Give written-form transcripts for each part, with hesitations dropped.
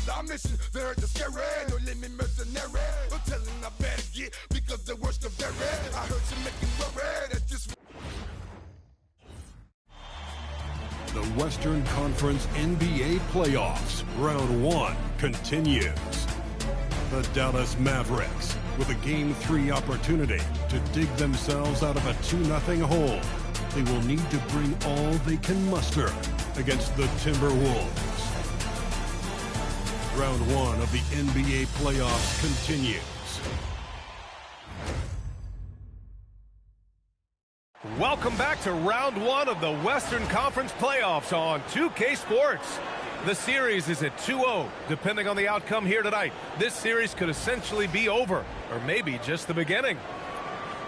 is our mission. They heard the scary, no limit mercenary. I'm telling I better get because the worst of very. I heard you making worry that this. The Western Conference NBA playoffs, round 1 continues. The Dallas Mavericks, with a Game 3 opportunity to dig themselves out of a 2-0 hole. They will need to bring all they can muster against the Timberwolves. Round 1 of the NBA playoffs continues. Welcome back to round 1 of the Western Conference playoffs on 2K Sports. The series is at 2-0. Depending on the outcome here tonight, this series could essentially be over, or maybe just the beginning.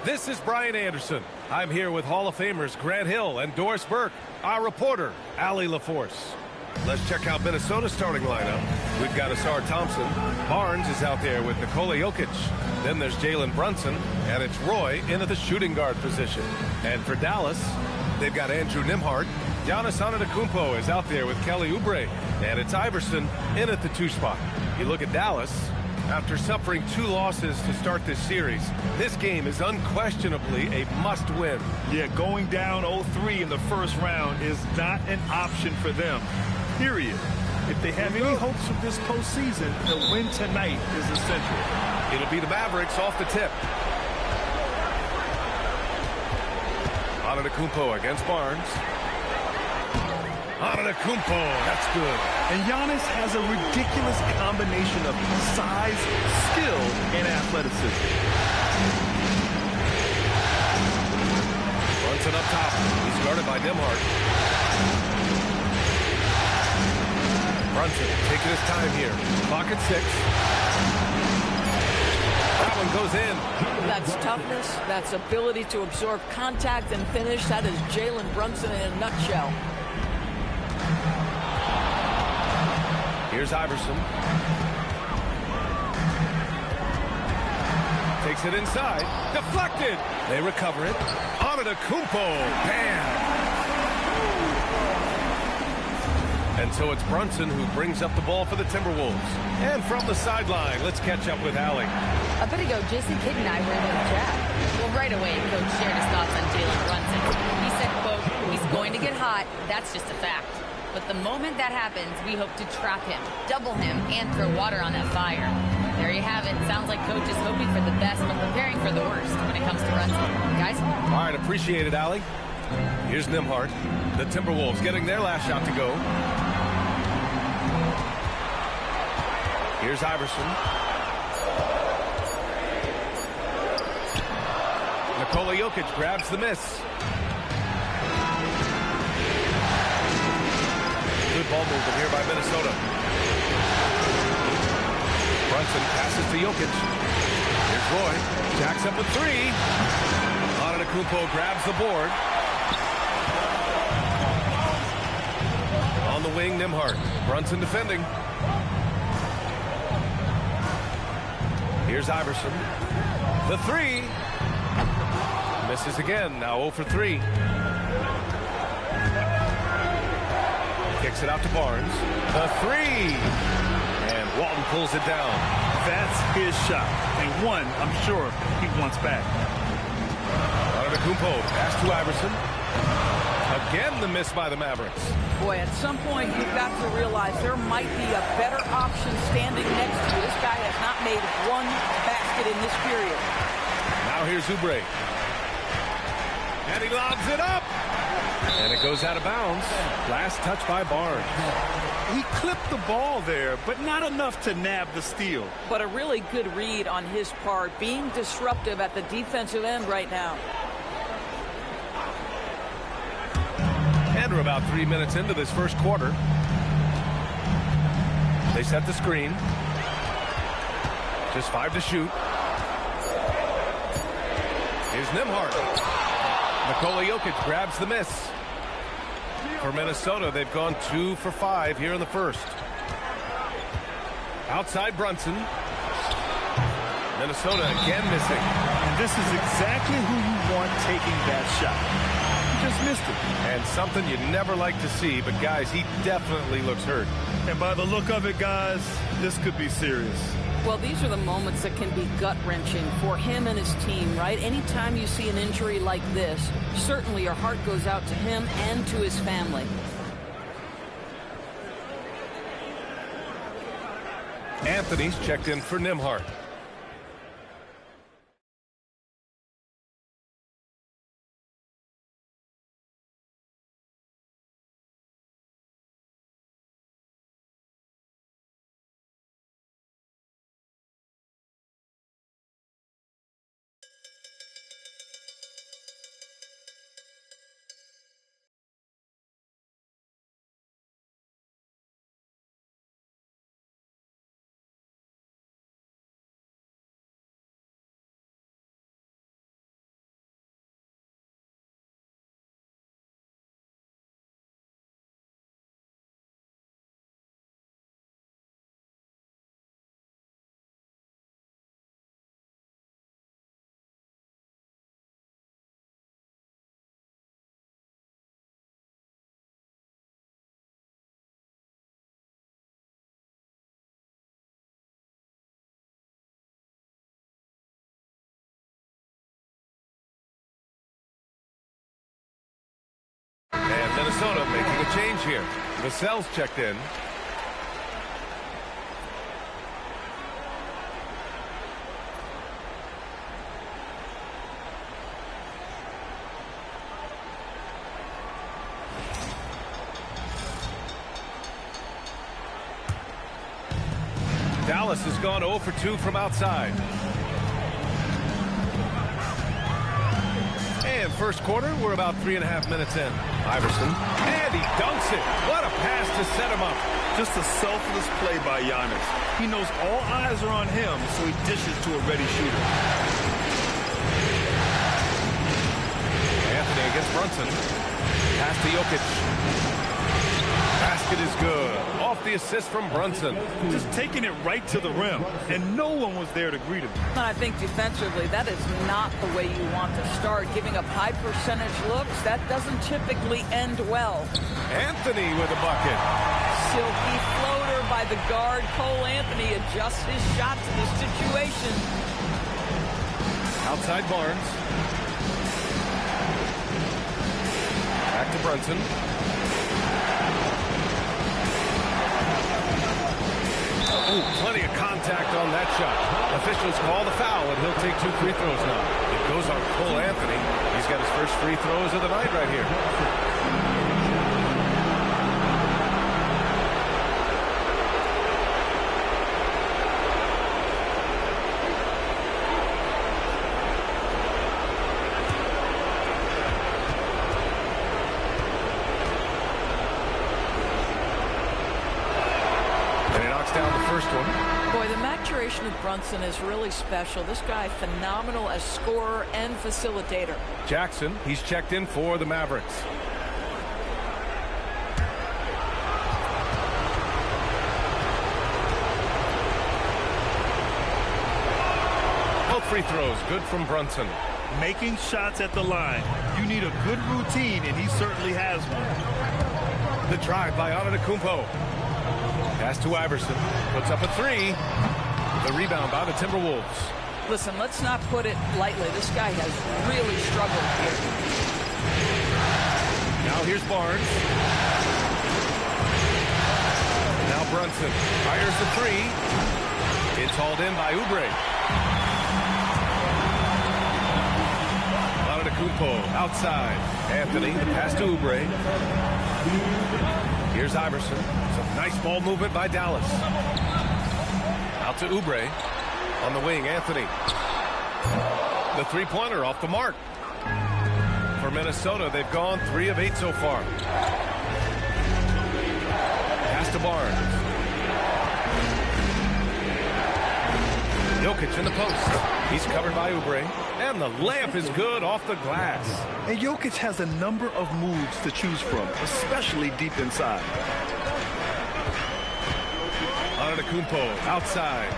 This is Brian Anderson. I'm here with Hall of Famers Grant Hill and Doris Burke, our reporter, Allie LaForce. Let's check out Minnesota's starting lineup. We've got Asar Thompson. Barnes is out there with Nikola Jokic. Then there's Jalen Brunson, and it's Roy in at the shooting guard position. And for Dallas, they've got Andrew Nembhard. Giannis Antetokounmpo is out there with Kelly Oubre, and it's Iverson in at the 2 spot. You look at Dallas. After suffering 2 losses to start this series, this game is unquestionably a must-win. Yeah, going down 0-3 in the first round is not an option for them, period. If they have any hopes of this postseason, the win tonight is essential. It'll be the Mavericks off the tip. Antetokounmpo against Barnes. Antetokounmpo, that's good. And Giannis has a ridiculous combination of size, skill, and athleticism. Brunson up top. He's guarded by Nembhard. Brunson taking his time here. Clock at 6. That one goes in. That's toughness. That's ability to absorb contact and finish. That is Jalen Brunson in a nutshell. Here's Iverson. Takes it inside. Deflected. They recover it. Antetokounmpo. Bam. And so it's Brunson who brings up the ball for the Timberwolves. And from the sideline, let's catch up with Allie. A bit ago, Jason Kidd and I were able to chat. Well, right away, Coach shared his thoughts on Jalen Brunson. He said, quote, he's going to get hot. That's just a fact. But the moment that happens, we hope to trap him, double him, and throw water on that fire. There you have it. Sounds like Coach is hoping for the best, but preparing for the worst when it comes to Brunson. Guys? All right, appreciate it, Allie. Here's Nembhard. The Timberwolves getting their last shot to go. Here's Iverson. Nikola Jokic grabs the miss. Good ball movement here by Minnesota. Brunson passes to Jokic. Here's Roy. Jacks up with 3. Antetokounmpo grabs the board. On the wing, Nembhard. Brunson defending. Here's Iverson. The 3. Misses again. Now 0 for 3. Kicks it out to Barnes. The 3. And Walton pulls it down. That's his shot. And one, I'm sure, he wants back. Antetokounmpo pass to Iverson. Again, the miss by the Mavericks. Boy, at some point, you've got to realize there might be a better option standing next to you. This guy has not made one basket in this period. Now here's Oubre. And he lobs it up. And it goes out of bounds. Last touch by Barnes. He clipped the ball there, but not enough to nab the steal. But a really good read on his part, being disruptive at the defensive end right now. And we're about 3 minutes into this first quarter. They set the screen. Just 5 to shoot. Here's Nembhard. Nikola Jokic grabs the miss. For Minnesota, they've gone 2 for 5 here in the first. Outside Brunson. Minnesota again missing. And this is exactly who you want taking that shot. just missed it. And something you never like to see, but guys, he definitely looks hurt. And by the look of it, guys, this could be serious. Well, these are the moments that can be gut-wrenching for him and his team, right? Anytime you see an injury like this, certainly your heart goes out to him and to his family. Anthony's checked in for Nimhart. And Minnesota making a change here. Vassell's checked in. Dallas has gone 0 for 2 from outside. And first quarter, we're about 3.5 minutes in. Iverson, and he dunks it. What a pass to set him up. Just a selfless play by Giannis. He knows all eyes are on him, so he dishes to a ready shooter. Anthony against Brunson. Pass to Jokic. Basket is good. Off the assist from Brunson. Just taking it right to the rim, and no one was there to greet him. And I think defensively, that is not the way you want to start. Giving up high percentage looks, that doesn't typically end well. Anthony with a bucket. Silky floater by the guard. Cole Anthony adjusts his shot to the situation. Outside Barnes. Back to Brunson. Ooh, plenty of contact on that shot. Officials call the foul, and he'll take 2 free throws now. It goes on Cole Anthony. He's got his first free throws of the night right here. Down the first one. Boy, the maturation of Brunson is really special. This guy, phenomenal as scorer and facilitator. Jackson, he's checked in for the Mavericks. Both free throws, good from Brunson. Making shots at the line. You need a good routine, and he certainly has one. The drive by Antetokounmpo. Pass to Iverson. Puts up a 3. The rebound by the Timberwolves. Listen, let's not put it lightly. This guy has really struggled here. Now here's Barnes. Now Brunson fires the 3. It's hauled in by Oubre. Antetokounmpo outside. Anthony, the pass to Oubre. Here's Iverson. Some nice ball movement by Dallas. Out to Oubre. On the wing, Anthony. The three-pointer off the mark. For Minnesota, they've gone 3 of 8 so far. Pass to Barnes. Jokic in the post. He's covered by Oubre. And the layup is good off the glass. And Jokic has a number of moves to choose from, especially deep inside. Antetokounmpo outside.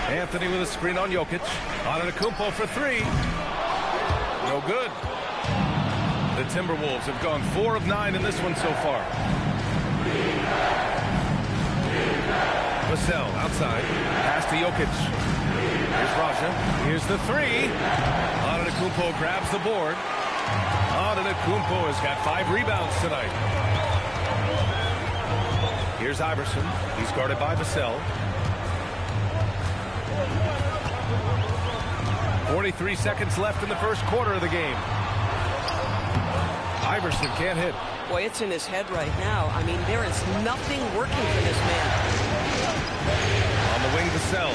Anthony with a screen on Jokic. Antetokounmpo for 3. No good. The Timberwolves have gone 4 of 9 in this one so far. Vassell outside. Pass to Jokic. Here's Raja. Here's the 3. Antetokounmpo grabs the board. Antetokounmpo has got 5 rebounds tonight. Here's Iverson. He's guarded by Vassell. 43 seconds left in the first quarter of the game. Iverson can't hit. Boy, it's in his head right now. I mean, there is nothing working for this man. On the wing, Vassell.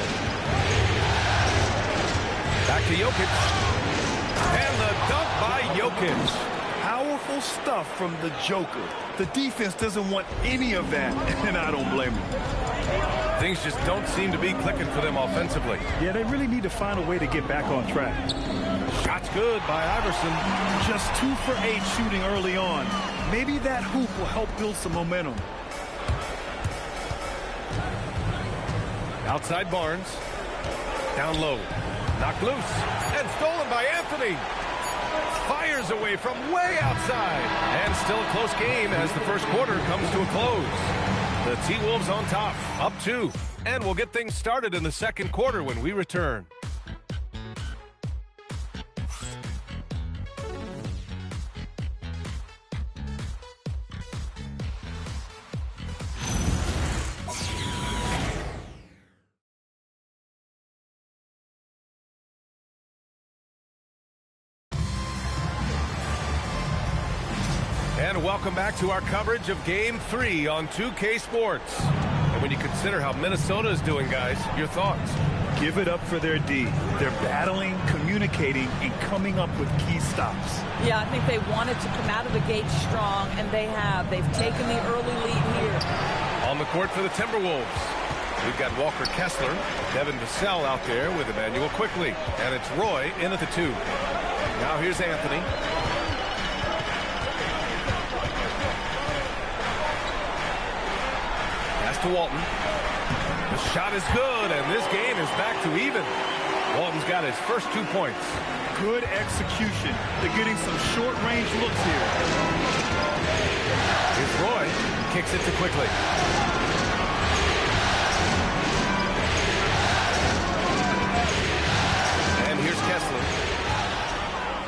Back to Jokic. And the dunk by Jokic. Powerful stuff from the Joker. The defense doesn't want any of that, and I don't blame them. Things just don't seem to be clicking for them offensively. Yeah, they really need to find a way to get back on track. Shot's good by Iverson. Just 2 for 8 shooting early on. Maybe that hoop will help build some momentum. Outside Barnes. Down low. Knocked loose. And stolen by Anthony. Fires away from way outside. And still a close game as the first quarter comes to a close. The T-Wolves on top, up 2. And we'll get things started in the second quarter when we return. And welcome back to our coverage of Game 3 on 2K Sports. And when you consider how Minnesota is doing, guys, your thoughts? Give it up for their D. They're battling, communicating, and coming up with key stops. Yeah, I think they wanted to come out of the gate strong, and they have. They've taken the early lead here. On the court for the Timberwolves, we've got Walker Kessler, Devin Vassell out there with Emmanuel Quickly. And it's Roy in at the 2. Now here's Anthony. To Walton. The shot is good, and this game is back to even. Walton's got his first 2 points. Good execution. They're getting some short-range looks here. Here's Roy. Kicks it to Quickly. And here's Kessler.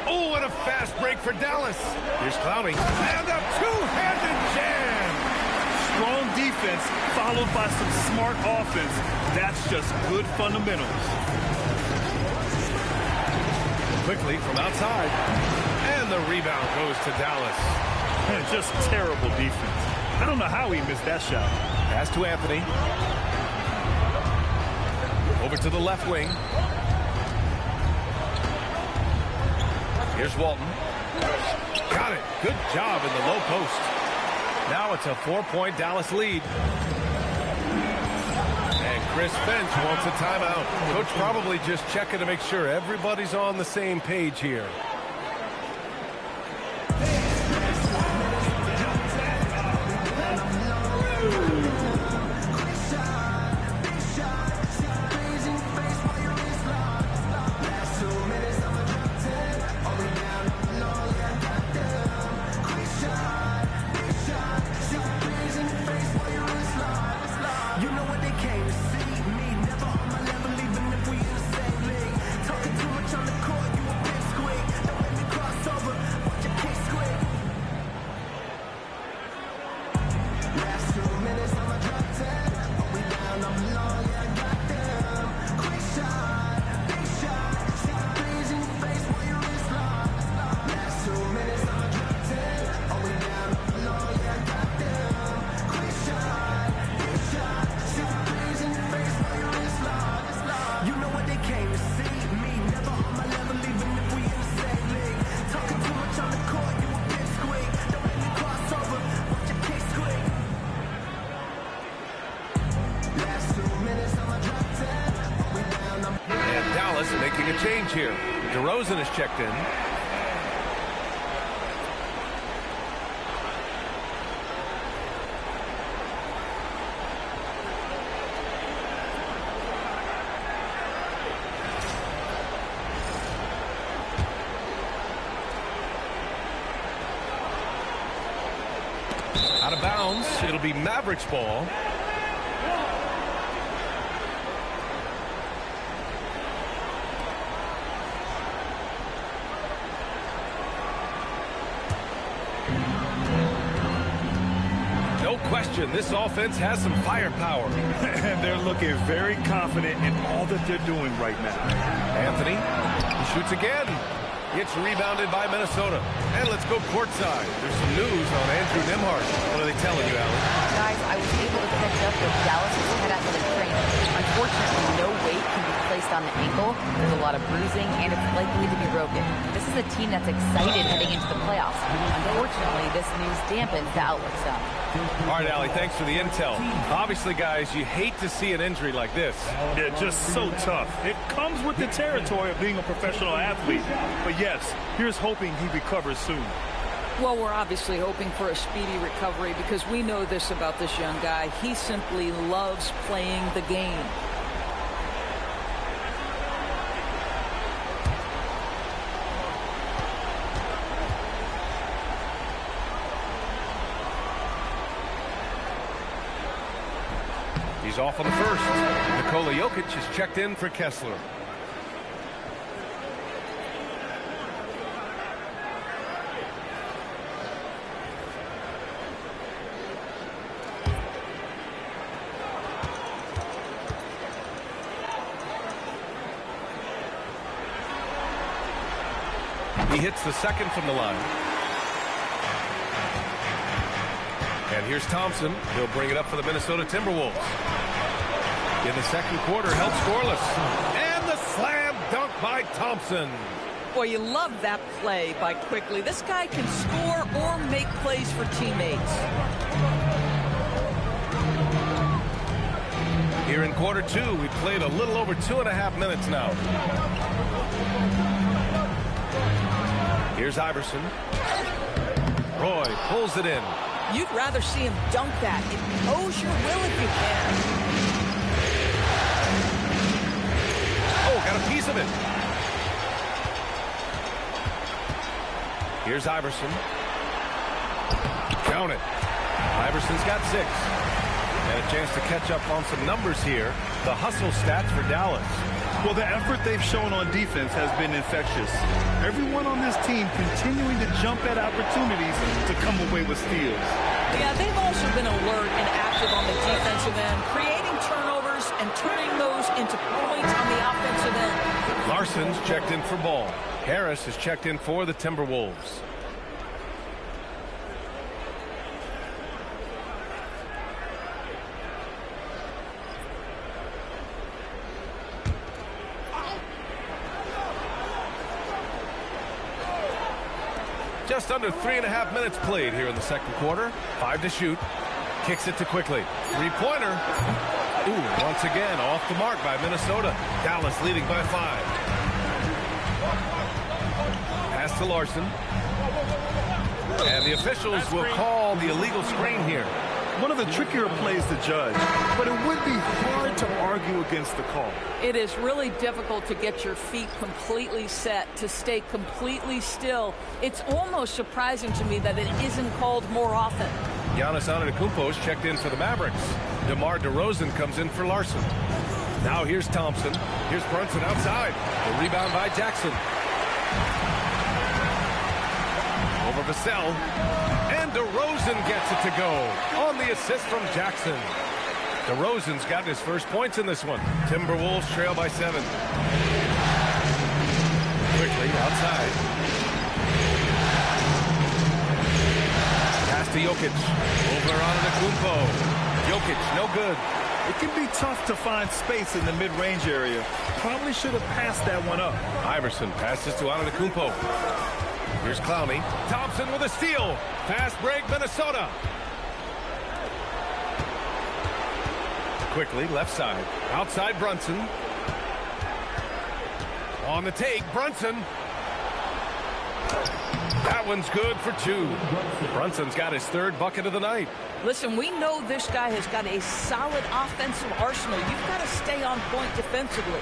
Oh, what a fast break for Dallas. Here's Clowney. And a two-handed jam. Strong defense followed by some smart offense. That's just good fundamentals. Quickly from outside. And the rebound goes to Dallas. And just terrible defense. I don't know how he missed that shot. Pass to Anthony. Over to the left wing. Here's Walton. Got it. Good job in the low post. Now it's a 4-point Dallas lead. And Chris Finch wants a timeout. Coach probably just checking to make sure everybody's on the same page here. Making a change here. DeRozan is checked in. It'll be Mavericks ball. No question, this offense has some firepower. And they're looking very confident in all that they're doing right now. Anthony shoots again. It's rebounded by Minnesota. And let's go courtside. There's some news on Andrew Nembhard. What are they telling you, Alan? Guys, I was able to catch up with Dallas' head athletic trainer. Unfortunately, no weight can be placed on the ankle. There's a lot of bruising, and it's likely to be broken. This is a team that's excited heading into the playoffs. Unfortunately, this news dampens the outlook some. All right, Allie, thanks for the intel. Obviously, guys, you hate to see an injury like this. Yeah, just so tough. It comes with the territory of being a professional athlete. But yes, here's hoping he recovers soon. Well, we're obviously hoping for a speedy recovery because we know this about this young guy. He simply loves playing the game. He's off on the first. Nikola Jokic is checked in for Kessler. He hits the second from the line. And here's Thompson. He'll bring it up for the Minnesota Timberwolves. In the second quarter, held scoreless. And the slam dunk by Thompson. Boy, you love that play by Quickly. This guy can score or make plays for teammates. Here in quarter two, we played a little over 2.5 minutes now. Here's Iverson. Roy pulls it in. You'd rather see him dunk that. Impose your will if you can. Oh, got a piece of it. Here's Iverson. Count it. Iverson's got 6. And a chance to catch up on some numbers here. The hustle stats for Dallas. Well, the effort they've shown on defense has been infectious. Everyone on this team continuing to jump at opportunities to come away with steals. Yeah, they've also been alert and active on the defensive end, creating turnovers and turning those into points on the offensive end. Larson's checked in for ball. Harris is checked in for the Timberwolves. Just under 3.5 minutes played here in the second quarter. 5 to shoot. Kicks it to Quickly. Three-pointer. Ooh, once again, off the mark by Minnesota. Dallas leading by 5. Pass to Larson. And the officials will call the illegal screen here. One of the trickier plays to judge, but it would be hard to argue against the call. It is really difficult to get your feet completely set, to stay completely still. It's almost surprising to me that it isn't called more often. Giannis Antetokounmpo is checked in for the Mavericks. DeMar DeRozan comes in for Larson. Now here's Thompson. Here's Brunson outside. The rebound by Jackson. Over Vassell. And DeRozan gets it to go on the assist from Jackson. DeRozan's gotten his first points in this one. Timberwolves trail by 7. Quickly outside. Pass to Jokic. Over on Antetokounmpo. Jokic, no good. It can be tough to find space in the mid-range area. Probably should have passed that one up. Iverson passes to Antetokounmpo. Here's Clowney. Thompson with a steal. Fast break, Minnesota. Quickly, left side. Outside Brunson. On the take, Brunson. That one's good for 2. Brunson's got his 3rd bucket of the night. Listen, we know this guy has got a solid offensive arsenal. You've got to stay on point defensively.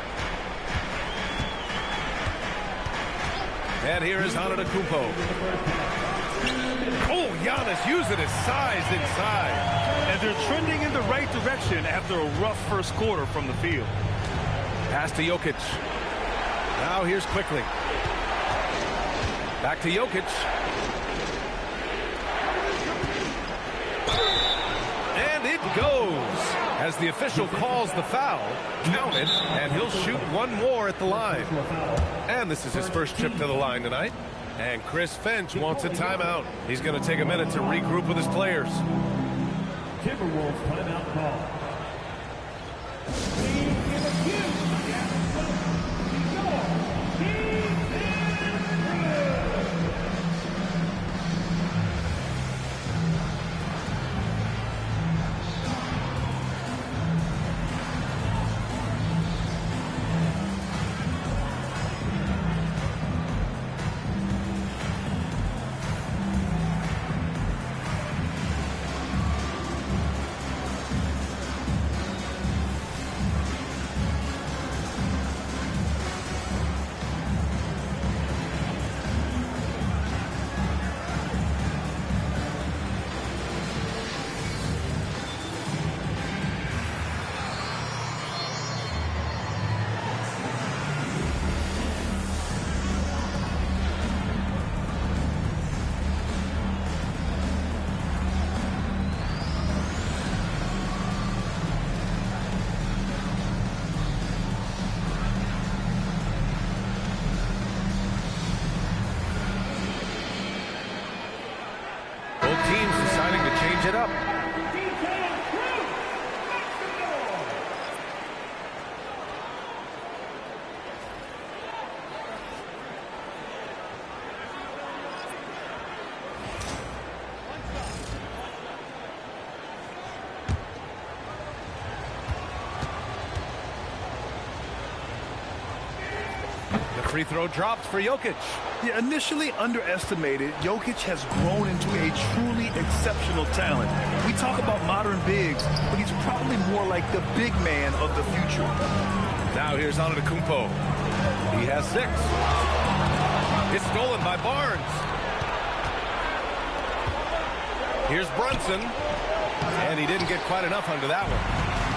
And here is Antetokounmpo. Oh, Giannis using his size inside. And they're trending in the right direction after a rough first quarter from the field. Pass to Jokic. Now here's Quickly. Back to Jokic. And it goes. As the official calls the foul, count it, and he'll shoot one more at the line. And this is his first trip to the line tonight. And Chris Finch wants a timeout. He's going to take a minute to regroup with his players. Timberwolves timeout call. Teams deciding to change it up. The free throw drops for Jokic. Yeah, initially underestimated, Jokic has grown into a truly exceptional talent. We talk about modern bigs, but he's probably more like the big man of the future. Now here's Antetokounmpo. He has 6. It's stolen by Barnes. Here's Brunson. And he didn't get quite enough under that one.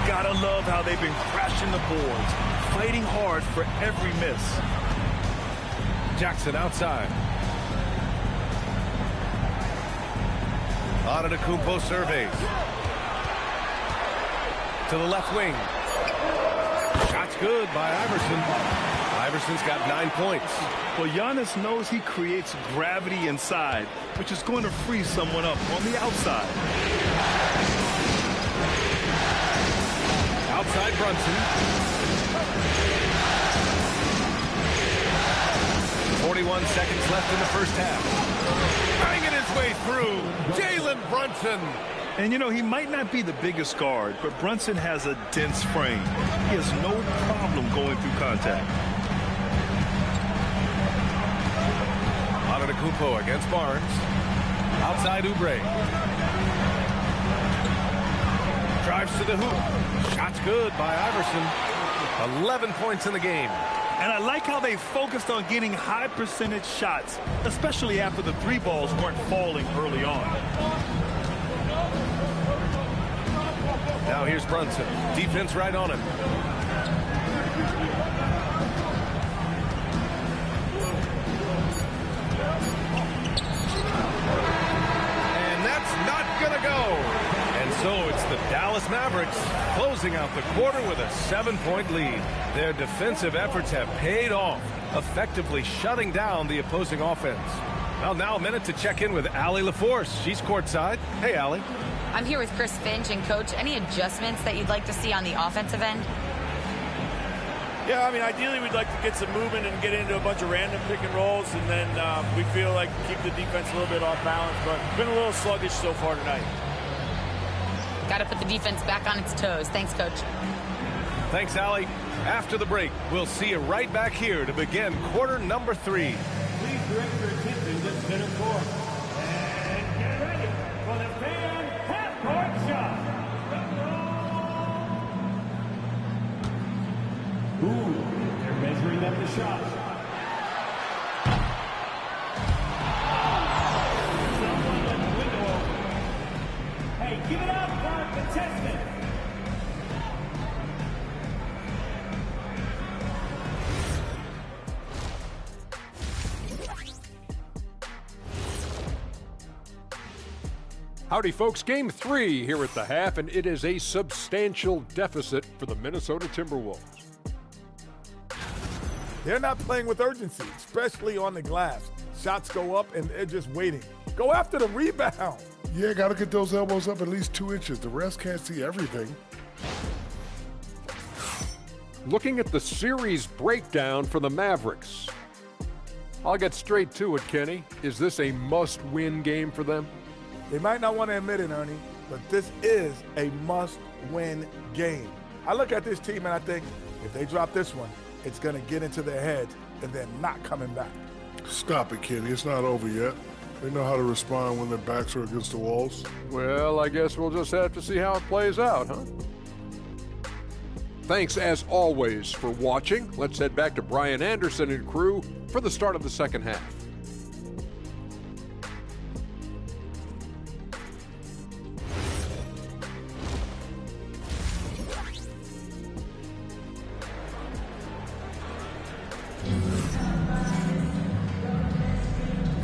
Gotta love how they've been crashing the boards, fighting hard for every miss. Jackson outside. Antetokounmpo surveys. To the left wing. Shot's good by Iverson. Iverson's got 9 points. Well, Giannis knows he creates gravity inside, which is going to free someone up on the outside. Outside Brunson. 41 seconds left in the first half. Banging his way through. Jalen Brunson. And, you know, he might not be the biggest guard, but Brunson has a dense frame. He has no problem going through contact. Antetokounmpo against Barnes. Outside Oubre. Drives to the hoop. Shot's good by Iverson. 11 points in the game. And I like how they focused on getting high percentage shots, especially after the 3 balls weren't falling early on. Now here's Brunson. Defense right on him. And that's not going to go. And so it's the Dallas Mavericks closing out the quarter with a 7-point lead. Their defensive efforts have paid off, effectively shutting down the opposing offense. Well, now a minute to check in with Allie LaForce. She's courtside. Hey, Allie. I'm here with Chris Finch. And, Coach, any adjustments that you'd like to see on the offensive end? Yeah, I mean, ideally we'd like to get some movement and get into a bunch of random pick and rolls, and then we feel like keep the defense a little bit off balance, but it's been a little sluggish so far tonight. Got to put the defense back on its toes. Thanks, Coach. Thanks, Allie. After the break, we'll see you right back here to begin quarter number 3. Please direct your attention to center court. And get ready for the fan half-court shot. Ooh, they're measuring up the shot. Someone Howdy, folks. Game 3 here at the half, and it is a substantial deficit for the Minnesota Timberwolves. They're not playing with urgency, especially on the glass. Shots go up, and they're just waiting. Go after the rebound. Yeah, got to get those elbows up at least 2 inches. The rest can't see everything. Looking at the series breakdown for the Mavericks. I'll get straight to it, Kenny. Is this a must-win game for them? They might not want to admit it, Ernie, but this is a must-win game. I look at this team and I think if they drop this one, it's going to get into their heads and they're not coming back. Stop it, Kenny. It's not over yet. They know how to respond when their backs are against the walls. Well, I guess we'll just have to see how it plays out, huh? Thanks, as always, for watching. Let's head back to Brian Anderson and crew for the start of the second half.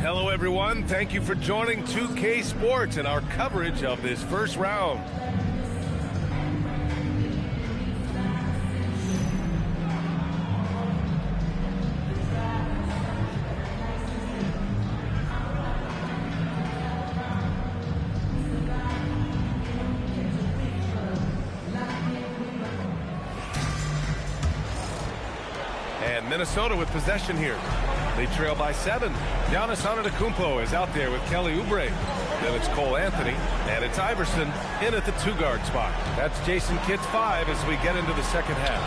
Hello, everyone. Thank you for joining 2K Sports and our coverage of this first round. And Minnesota with possession here. They trail by 7. Giannis Antetokounmpo is out there with Kelly Oubre. Then it's Cole Anthony, and it's Iverson in at the 2-guard spot. That's Jason Kidd's 5 as we get into the second half.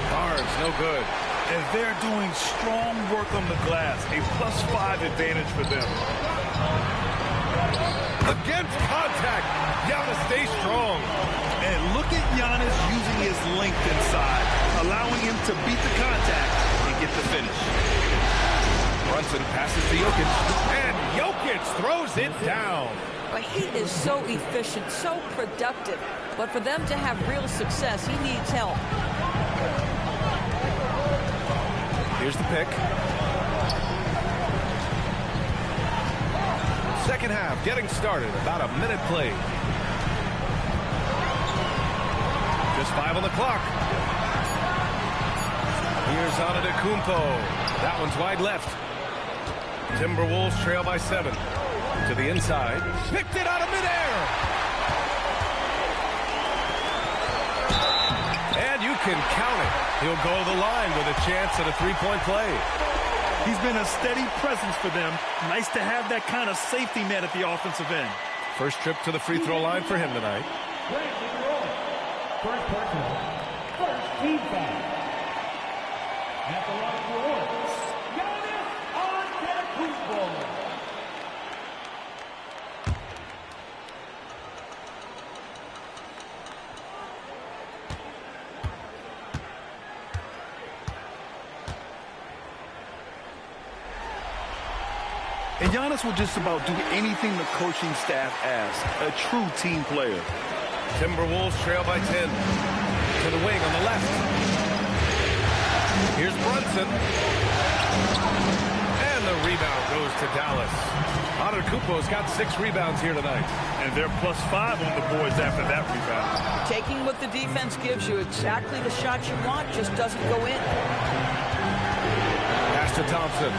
Barnes, no good. And they're doing strong work on the glass. A +5 advantage for them. Against contact, Giannis stays strong. And look at Giannis using his length inside, allowing him to beat the contact and get the finish. Brunson passes to Jokic, and Jokic throws it down. But he is so efficient, so productive. But for them to have real success, he needs help. Here's the pick. Second half getting started. About a minute played. Just 5 on the clock. Here's Antetokounmpo. That one's wide left. Timberwolves trail by 7. To the inside. Picked it out of midair. And you can count it. He'll go to the line with a chance at a 3-point play. He's been a steady presence for them. Nice to have that kind of safety net at the offensive end. First trip to the free throw line for him tonight. First personal. First team foul. At the line for Giannis Antetokounmpo. And Giannis will just about do anything the coaching staff asks. A true team player. Timberwolves trail by 10. To the wing on the left. Here's Brunson. And the rebound goes to Dallas. Antetokounmpo's got 6 rebounds here tonight. And they're +5 on the boards after that rebound. Taking what the defense gives you, exactly the shot you want, just doesn't go in. Pass to Thompson.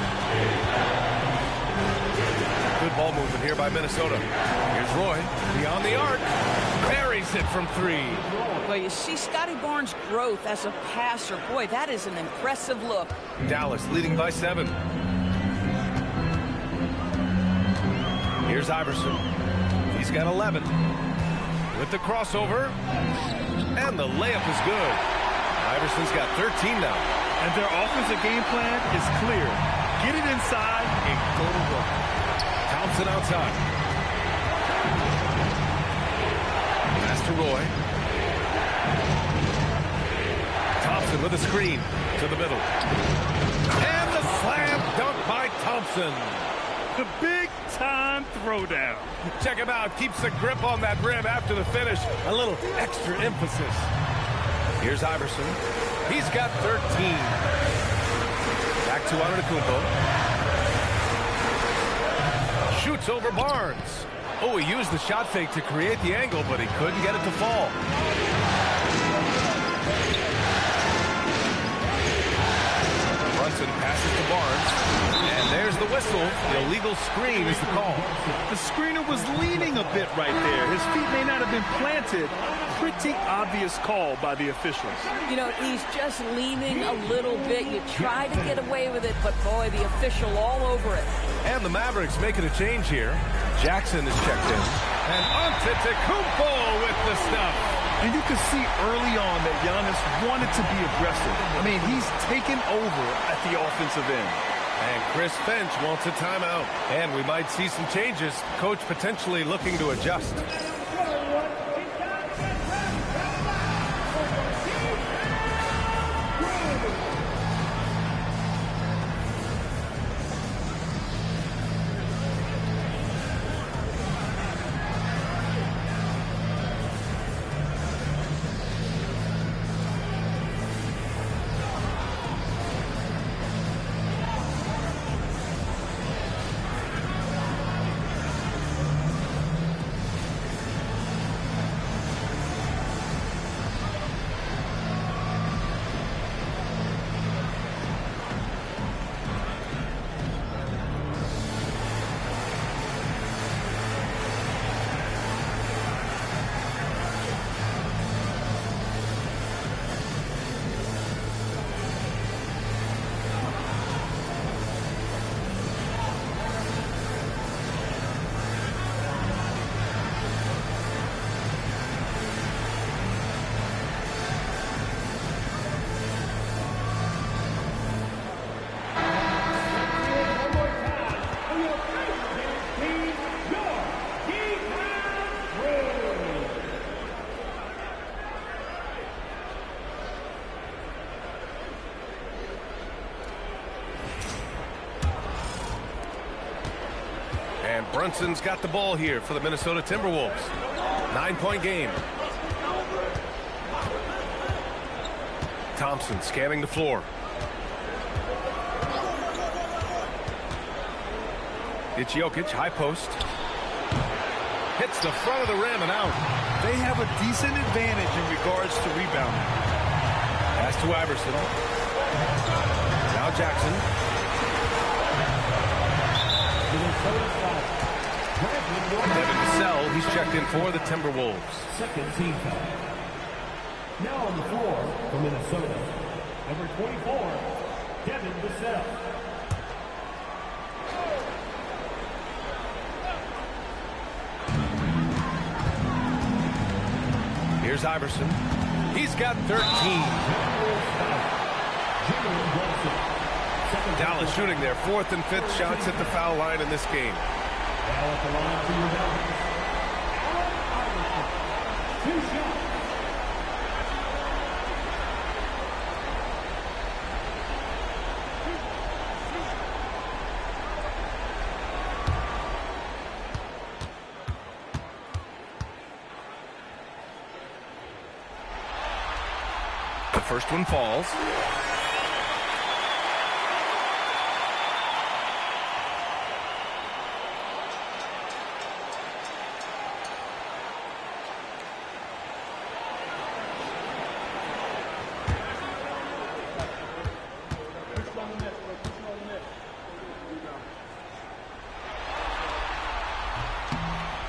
Good ball movement here by Minnesota. Here's Roy, beyond the arc. Buries it from 3. Well, you see Scotty Barnes' growth as a passer. Boy, that is an impressive look. Dallas leading by 7. Here's Iverson. He's got 11. With the crossover. And the layup is good. Iverson's got 13 now. And their offensive game plan is clear. Get it inside and go to work. Thompson outside. Pass to Roy. Thompson with a screen to the middle. And the slam dunk by Thompson. The big-time throwdown. Check him out. Keeps the grip on that rim after the finish. A little extra emphasis. Here's Iverson. He's got 13. Back to Antetokounmpo. Shoots over Barnes. Oh, he used the shot fake to create the angle, but he couldn't get it to fall. Brunson passes to Barnes, and there's the whistle. The illegal screen is the call. The screener was leaning a bit right there. His feet may not have been planted. Pretty obvious call by the officials. You know, he's just leaning a little bit. You try to get away with it, but boy, the official all over it. And the Mavericks making a change here. Jackson is checked in. And Antetokounmpo with the stuff. And you can see early on that Giannis wanted to be aggressive. I mean, he's taken over at the offensive end. And Chris Finch wants a timeout. And we might see some changes. Coach potentially looking to adjust. And Brunson's got the ball here for the Minnesota Timberwolves. 9-point game. Thompson scanning the floor. It's Jokic, high post. Hits the front of the rim and out. They have a decent advantage in regards to rebounding. Pass to Iverson. Now Jackson. Devin Vassell, he's checked in for the Timberwolves. Second team foul. Now on the floor for Minnesota, number 24, Devin Vassell. Here's Iverson. He's got 13. Dallas shooting their 4th and 5th shots at the foul line in this game. Now at the line for your Mavericks, Allen Iverson. 2 shots. The first one falls.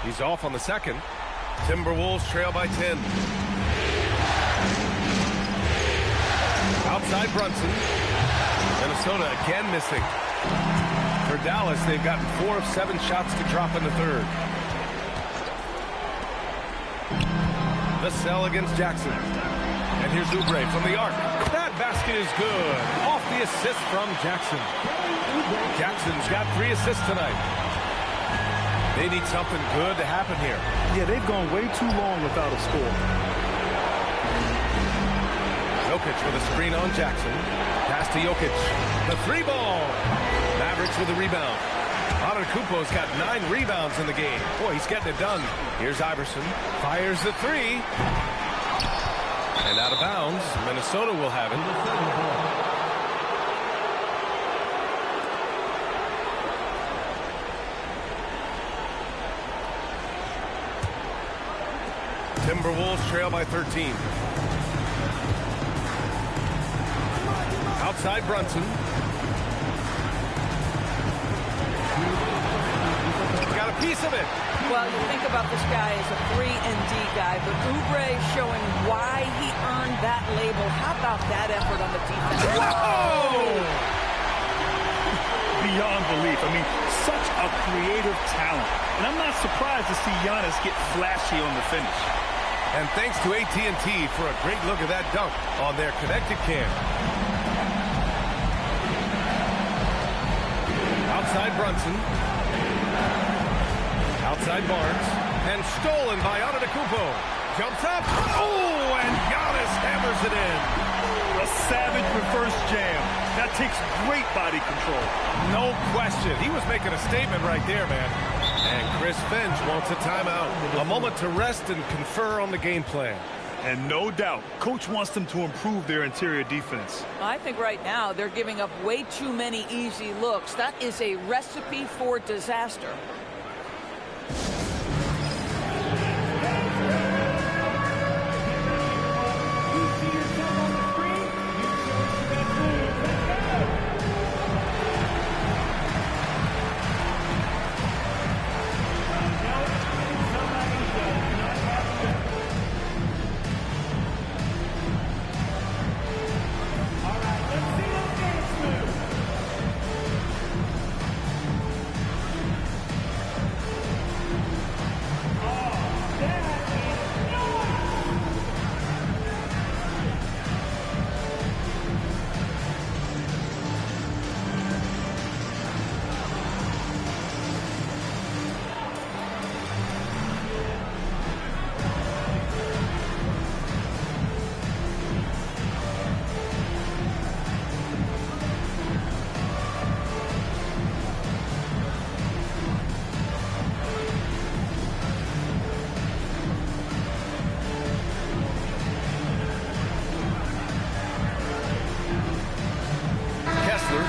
He's off on the second. Timberwolves trail by 10. Outside Brunson. Minnesota again missing. For Dallas, they've gotten 4 of 7 shots to drop in the third. Vassell against Jackson. And here's Oubre from the arc. That basket is good. Off the assist from Jackson. Jackson's got 3 assists tonight. They need something good to happen here. Yeah, they've gone way too long without a score. Jokic with a screen on Jackson. Pass to Jokic. The 3-ball. Mavericks with a rebound. Antetokounmpo's got 9 rebounds in the game. Boy, he's getting it done. Here's Iverson. Fires the 3. And out of bounds. Minnesota will have it. Timberwolves trail by 13. Outside Brunson. Got a piece of it. Well, you think about this guy as a 3-and-D guy, but Oubre showing why he earned that label. How about that effort on the defense? Whoa! Beyond belief. I mean, such a creative talent. And I'm not surprised to see Giannis get flashy on the finish. And thanks to AT&T for a great look at that dunk on their connected cam. Outside Brunson. Outside Barnes. And stolen by Antetokounmpo. Jumps up. Oh, and Giannis hammers it in. A savage reverse jam. That takes great body control. No question. He was making a statement right there, man. And Chris Finch wants a timeout. A moment to rest and confer on the game plan. And no doubt, Coach wants them to improve their interior defense. I think right now they're giving up way too many easy looks. That is a recipe for disaster.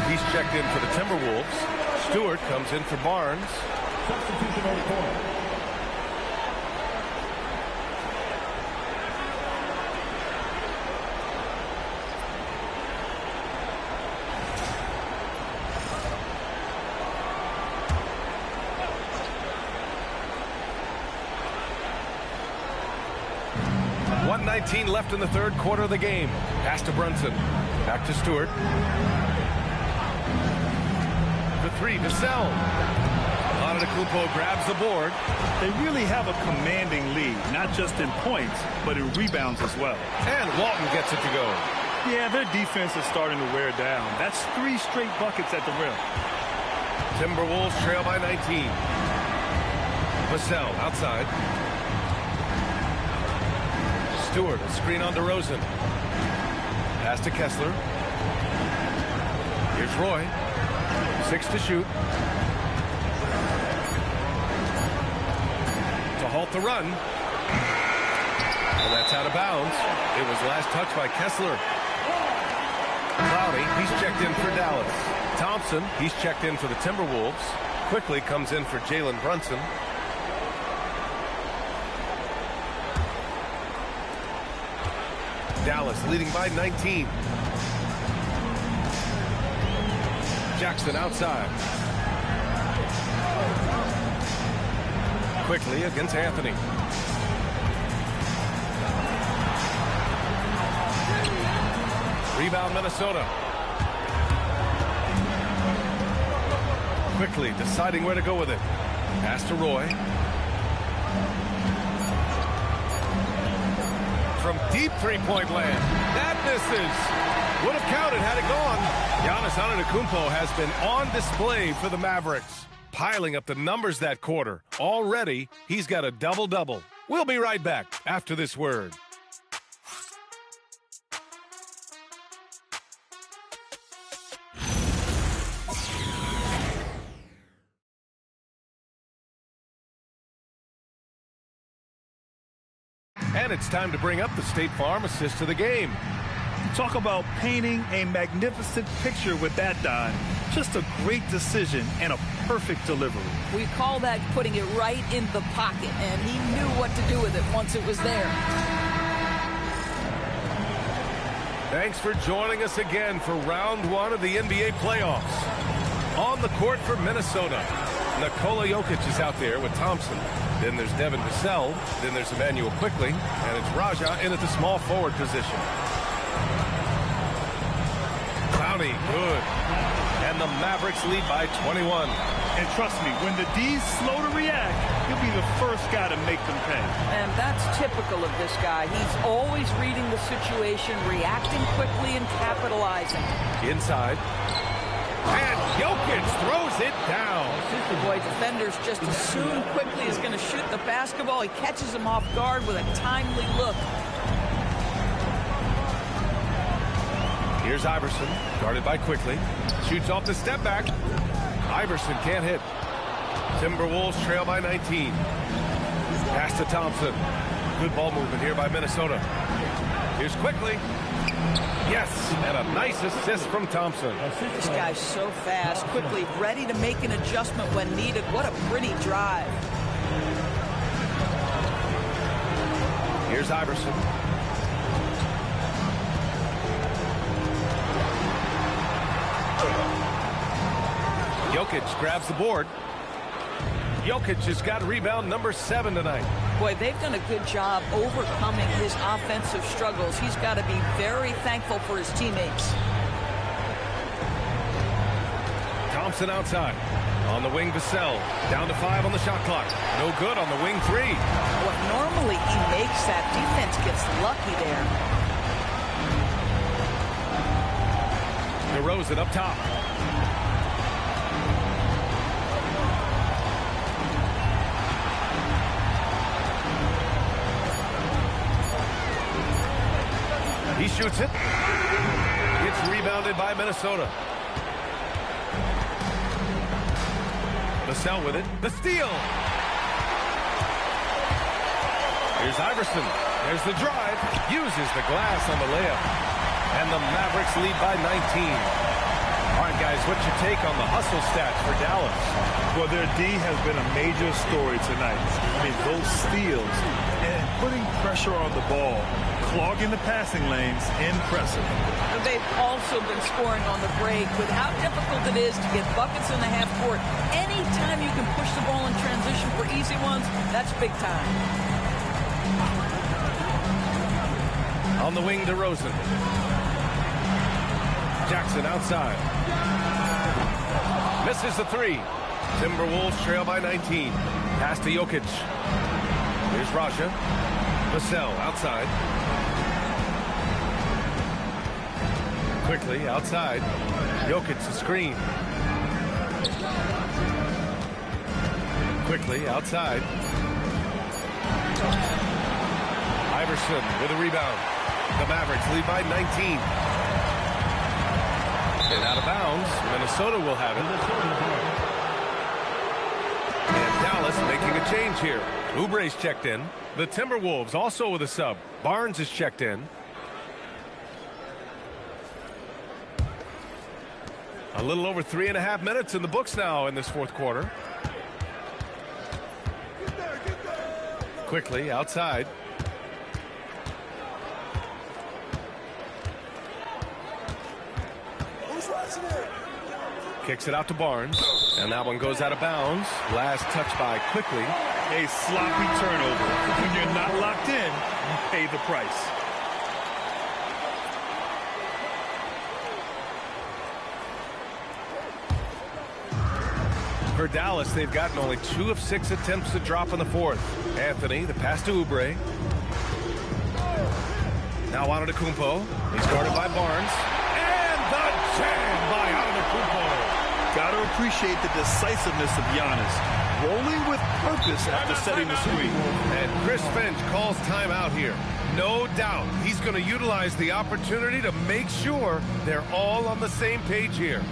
He's checked in for the Timberwolves. Stewart comes in for Barnes. Substitution on the court. .19 left in the third quarter of the game. Pass to Brunson. Back to Stewart. The three, Vassell. Antetokounmpo grabs the board. They really have a commanding lead, not just in points, but in rebounds as well. And Walton gets it to go. Yeah, their defense is starting to wear down. That's 3 straight buckets at the rim. Timberwolves trail by 19. Vassell outside. Stewart, a screen on DeRozan. Pass to Kessler. Here's Roy. 6 to shoot. To halt the run. And that's out of bounds. It was last touched by Kessler. Cloudy, he's checked in for Dallas. Thompson, he's checked in for the Timberwolves. Quickly comes in for Jalen Brunson. Dallas leading by 19. Jackson outside. Quickly against Anthony. Rebound Minnesota. Quickly deciding where to go with it. Pass to Roy. From deep three-point land. That misses. Would have counted had it gone. Giannis Antetokounmpo has been on display for the Mavericks. Piling up the numbers that quarter. Already, he's got a double-double. We'll be right back after this word. And it's time to bring up the State Farm assist to the game. Talk about painting a magnificent picture with that, Don. Just a great decision and a perfect delivery. We call that putting it right in the pocket, and he knew what to do with it once it was there. Thanks for joining us again for round one of the NBA playoffs. On the court for Minnesota, Nikola Jokic is out there with Thompson. Then there's Devin Vassell. Then there's Emmanuel Quickley. And it's Raja in at the small forward position. Clowney, good. And the Mavericks lead by 21. And trust me, when the D's slow to react, he'll be the first guy to make them pay. And that's typical of this guy. He's always reading the situation, reacting quickly and capitalizing. Inside. And Jokic throws it down. Boy, defenders just assume Quickly is going to shoot the basketball. He catches him off guard with a timely look. Here's Iverson, guarded by Quickly. Shoots off the step back. Iverson can't hit. Timberwolves trail by 19. Pass to Thompson. Good ball movement here by Minnesota. Here's Quickly. Yes, and a nice assist from Thompson. This guy's so fast, Quickly ready to make an adjustment when needed. What a pretty drive. Here's Iverson. Jokic grabs the board. Jokic has got rebound number 7 tonight. Boy, they've done a good job overcoming his offensive struggles. He's got to be very thankful for his teammates. Thompson outside. On the wing, Vassell. Down to 5 on the shot clock. No good on the wing 3. What normally he makes that. Defense gets lucky there. DeRozan up top. He shoots it. It's rebounded by Minnesota. Vassell with it. The steal. Here's Iverson. There's the drive. Uses the glass on the layup. And the Mavericks lead by 19. All right, guys, what's your take on the hustle stats for Dallas? Well, their D has been a major story tonight. I mean, those steals and putting pressure on the ball, clogging the passing lanes, impressive. They've also been scoring on the break with how difficult it is to get buckets in the half court. Anytime you can push the ball in transition for easy ones, that's big time. On the wing, DeRozan. Jackson outside. Misses the 3. Timberwolves trail by 19. Pass to Jokic. Here's Raja. Vassell outside. Quickly outside. Jokic the screen. Quickly outside. Iverson with a rebound. The Mavericks lead by 19. And out of bounds, Minnesota will have it. And Dallas making a change here. Oubre's checked in. The Timberwolves also with a sub. Barnes is checked in. A little over 3.5 minutes in the books now in this fourth quarter. Quickly outside. Kicks it out to Barnes. And that one goes out of bounds. Last touch by Quickly. A sloppy turnover. When you're not locked in, you pay the price. For Dallas, they've gotten only 2 of 6 attempts to drop in the fourth. Anthony, the pass to Oubre. Now Antetokounmpo. He's guarded by Barnes. And the jam by Antetokounmpo. Got to appreciate the decisiveness of Giannis. Rolling with purpose after setting the screen. And Chris Finch calls timeout here. No doubt he's going to utilize the opportunity to make sure they're all on the same page here.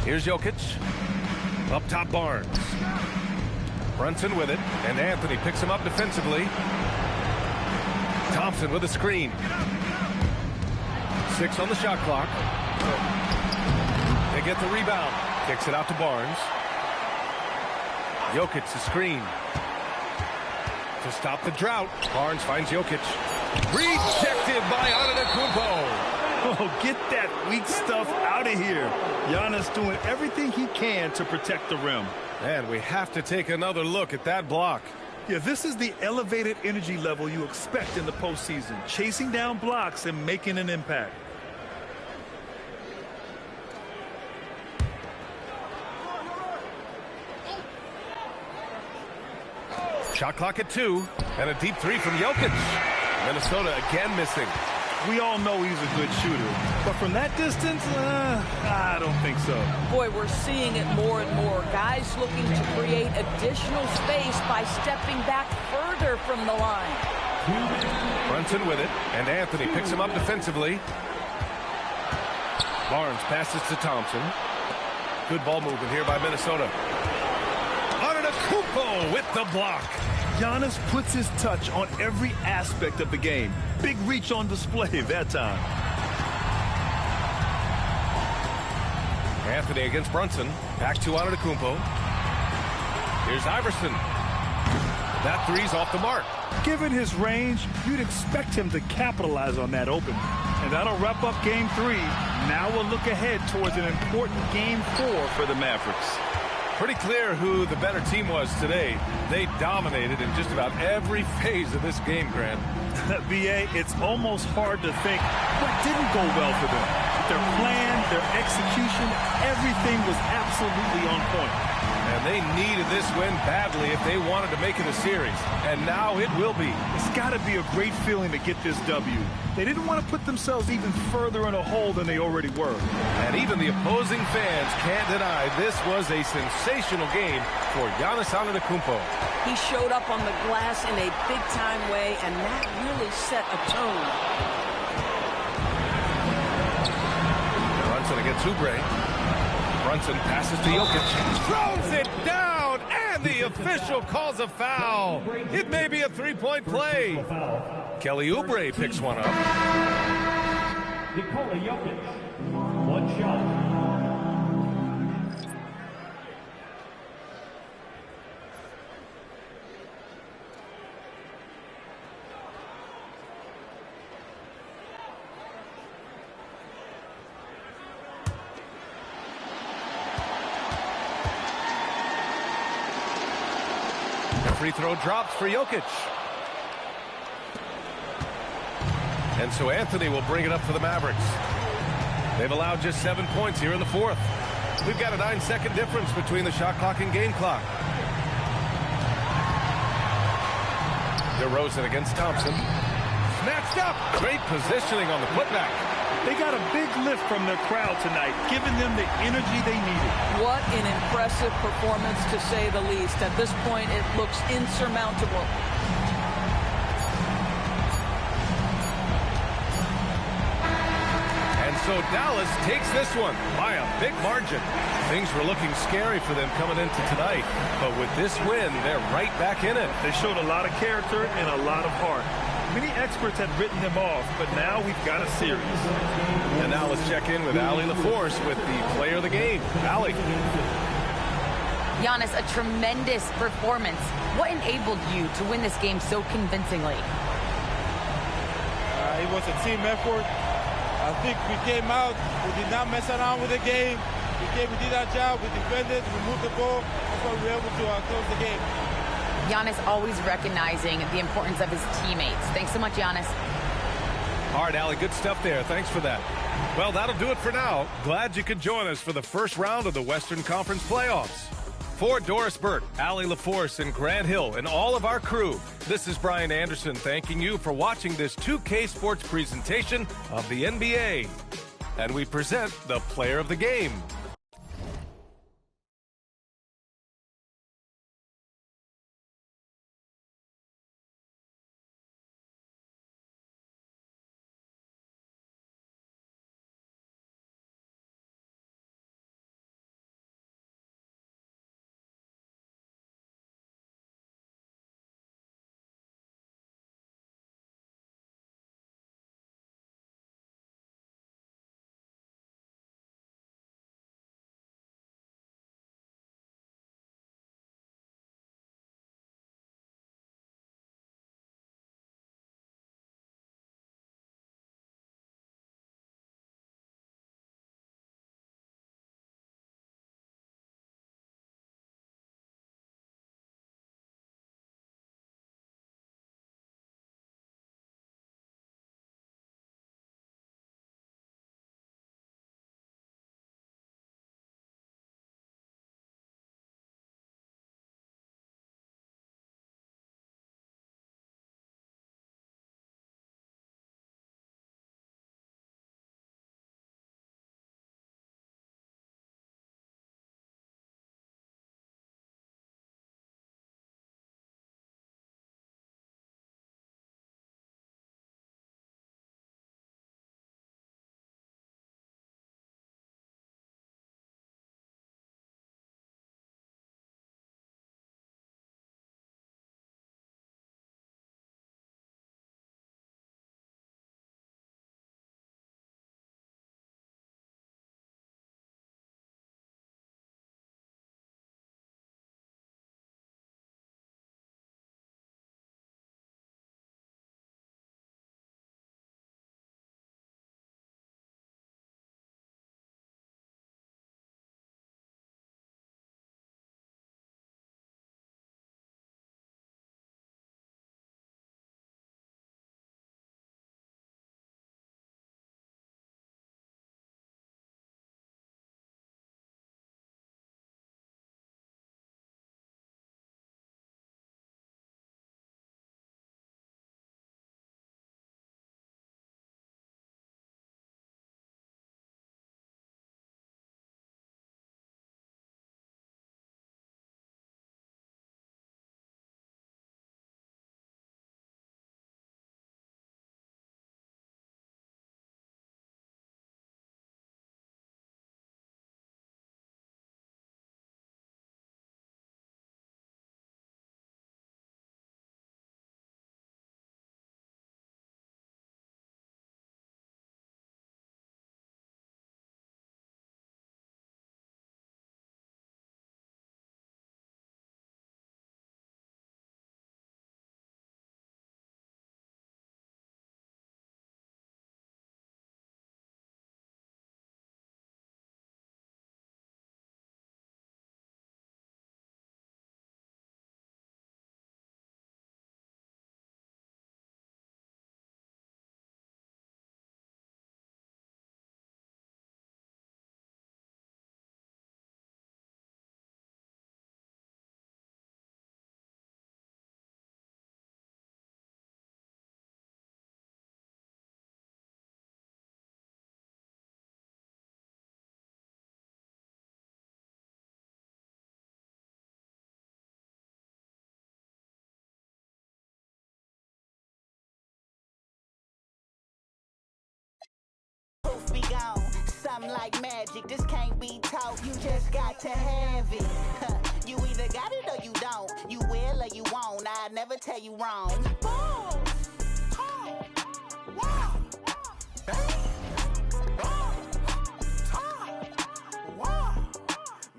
Here's Jokic. Up top, Barnes. Brunson with it, and Anthony picks him up defensively. Thompson with a screen. 6 on the shot clock. They get the rebound. Kicks it out to Barnes. Jokic the screen. To stop the drought, Barnes finds Jokic. Rejected by Antetokounmpo. Oh, get that weak stuff out of here. Giannis doing everything he can to protect the rim. And we have to take another look at that block. Yeah, this is the elevated energy level you expect in the postseason. Chasing down blocks and making an impact. Shot clock at 2, and a deep 3 from Jokic. Minnesota again missing. We all know he's a good shooter, but from that distance, I don't think so. Boy, we're seeing it more and more. Guys looking to create additional space by stepping back further from the line. Brunson with it, and Anthony picks him up defensively. Barnes passes to Thompson. Good ball movement here by Minnesota. Antetokounmpo with the block. Giannis puts his touch on every aspect of the game. Big reach on display that time. Anthony against Brunson. Back to Antetokounmpo. Here's Iverson. That three's off the mark. Given his range, you'd expect him to capitalize on that open. And that'll wrap up Game 3. Now we'll look ahead towards an important Game 4 for the Mavericks. Pretty clear who the better team was today. They dominated in just about every phase of this game, Grant. BA, it's almost hard to think what didn't go well for them. Their plan, their execution, everything was absolutely on point. And they needed this win badly if they wanted to make it a series. And now it will be. It's got to be a great feeling to get this W. They didn't want to put themselves even further in a hole than they already were. And even the opposing fans can't deny this was a sensational game for Giannis Antetokounmpo. He showed up on the glass in a big-time way, and that really set a tone. Brunson against Oubre. Brunson passes to Jokic. Throws it down, and the official calls a foul. It may be a three-point play. Kelly Oubre picks one up. Nikola Jokic, one shot. Free throw drops for Jokic. And so Anthony will bring it up for the Mavericks. They've allowed just 7 points here in the fourth. We've got a 9-second difference between the shot clock and game clock. DeRozan against Thompson. Snatched up. Great positioning on the putback. They got a big lift from their crowd tonight, giving them the energy they needed. What an impressive performance, to say the least. At this point, it looks insurmountable. And so Dallas takes this one by a big margin. Things were looking scary for them coming into tonight, but with this win, they're right back in it. They showed a lot of character and a lot of heart. Many experts had written them off, but now we've got a series. And now let's check in with Allie LaForce with the player of the game. Allie. Giannis, a tremendous performance. What enabled you to win this game so convincingly? It was a team effort. I think we came out, we did not mess around with the game. We did our job, we defended, we moved the ball. That's why we were able to close the game. Giannis always recognizing the importance of his teammates. Thanks so much, Giannis. All right, Allie, good stuff there. Thanks for that. Well, that'll do it for now. Glad you could join us for the first round of the Western Conference playoffs. For Doris Burt, Allie LaForce, and Grant Hill, and all of our crew, this is Brian Anderson thanking you for watching this 2K Sports presentation of the NBA. And we present the player of the game. something like magic. This can't be taught, you just got to have it. You either got it or you don't. You will or you won't. I'd never tell you wrong. Boom! Talk! Wow! Bang! Boom! Talk! Wow!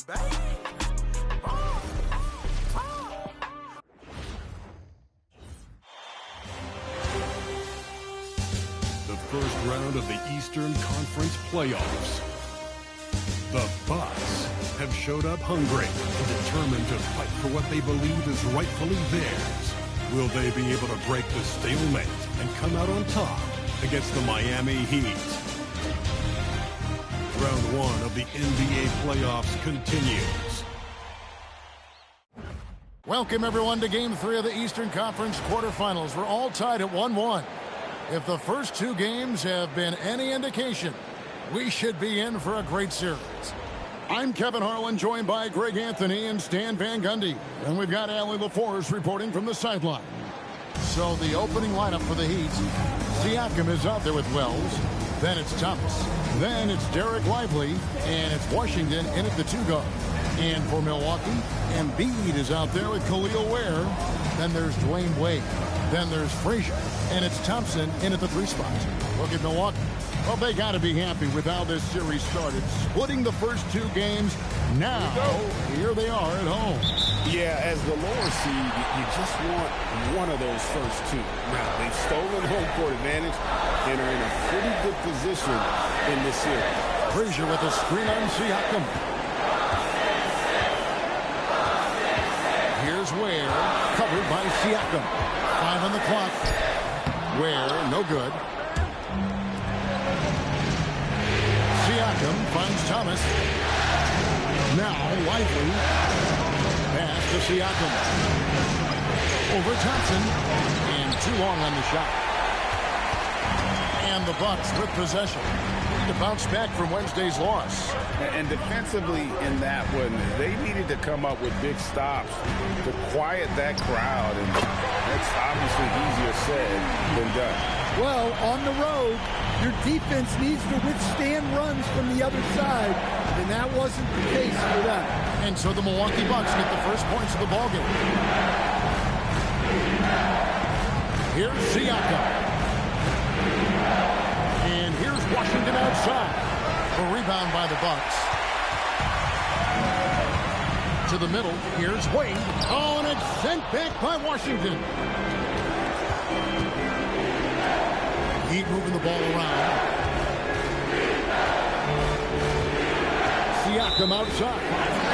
Bang! Boom! Talk! The first round of the Eastern Conference playoffs. The Bucks have showed up hungry and determined to fight for what they believe is rightfully theirs. Will they be able to break the stalemate and come out on top against the Miami Heat? Round one of the NBA playoffs continues. Welcome, everyone, to Game 3 of the Eastern Conference quarterfinals. We're all tied at 1-1. If the first two games have been any indication, we should be in for a great series. I'm Kevin Harlan, joined by Greg Anthony and Stan Van Gundy. And we've got Allie LaForce reporting from the sideline. So the opening lineup for the Heat, Siakam is out there with Wells. Then it's Thomas. Then it's Derek Lively. And it's Washington in at the 2 guard. And for Milwaukee, Embiid is out there with Khalil Ware. Then there's Dwayne Wade. Then there's Frazier. And it's Thompson in at the 3 spot. Look at Milwaukee. Well, they got to be happy with how this series started. Splitting the first 2 games. Now, here they are at home. Yeah, as the lower seed, you just want one of those first 2. Now, they've stolen home court advantage and are in a pretty good position in this series. Frazier with a screen on Siakam. Here's Ware, covered by Siakam. 5 on the clock. Ware, no good. Siakam finds Thomas. Now Lively. Pass to Siakam. Over Thompson. And too long on the shot. And the Bucks with possession to bounce back from Wednesday's loss. And defensively in that one, they needed to come up with big stops to quiet that crowd. And that's obviously easier said than done. Well, on the road, your defense needs to withstand runs from the other side, and that wasn't the case for them. And so the Milwaukee Bucks get the first points of the ballgame. Here's Siakam. And here's Washington outside. A rebound by the Bucks. To the middle, here's Wade. Oh, and it's sent back by Washington. Heat moving the ball around. Siakam outside.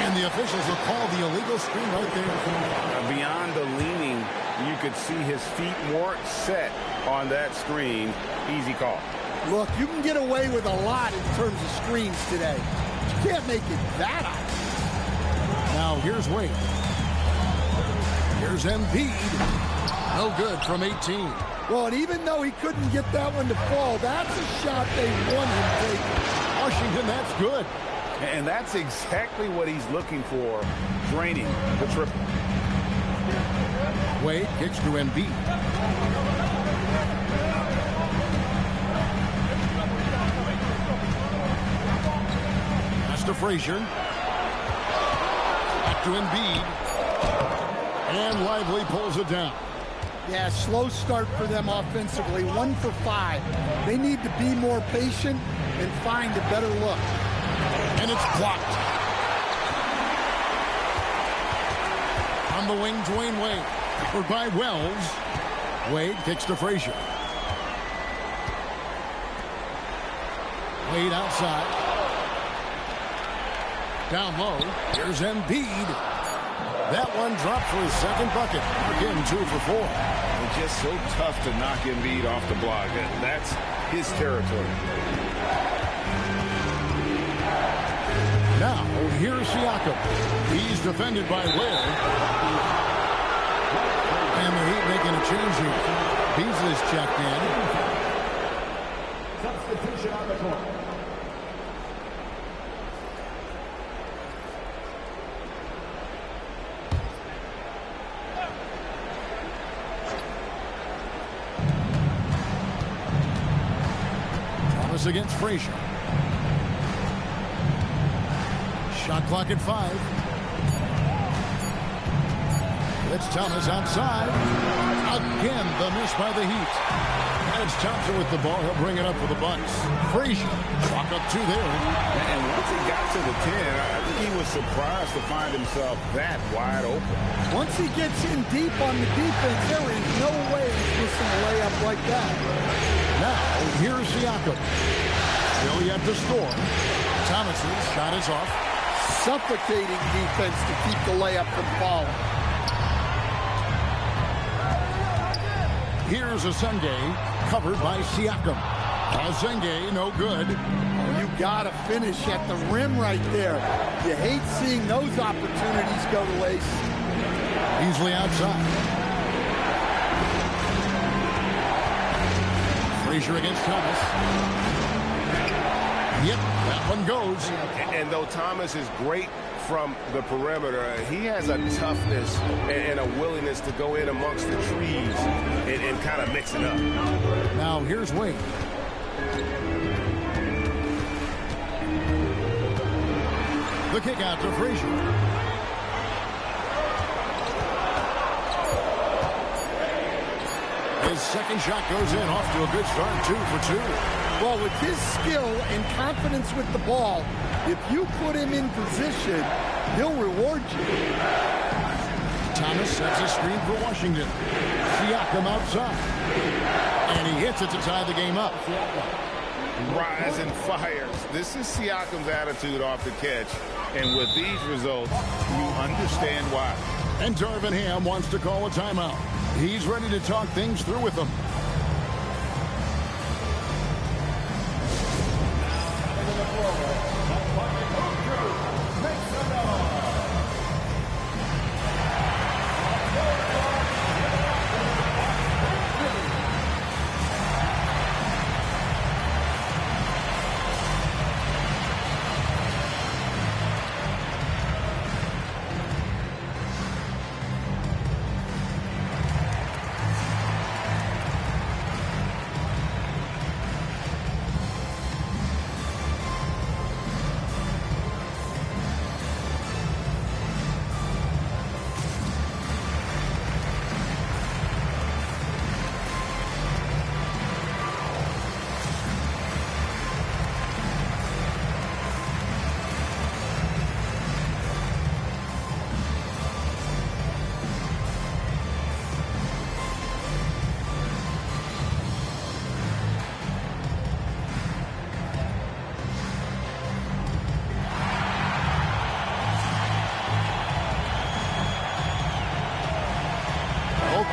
And the officials will call the illegal screen right there. Beyond the leaning, you could see his feet more set on that screen. Easy call. Look, you can get away with a lot in terms of screens today. You can't make it that obvious. Now here's Wade. Here's Embiid. No good from 18. Well, and even though he couldn't get that one to fall, that's a shot they want him taking. Washington, that's good. And that's exactly what he's looking for, draining the triple. Wade kicks to Embiid. Pass to Frazier. Back to Embiid. And Lively pulls it down. Yeah, slow start for them offensively. 1 for 5. They need to be more patient and find a better look. And it's blocked. On the wing, Dwayne Wade. Covered by Wells. Wade kicks to Frazier. Wade outside. Down low. Here's Embiid. That one dropped for his second bucket. Again, 2 for 4. It's just so tough to knock Embiid off the block. That's his territory. Now, here's Siakam. He's defended by Ware. And the Heat making a change here. Beasley's checked in. Substitution on the court. Thomas against Frazier. Shot clock at 5. It's Thomas outside. Again, the miss by the Heat. And it's Thompson with the ball. He'll bring it up for the Bucks. Frazier, chalk up 2 there. And once he got to the 10, I think he was surprised to find himself that wide open. Once he gets in deep on the defense, there is no way he's missing a layup like that. Now, here's Siakam. Still yet to score. Thomas's shot is off. Suffocating defense to keep the layup from falling. Here's Asenge, covered by Siakam. Asenge, no good. You got to finish at the rim right there. You hate seeing those opportunities go to waste. Easily outside. Frazier against Thomas. Yep, that one goes. And though Thomas is great from the perimeter, he has a toughness and a willingness to go in amongst the trees and kind of mix it up. Now here's Wade. The kick out to Frazier. His second shot goes in, off to a good start, 2 for 2. Well, with his skill and confidence with the ball, if you put him in position, he'll reward you. Thomas sets a screen for Washington. Siakam outside. And he hits it to tie the game up. Rise and fires. This is Siakam's attitude off the catch. And with these results, you understand why. And Darvin Ham wants to call a timeout. He's ready to talk things through with them.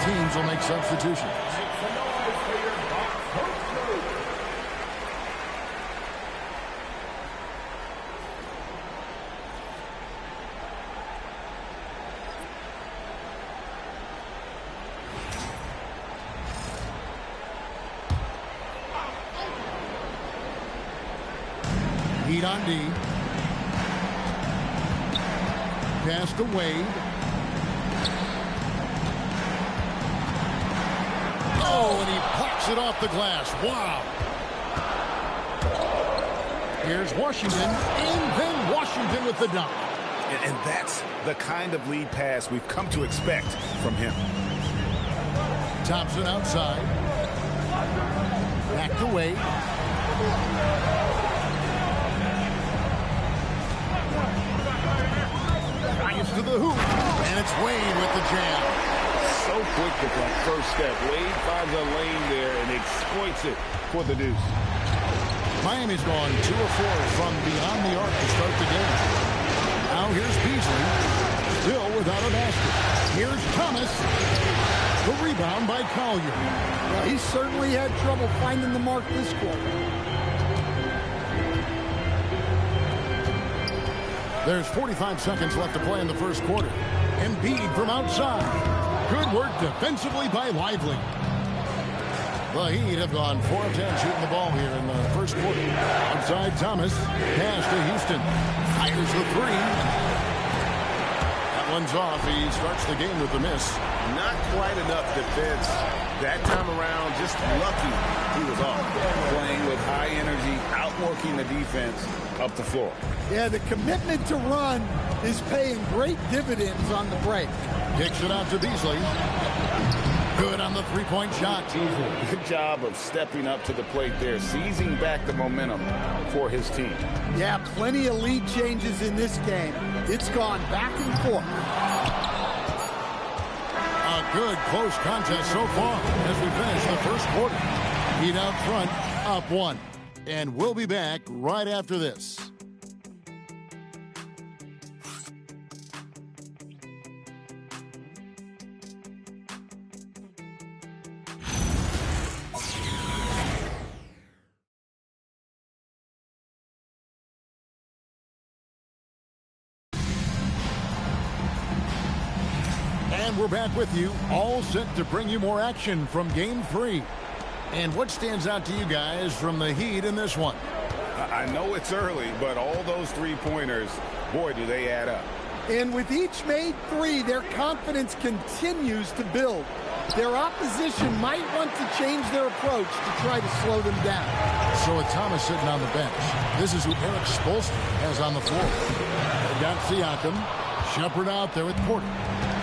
Teams will make substitutions. Heat on D. Pass to Wade. Oh, and he pops it off the glass. Wow. Here's Washington, and then Washington with the dunk. And that's the kind of lead pass we've come to expect from him. Thompson outside. Back to Wade. Drives to the hoop, and it's Wade with the jam. So quick with that first step. Wade finds a lane there and exploits it for the deuce. Miami's gone 2 of 4 from beyond the arc to start the game. Now here's Beasley, still without a basket. Here's Thomas. The rebound by Collier. Well, he certainly had trouble finding the mark this quarter. There's 45 seconds left to play in the first quarter. Embiid from outside. Good work defensively by Lively. The Heat have gone 4 of 10 shooting the ball here in the first quarter. Outside Thomas. Pass to Houston. Fires the 3. That one's off. He starts the game with the miss. Not quite enough defense That time around, just lucky he was off. Playing with high energy, outworking the defense up the floor. Yeah, the commitment to run is paying great dividends on the break. Kicks it out to Beasley. Good on the three-point shot. Good job of stepping up to the plate there, seizing back the momentum for his team. Yeah, plenty of lead changes in this game. It's gone back and forth. A good close contest so far as we finish the first quarter. Heat out front, up 1. And we'll be back right after this. And we're back with you, all set to bring you more action from Game 3. And what stands out to you guys from the Heat in this one? I know it's early, but all those three-pointers, boy, do they add up. And with each made three, their confidence continues to build. Their opposition might want to change their approach to try to slow them down. So with Thomas sitting on the bench, this is who Eric Spoelstra has on the floor. They've got Siakam, Shepard out there with Porter.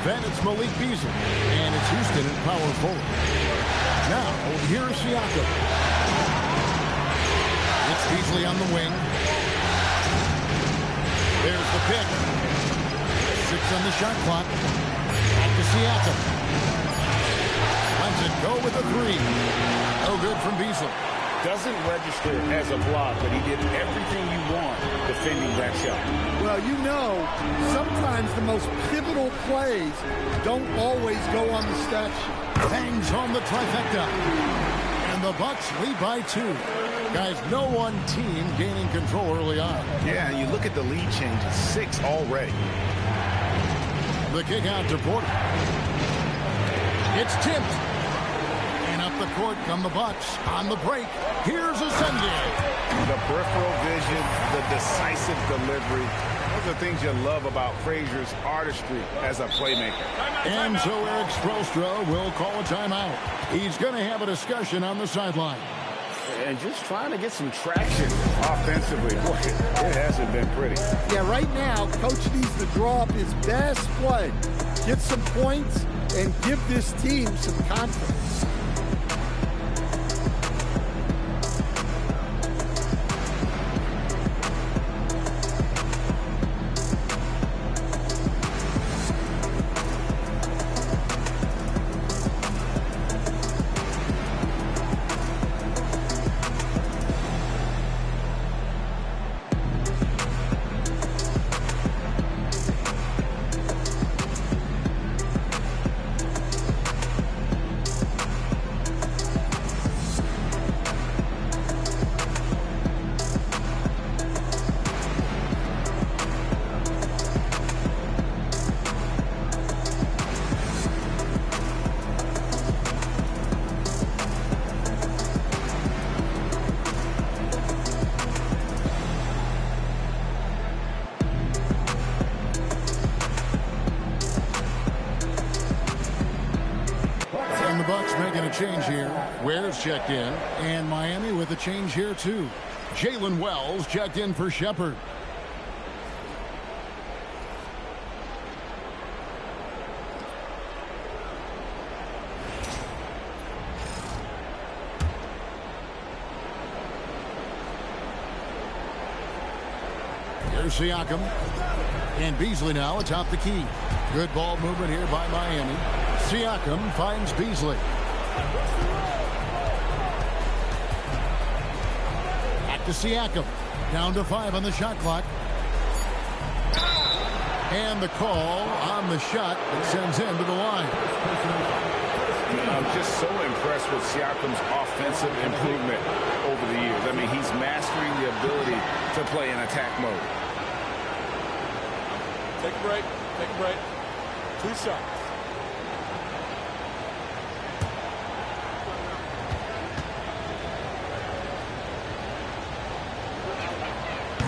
Then it's Malik Beasley, and it's Houston at power forward. Now, here's Siakam. It's Beasley on the wing. There's the pick. 6 on the shot clock. Back to Siakam. Lets it go with a 3. No good from Beasley. Doesn't register as a block, but he did everything you want defending that shot. Well, you know, sometimes the most pivotal plays don't always go on the stat sheet. Hangs on the trifecta. And the Bucks lead by 2. Guys, no one team gaining control early on. Yeah, and you look at the lead changes, 6 already. The kick out to Porter. It's tipped. And up the court come the Bucks on the break. Here's Ascending. The peripheral vision, the decisive delivery. Those are things you love about Frazier's artistry as a playmaker. And so Eric Spoelstra will call a timeout. He's going to have a discussion on the sideline. And just trying to get some traction offensively. Boy, it hasn't been pretty. Yeah, right now, Coach needs to draw up his best play, get some points, and give this team some confidence. Change here. Ware's checked in, and Miami with a change here too. Jalen Wells checked in for Shepard. Here's Siakam. And Beasley now atop the key. Good ball movement here by Miami. Siakam finds Beasley. Back to Siakam. Down to 5 on the shot clock. And the call on the shot that sends him to the line. I'm just so impressed with Siakam's offensive improvement over the years. I mean, he's mastering the ability to play in attack mode. Take a break. Take a break. 2 shots.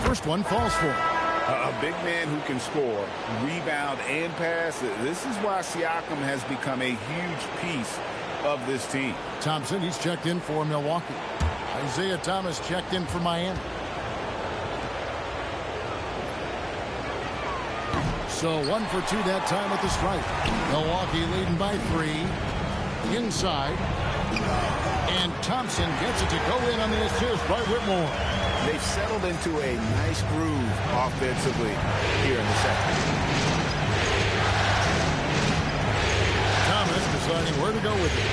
First one falls for him. A big man who can score, rebound, and pass. This is why Siakam has become a huge piece of this team. Thompson, he's checked in for Milwaukee. Isaiah Thomas checked in for Miami. So 1 for 2 that time with the strike. Milwaukee leading by 3. Inside. And Thompson gets it to go in on the assist by Whitmore. They've settled into a nice groove offensively here in the second. Thomas deciding where to go with it.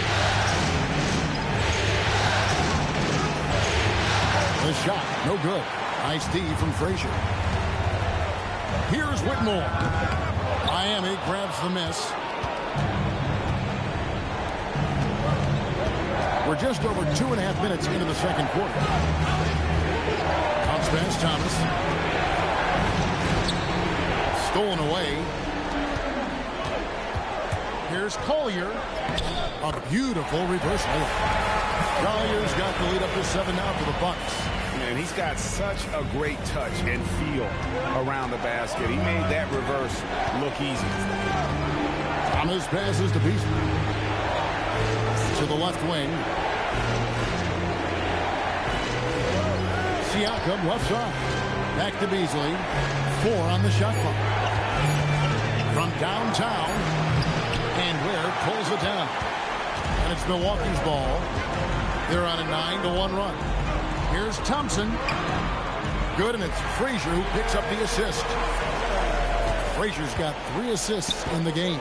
The shot, no good. Nice D from Frazier. Here's Whitmore. Miami grabs the miss. We're just over 2.5 minutes into the second quarter. Bounce pass, Thomas. Stolen away. Here's Collier. A beautiful reverse layup. Collier's got the lead up to 7 now for the Bucks. And he's got such a great touch and feel around the basket. He made that reverse look easy. Thomas passes to Beasley. To the left wing. Siakam left side. Back to Beasley. 4 on the shot clock. From downtown. And Ware pulls it down. And it's Milwaukee's ball. They're on a 9-1 run. Here's Thompson. Good, and it's Frazier who picks up the assist. Frazier's got 3 assists in the game.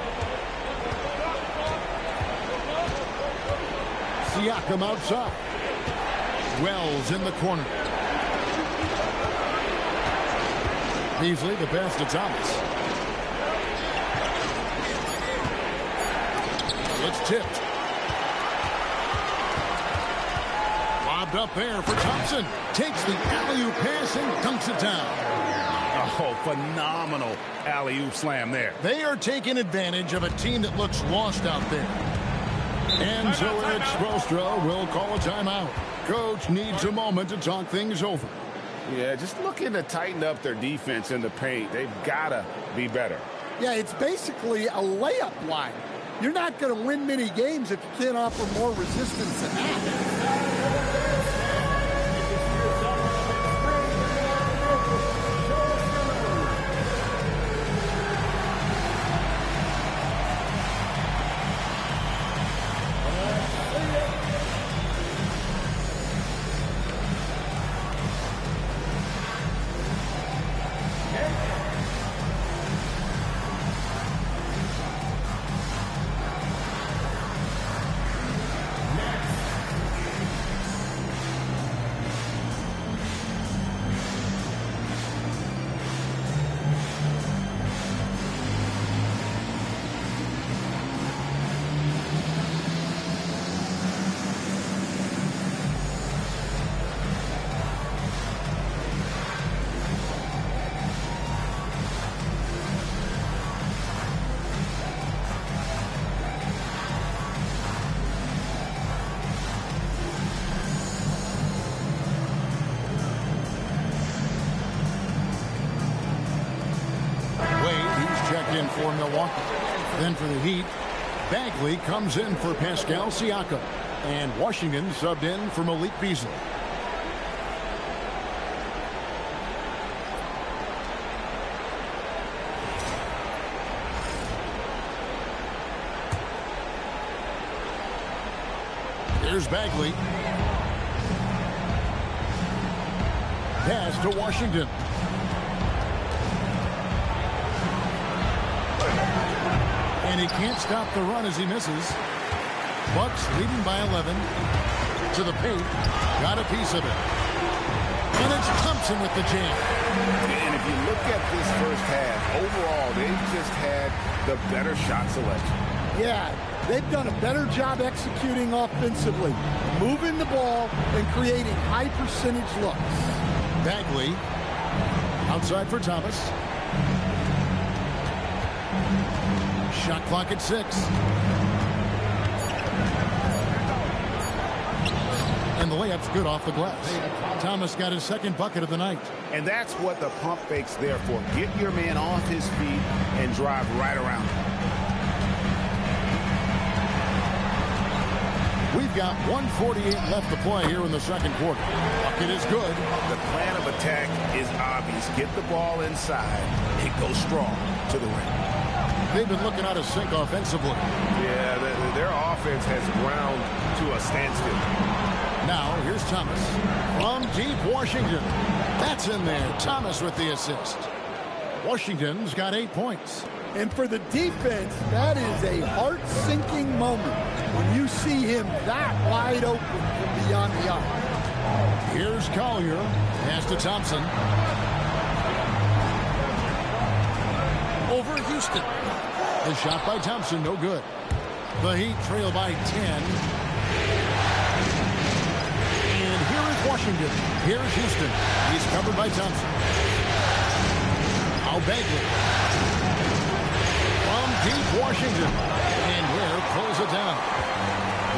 Siakam outside. Wells in the corner. Beasley, the pass to Thomas. It's tipped. Lobbed up there for Thompson. Takes the alley-oop pass and dunks it down. Oh, phenomenal alley-oop slam there. They are taking advantage of a team that looks lost out there. And so Eric Spoelstra will call a timeout. Coach needs a moment to talk things over. Yeah, just looking to tighten up their defense in the paint. They've got to be better. Yeah, it's basically a layup line. You're not going to win many games if you can't offer more resistance than that. For Milwaukee. Then for the Heat, Bagley comes in for Pascal Siakam. And Washington subbed in for Malik Beasley. Here's Bagley. Pass to Washington. And he can't stop the run as he misses. Bucks leading by 11. To the paint. Got a piece of it. And it's Thompson with the jam. And if you look at this first half, overall, they've just had the better shot selection. Yeah, they've done a better job executing offensively. Moving the ball and creating high percentage looks. Bagley. Outside for Thomas. Shot clock at 6. And the layup's good off the glass. Thomas got his second bucket of the night. And that's what the pump fake's there for. Get your man off his feet and drive right around him. We've got 1:48 left to play here in the second quarter. Bucket is good. The plan of attack is obvious. Get the ball inside and go strong to the rim. They've been looking out of sync offensively. Yeah, their offense has ground to a standstill. Now, here's Thomas from deep Washington. That's in there. Thomas with the assist. Washington's got 8 points. And for the defense, that is a heart-sinking moment when you see him that wide open from beyond the arc. Here's Collier. Pass to Thompson. Over Houston. The shot by Thompson, no good. The Heat trail by 10. And here is Washington. Here's Houston. He's covered by Thompson. Now Bagley. From deep Washington. And Ware pulls it down.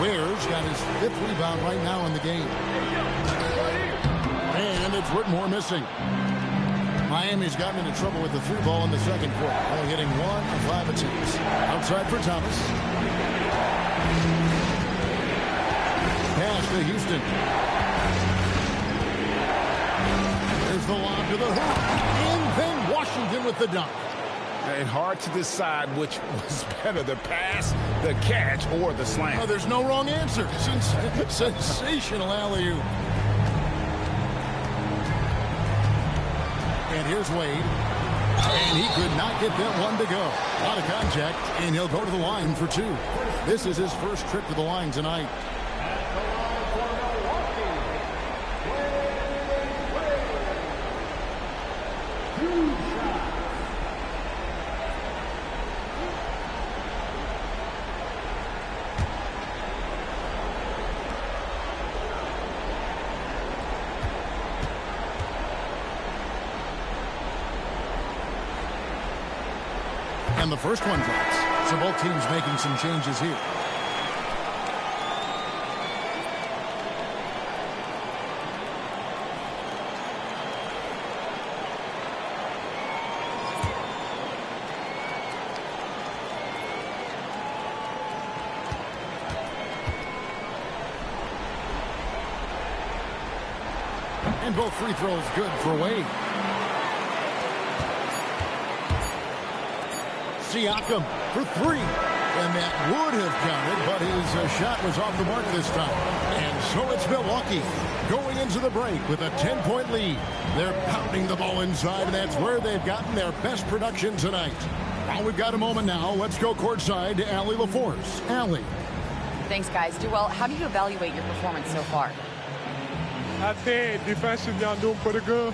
Ware's got his 5th rebound right now in the game. And it's Whitmore missing. Miami's gotten into trouble with the 3 ball in the second quarter. Only hitting 1 of 5 attempts. Outside for Thomas. Pass to Houston. There's the lob to the hoop. And then Washington with the dunk. And hard to decide which was better, the pass, the catch, or the slam. Oh, there's no wrong answer. Sensational alley-oop. And here's Wade. And he could not get that one to go. A lot of contact, and he'll go to the line for 2. This is his first trip to the line tonight. And the first one drops. So both teams making some changes here. And both free throws good for Wade. Siakam for 3. And that would have counted, but his shot was off the mark this time. And so it's Milwaukee going into the break with a 10-point lead. They're pounding the ball inside, and that's where they've gotten their best production tonight. Now we've got a moment now. Let's go courtside to Allie LaForce. Allie. Thanks, guys. Duell, how do you evaluate your performance so far? I think defensively I'm doing pretty good.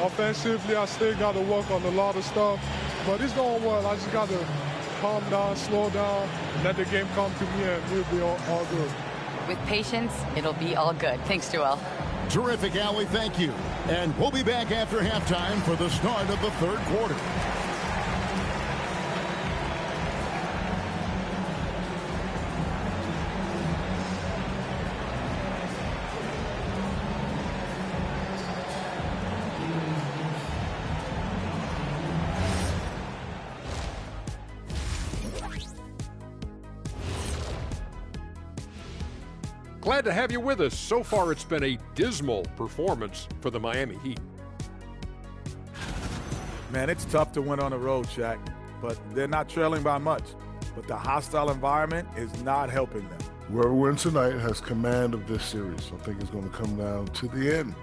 Offensively, I still got to work on a lot of stuff. But it's going well. I just got to calm down, slow down, let the game come to me, and we'll be all good. With patience, it'll be all good. Thanks, Duell. Terrific, Allie. Thank you. And we'll be back after halftime for the start of the third quarter. Glad to have you with us. So far, it's been a dismal performance for the Miami Heat. Man, it's tough to win on the road, Shaq, but they're not trailing by much. But the hostile environment is not helping them. Whoever wins tonight has command of this series. I think it's going to come down to the end.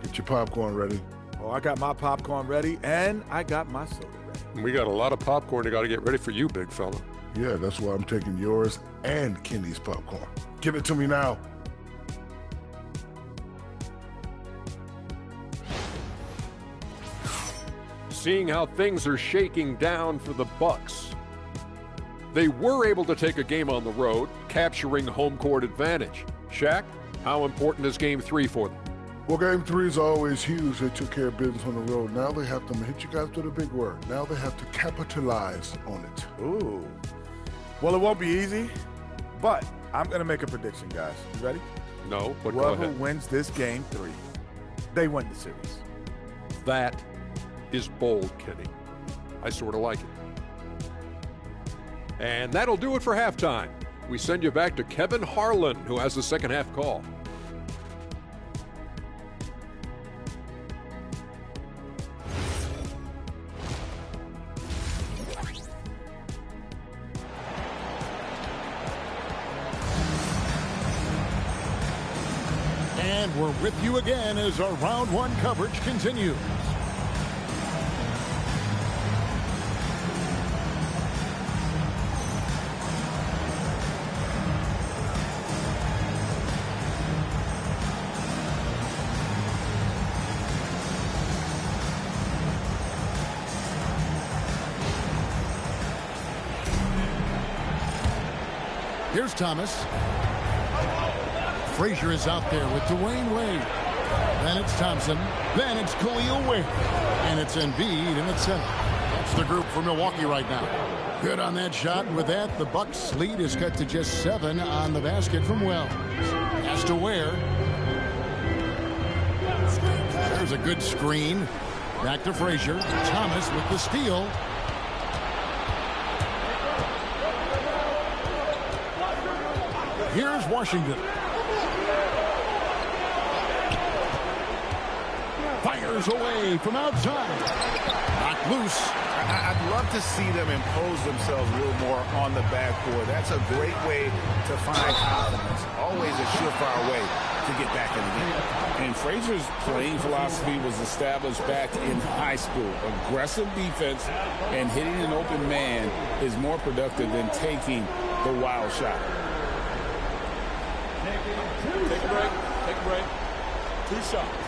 Get your popcorn ready. Oh, I got my popcorn ready, and I got my soda ready. We got a lot of popcorn. You got to get ready for you, big fella. Yeah, that's why I'm taking yours and Kenny's popcorn. Give it to me now. Seeing how things are shaking down for the Bucks. They were able to take a game on the road, capturing home court advantage. Shaq, how important is Game 3 for them? Well, Game 3 is always huge. They took care of business on the road. Now they have to hit you guys with a big word. Now they have to capitalize on it. Ooh. Well, it won't be easy, but I'm going to make a prediction, guys. You ready? No, but go whoever ahead. wins this Game 3, they win the series. That is bold, Kenny. I sort of like it. And that'll do it for halftime. we send you back to Kevin Harlan, who has the second half call. And we're with you again as our round one coverage continues. Here's Thomas. Frazier is out there with Dwayne Wade. Then it's Thompson. Then it's Khalil Wade. And it's Embiid in at center. That's the group for Milwaukee right now. Good on that shot. And with that, the Bucks lead is cut to just 7 on the basket from Wells. Has to Ware. There's a good screen. Back to Frazier. Thomas with the steal. Here's Washington. Fires away from outside. Knocked loose. I'd love to see them impose themselves a little more on the backboard. That's a great way to find confidence. Always a surefire way to get back in the game. And Frazier's playing philosophy was established back in high school. Aggressive defense and hitting an open man is more productive than taking the wild shot. Take a break. Take a break. 2 shots.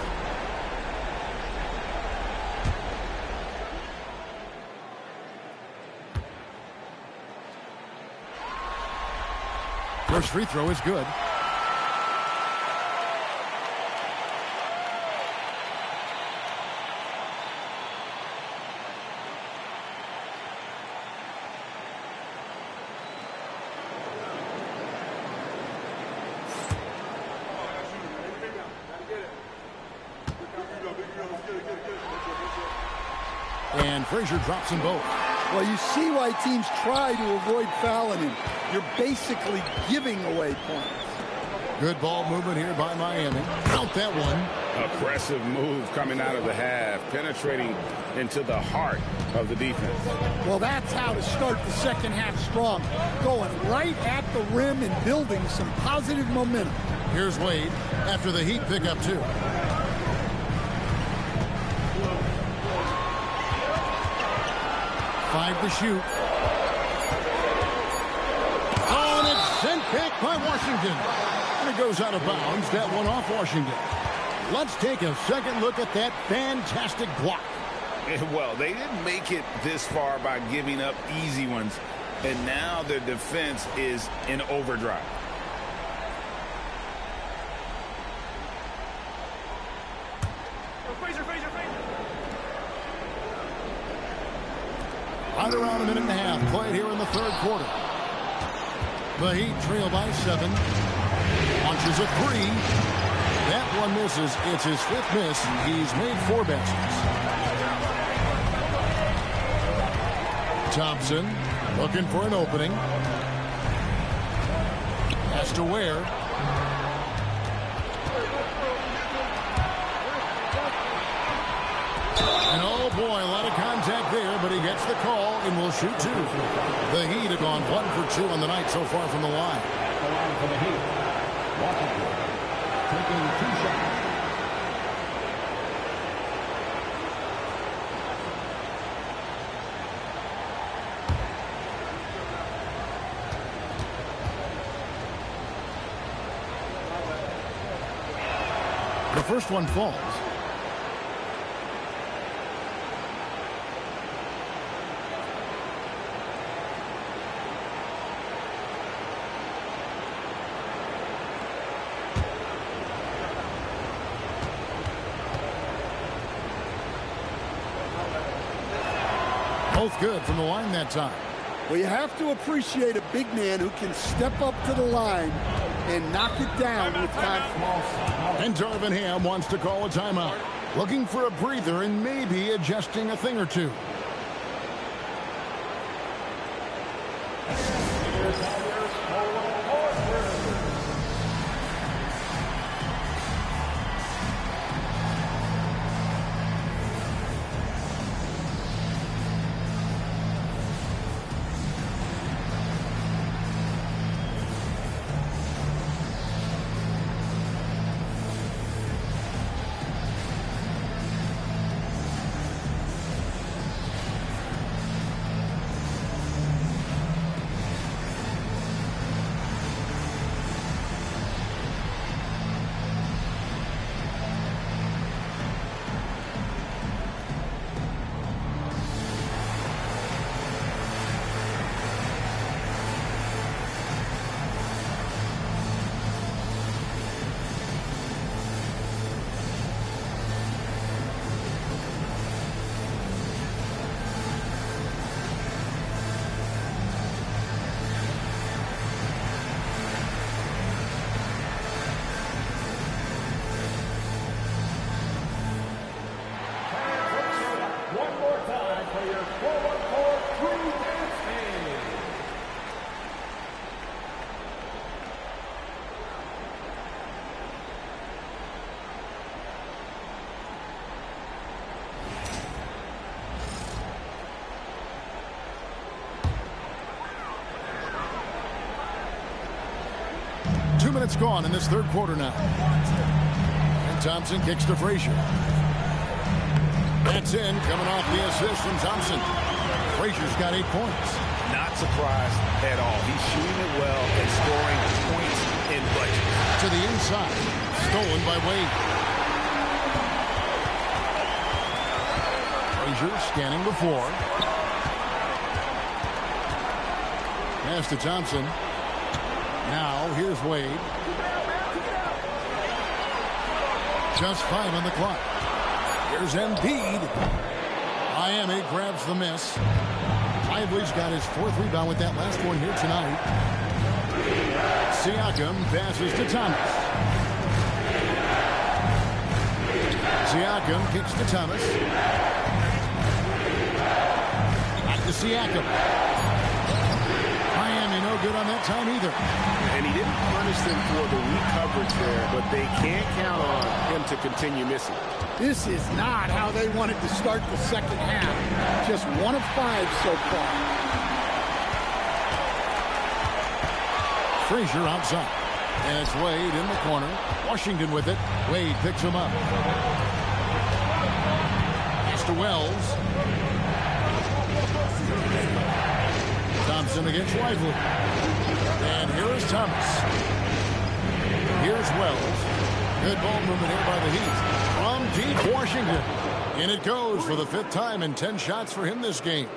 First free throw is good. And Frazier drops them both. Well, you see why teams try to avoid fouling him. You're basically giving away points. Good ball movement here by Miami. Count that one. Aggressive move coming out of the half, penetrating into the heart of the defense. Well, that's how to start the second half strong. Going right at the rim and building some positive momentum. Here's Wade after the Heat pick up 2. Five to shoot. Oh, and it's sent back by Washington. And it goes out of bounds. That one off Washington. Let's take a second look at that fantastic block. Well, they didn't make it this far by giving up easy ones. And now their defense is in overdrive. Right around a minute and a half played here in the third quarter. The Heat trail by 7. Launches a 3. That one misses. It's his 5th miss. He's made 4 baskets. Thompson looking for an opening. Has to Ware. And oh boy, a lot of contact there, but he gets the call and will shoot 2. The Heat have gone 1 for 2 on the night so far from the line. The line for the Heat. Washington taking 2 shots. The first one falls. Both good from the line that time. Well, you have to appreciate a big man who can step up to the line and knock it down with confidence. And Darvin Ham wants to call a timeout. Looking for a breather and maybe adjusting a thing or two. minutes gone in this third quarter now. And Thompson kicks to Frazier. That's in, coming off the assist from Thompson. Frazier's got 8 points. Not surprised at all. He's shooting it well and scoring points in bunches. To the inside. Stolen by Wade. Frazier scanning the floor. Pass to Thompson. Now here's Wade. Just 5 on the clock. Here's Embiid. Miami grabs the miss. Lively's got his 4th rebound with that last one here tonight. Siakam passes to Thomas. Siakam kicks to Thomas. Back to Siakam. Miami no good on that time either. And he didn't punish them for the weak coverage there, but they can't count on him to continue missing. This is not how they wanted to start the second half. Just 1 of 5 so far. Frazier outside. And it's Wade in the corner. Washington with it. Wade picks him up. Pass to Wells. Thompson against Lively. And here is Thomas. Here's Wells. Good ball movement here by the Heat. From deep Washington. And it goes for the 5th time and 10 shots for him this game.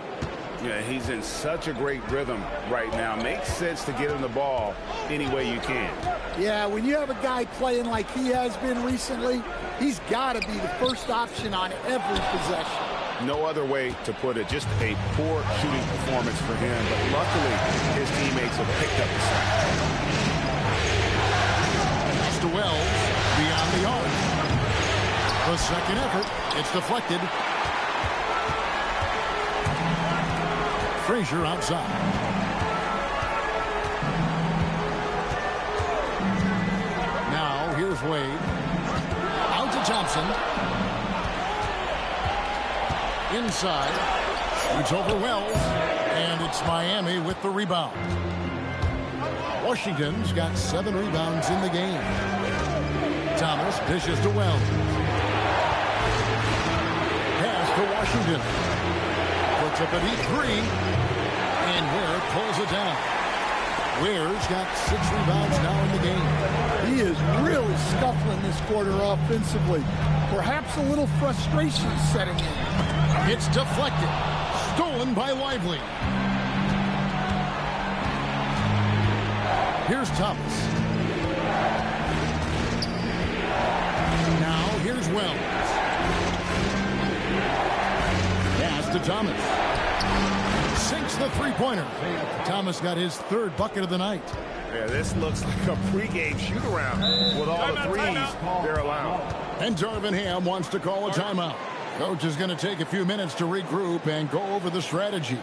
Yeah, he's in such a great rhythm right now. Makes sense to get him the ball any way you can. Yeah, when you have a guy playing like he has been recently, he's got to be the first option on every possession. No other way to put it. Just a poor shooting performance for him. But luckily, his teammates have picked up the slack. Pass to Wells. Beyond the arc. The second effort. It's deflected. Frazier outside. Now here's Wade. Out to Thompson. Inside. Shoots over Wells. And it's Miami with the rebound. Washington's got 7 rebounds in the game. Thomas dishes to Wells. Pass to Washington. Puts up a deep 3. And Ware pulls it down. Ware's got 6 rebounds now in the game. He is really scuffling this quarter offensively. Perhaps a little frustration setting in. It's deflected. Stolen by Lively. Here's Thomas. Now here's Wells. Pass to Thomas. Sinks the three-pointer. Thomas got his 3rd bucket of the night. Yeah, this looks like a pregame shoot-around with all the threes they're allowed. And Darvin Ham wants to call a timeout. Coach is going to take a few minutes to regroup and go over the strategy.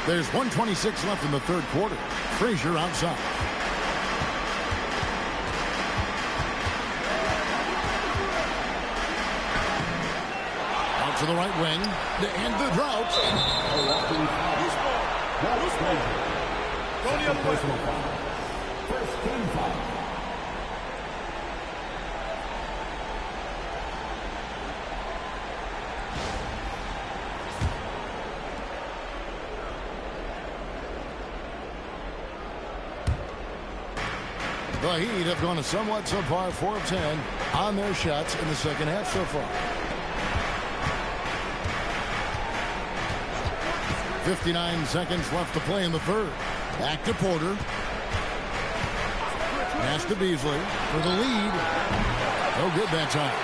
There's 1:26 left in the third quarter. Frazier outside. Out to the right wing to end the drought. Go the other way. First team foul. The Heat have gone a somewhat subpar 4 of 10 on their shots in the second half so far. 59 seconds left to play in the third. Back to Porter. Pass to Beasley for the lead. No good that time.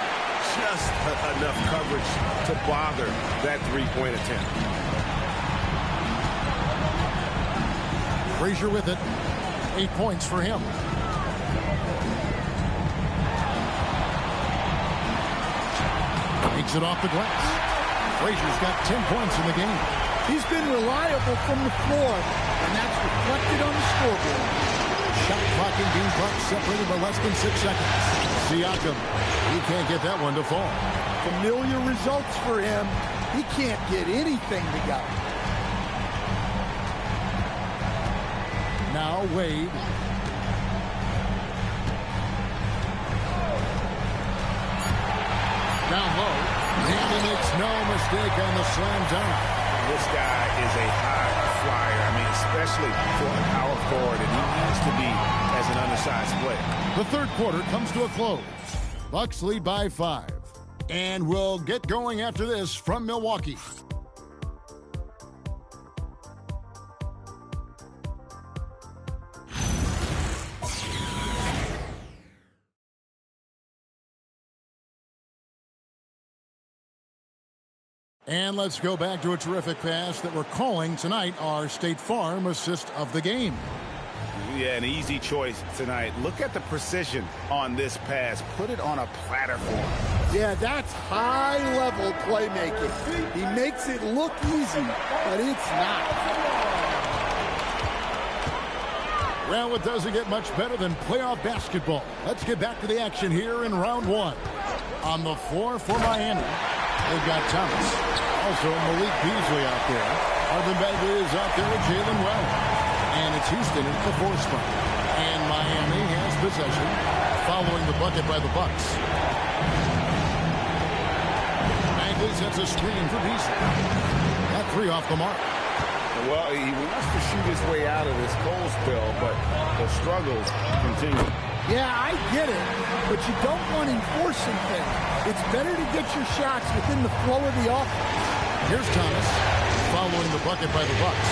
Just enough coverage to bother that three-point attempt. Frazier with it. 8 points for him. Takes it off the glass. Frazier's got 10 points in the game. He's been reliable from the floor, and that's reflected on the scoreboard. Shot clock and game clock separated by less than 6 seconds. Siakam, he can't get that one to fall. Familiar results for him. He can't get anything to go. Now Wade. Down low. And he makes no mistake on the slam dunk. This guy is a high flyer. I mean, especially for a power forward, and he needs to be as an undersized player. The third quarter comes to a close. Bucks lead by 5. And we'll get going after this from Milwaukee. And let's go back to a terrific pass that we're calling tonight our State Farm assist of the game. Yeah, an easy choice tonight. Look at the precision on this pass. Put it on a platter for him. Yeah, that's high-level playmaking. He makes it look easy, but it's not. Well, it doesn't get much better than playoff basketball. Let's get back to the action here in round 1. On the floor for Miami, they've got Thomas. Also, Malik Beasley out there. Marvin Bagley is out there with Jalen Well. And it's Houston at the 4th spot. And Miami has possession following the bucket by the Bucks. Bagley sets a screen for Beasley. That 3 off the mark. Well, he wants to shoot his way out of this cold spell, but the struggles continue. Yeah, I get it, but you don't want him forcing things. It's better to get your shots within the flow of the offense. Here's Thomas following the bucket by the Bucks.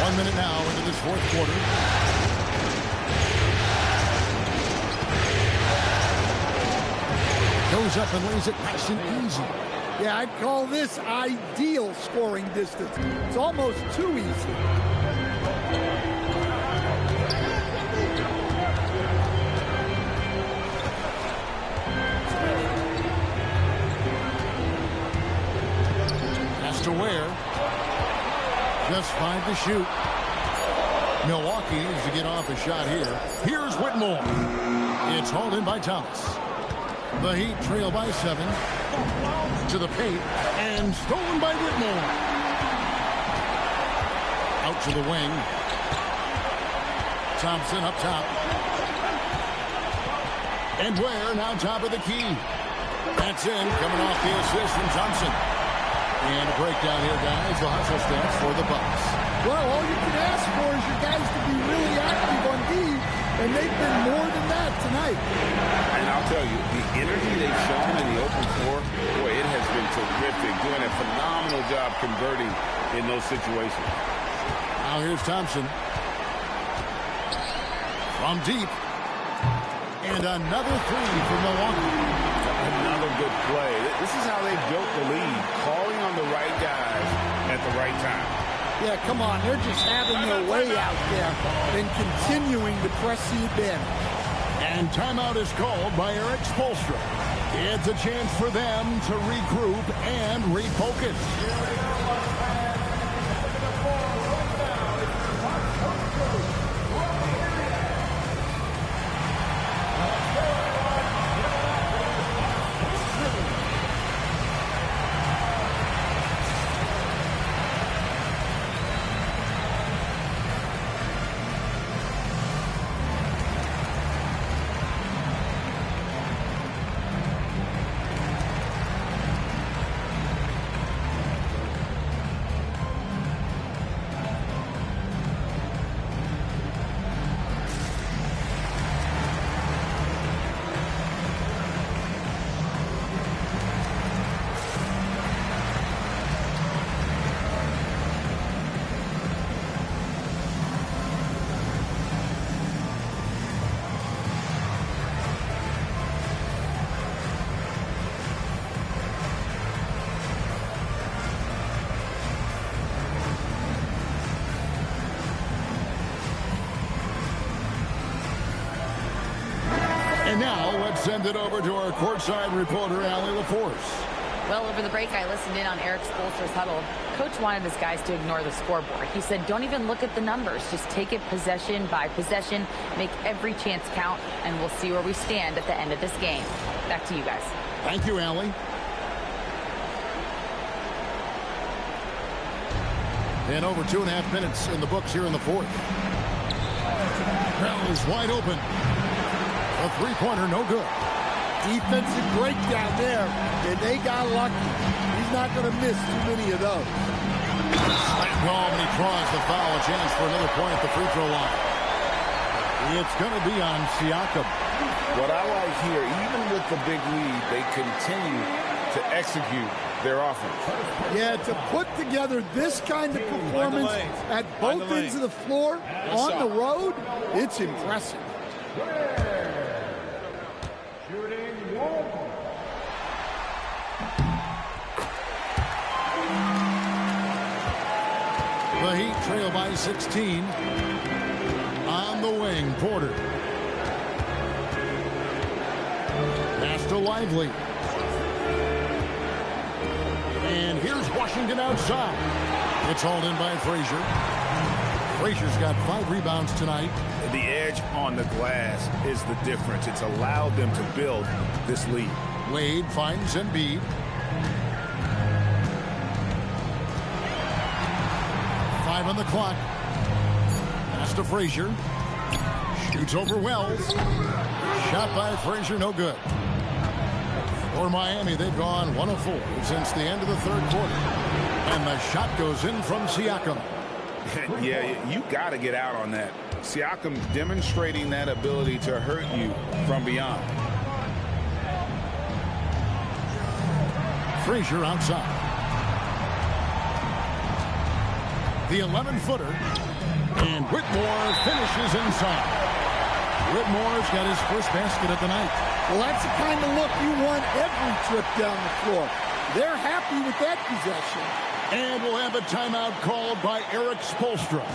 1 minute now into this fourth quarter. Goes up and lays it nice and easy. Yeah, I'd call this ideal scoring distance. It's almost too easy. Has to Ware. Just 5 to shoot. Milwaukee needs to get off a shot here. Here's Whitmore. It's hauled in by Thomas. The Heat trail by 7. To the paint. And stolen by Whitmore. Out to the wing. Thompson up top. And Ware now top of the key. That's in. Coming off the assist from Thompson. And a breakdown here, guys. The hustle stance for the Bucks. Well, all you can ask for is your guys to be really active on D, and they've been more than that tonight. And I'll tell you, the energy they've shown in the open floor, boy, it has been terrific. Doing a phenomenal job converting in those situations. Now here's Thompson. From deep. And another 3 for Milwaukee. Another good play. This is how they built the lead, calling on the right guys at the right time. Yeah, come on. They're just having their way out there and continuing to press the advantage. And timeout is called by Eric Spoelstra. It's a chance for them to regroup and refocus. And now let's send it over to our courtside reporter, Allie LaForce. Well, over the break, I listened in on Eric Spoelstra's huddle. Coach wanted his guys to ignore the scoreboard. He said, don't even look at the numbers. Just take it possession by possession, make every chance count, and we'll see where we stand at the end of this game. Back to you guys. Thank you, Allie. And over 2.5 minutes in the books here in the fourth. Bell is wide open. A three-pointer, no good. Defensive breakdown there, and they got lucky. He's not going to miss too many of those. Slam ball, and he draws the foul. A chance for another point at the free throw line. It's going to be on Siakam. What I like here, even with the big lead, they continue to execute their offense. Yeah, to put together this kind of performance at both ends of the floor on the road, it's impressive. The Heat trail by 16. On the wing, Porter. Pass to Lively. And here's Washington outside. It's hauled in by Frazier. Frazier's got 5 rebounds tonight. The edge on the glass is the difference. It's allowed them to build this lead. Wade finds Embiid. On the clock. Pass to Frazier. Shoots over Wells. Shot by Frazier, no good. For Miami, they've gone 1 of 4 since the end of the third quarter. And the shot goes in from Siakam. Yeah, you got to get out on that. Siakam demonstrating that ability to hurt you from beyond. Frazier outside. The 11-footer. And Whitmore finishes inside. Whitmore's got his first basket of the night. Well, that's the kind of look you want every trip down the floor. They're happy with that possession. And we'll have a timeout called by Eric Spoelstra.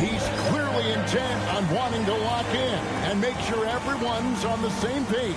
He's clearly intent on wanting to lock in and make sure everyone's on the same page.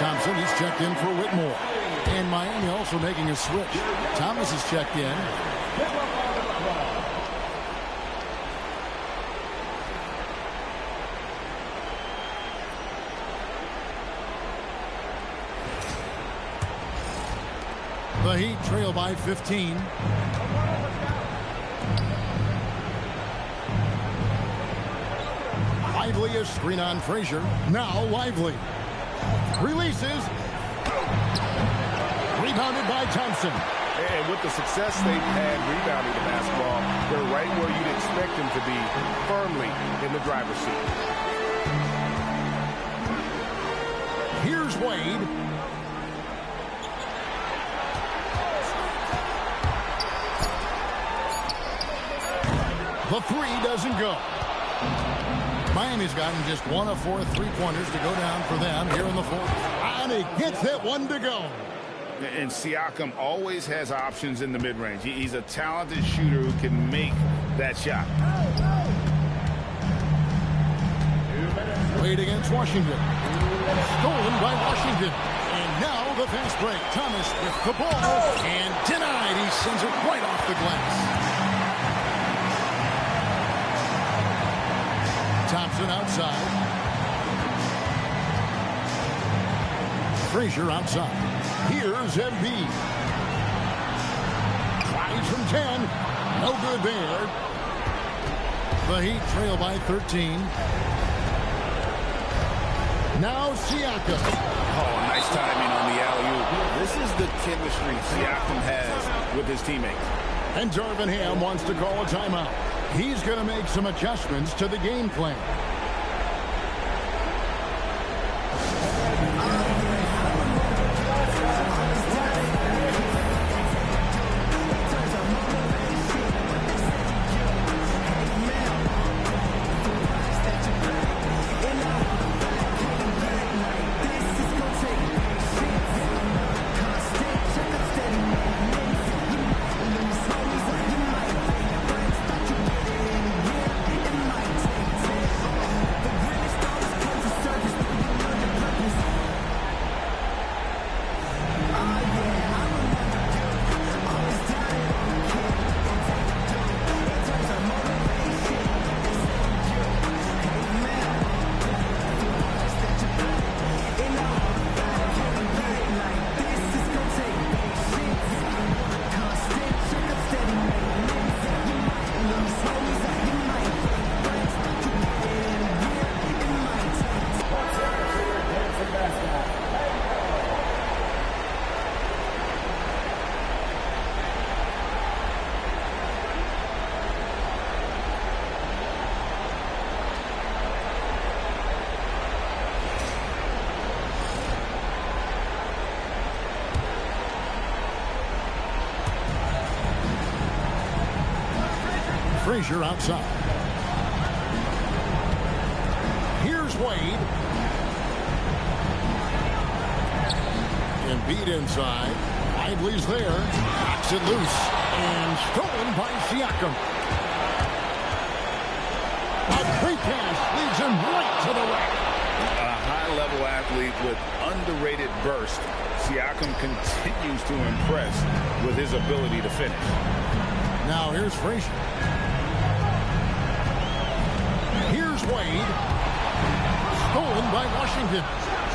Thompson, he's checked in for Whitmore. And Miami also making a switch. Thomas is checked in. The Heat trail by 15. Lively is screen on Frazier. Now Lively. Releases. Rebounded by Thompson. And with the success they've had rebounding the basketball, they're right where you'd expect them to be, firmly in the driver's seat. Here's Wade. The three doesn't go. Miami's gotten just 1 of 4 3-pointers to go down for them here in the fourth. And he gets that one to go. And Siakam always has options in the mid-range. He's a talented shooter who can make that shot. Wade against Washington. Stolen by Washington. And now the fast break. Thomas with the ball. And denied. He sends it right off the glass. Thompson outside. Frazier outside. Here's Embiid. Tries from 10. No good there. The Heat trail by 13. Now Siakam. Oh, nice timing on the alley-oop. This is the chemistry Siakam has with his teammates. And Darvin Ham wants to call a timeout. He's going to make some adjustments to the game plan. Frazier outside. Here's Wade. Embiid inside. Lively's there. Knocks it loose. And stolen by Siakam. A great pass leads him right to the rack. A high-level athlete with underrated burst. Siakam continues to impress with his ability to finish. Now here's Frazier. Here's Wade. Stolen by Washington.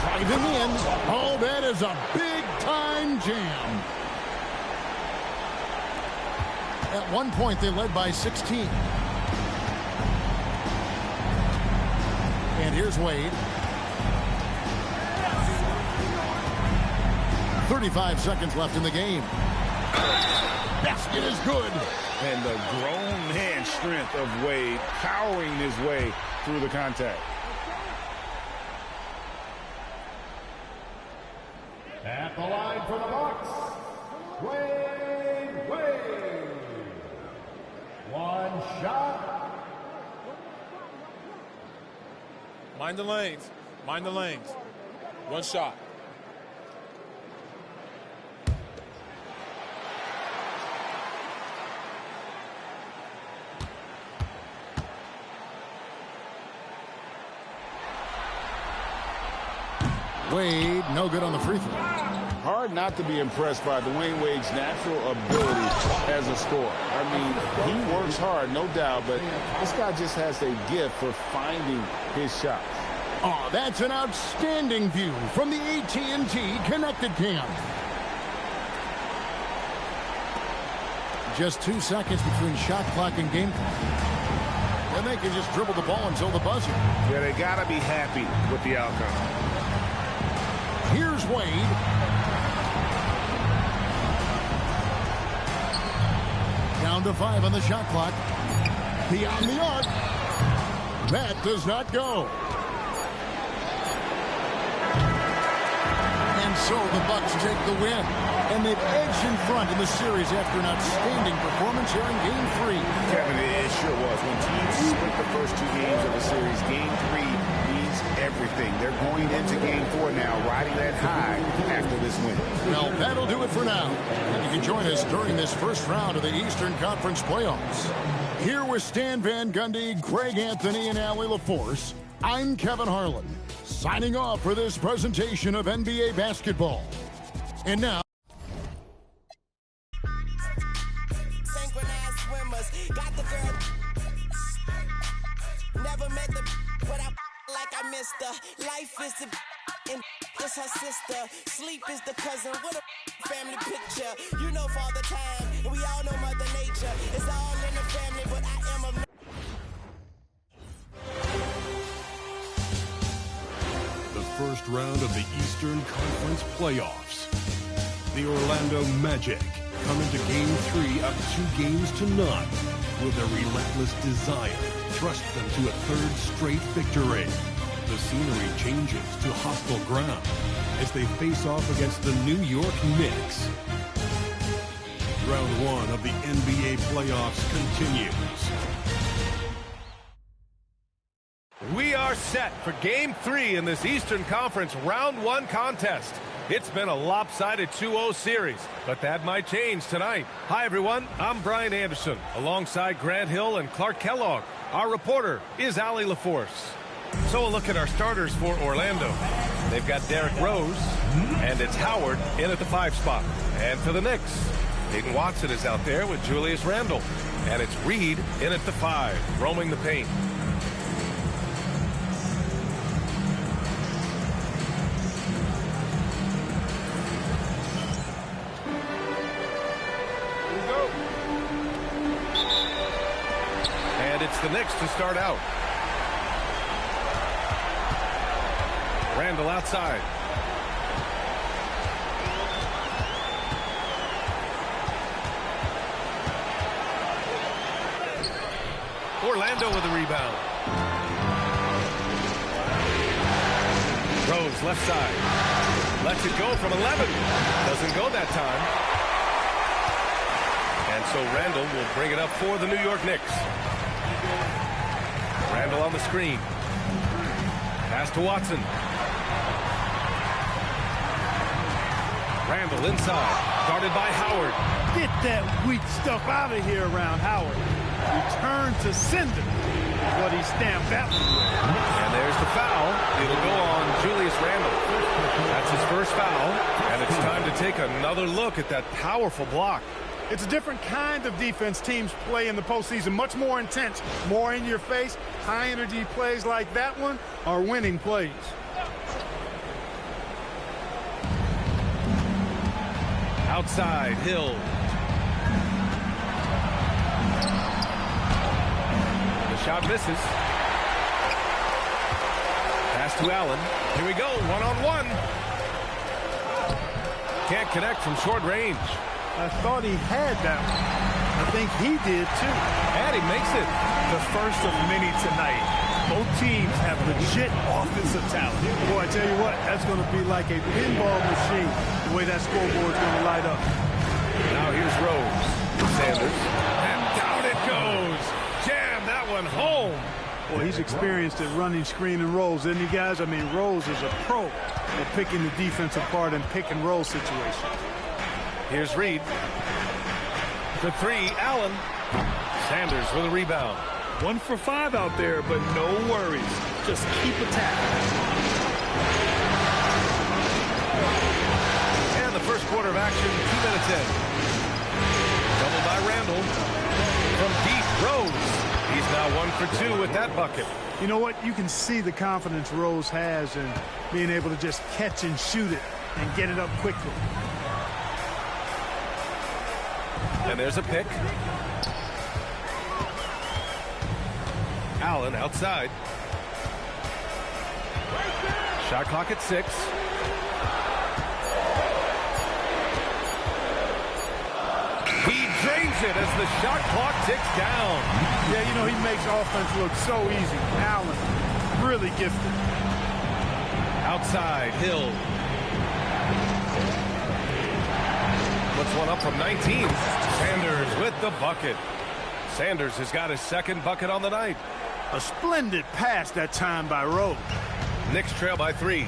Driving in. Oh, that is a big-time jam. At one point, they led by 16. And here's Wade. 35 seconds left in the game. Basket is good. And the grown man strength of Wade powering his way through the contact. At the line for the Bucks, Wade. One shot. Mind the lanes. Mind the lanes. One shot. Wade, no good on the free throw. Hard not to be impressed by Dwayne Wade's natural ability as a scorer. I mean, he works hard, no doubt, but this guy just has a gift for finding his shots. Oh, that's an outstanding view from the AT&T Connected Cam. just 2 seconds between shot clock and game clock. And they can just dribble the ball until the buzzer. Yeah, they got to be happy with the outcome. Here's Wade. Down to 5 on the shot clock. Beyond the arc. That does not go. And so the Bucks take the win. And they've edged in front in the series after an outstanding performance here in Game 3. Kevin, it sure was. When teams split the first 2 games of the series, Game 3 means everything. They're going into Game 4 now, riding that high after this win. Well, that'll do it for now. And you can join us during this first round of the Eastern Conference playoffs. Here with Stan Van Gundy, Greg Anthony, and Allie LaForce, I'm Kevin Harlan, signing off for this presentation of NBA basketball. And now, got the girl. Never met the but I like I missed her. Life is the and it's her sister. Sleep is the cousin. What a family picture. You know Father Time, and we all know Mother Nature. It's all in the family, but I am a The first round of the Eastern Conference playoffs. The Orlando Magic come into Game 3 up 2 games to none. Will their relentless desire thrust them to a 3rd straight victory? The scenery changes to hostile ground as they face off against the New York Knicks. Round 1 of the NBA playoffs continues. We are set for Game 3 in this Eastern Conference Round 1 contest. It's been a lopsided 2-0 series, but that might change tonight. Hi, everyone. I'm Brian Anderson, alongside Grant Hill and Clark Kellogg. Our reporter is Allie LaForce. So a look at our starters for Orlando. They've got Derrick Rose, and it's Howard in at the 5 spot. And for the Knicks, Peyton Watson is out there with Julius Randle. And it's Reed in at the 5, roaming the paint. It's the Knicks to start out. Randle outside. Orlando with a rebound. Rose left side. Lets it go from 11. Doesn't go that time. And so Randle will bring it up for the New York Knicks. Randle on the screen. Pass to Watson. Randle inside. Guarded by Howard. Get that weak stuff out of here around Howard. Return to sender. What he stamped that one with. And there's the foul. It'll go on Julius Randle. That's his first foul. And it's time to take another look at that powerful block. It's a different kind of defense teams play in the postseason. Much more intense, more in your face. High energy plays like that one are winning plays. Outside, Hill. The shot misses. Pass to Allen. Here we go, one-on-one. Can't connect from short range. I thought he had that one. I think he did, too. And he makes it. The first of many tonight. Both teams have legit offensive talent. Boy, I tell you what, that's going to be like a pinball machine, the way that scoreboard's going to light up. Now here's Rose. Sanders. And down it goes. Jam that one home. Boy, he's experienced at running screen and rolls, isn't he, guys? I mean, Rose is a pro at picking the defense apart in pick and roll situations. Here's Reed. The 3, Allen. Sanders with a rebound. 1 for 5 out there, but no worries. Just keep attacking. And the first quarter of action, 2 minutes in. Double by Randle. From deep, Rose. He's now 1 for 2 with that bucket. You know what? You can see the confidence Rose has in being able to just catch and shoot it and get it up quickly. And there's a pick. Allen outside. Shot clock at 6. He drains it as the shot clock ticks down. Yeah, you know, he makes offense look so easy. Allen, really gifted. Outside, Hill. Puts one up from 19. Sanders with the bucket. Sanders has got his second bucket on the night. A splendid pass that time by Rose. Knicks trail by 3.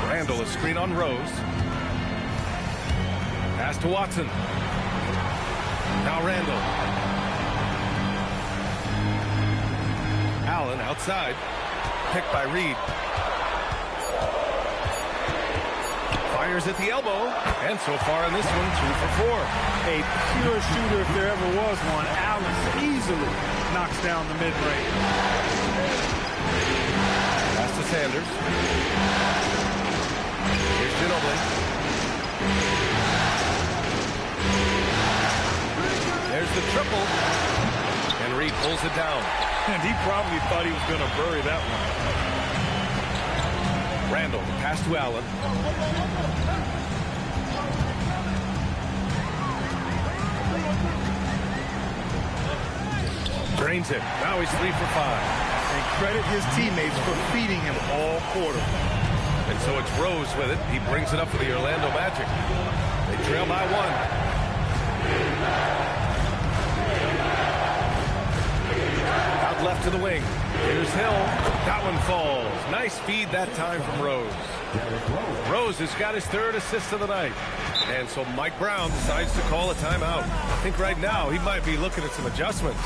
Randall, a screen on Rose. Pass to Watson. Now Randall. Allen outside. Picked by Reed. Fires at the elbow. And so far in this one, 2 for 4. A pure shooter if there ever was one. Allen easily knocks down the mid-range. Pass to Sanders. Here's Ginobili. There's the triple. And Reed pulls it down. And he probably thought he was going to bury that one. Randall, pass to Allen. Drains it. Now he's 3 for 5. And credit his teammates for feeding him all quarter. And so it's Rose with it. He brings it up for the Orlando Magic. They trail by 1. Out left to the wing. Here's Hill. That one falls. Nice feed that time from Rose. Rose has got his 3rd assist of the night. And so Mike Brown decides to call a timeout. I think right now he might be looking at some adjustments.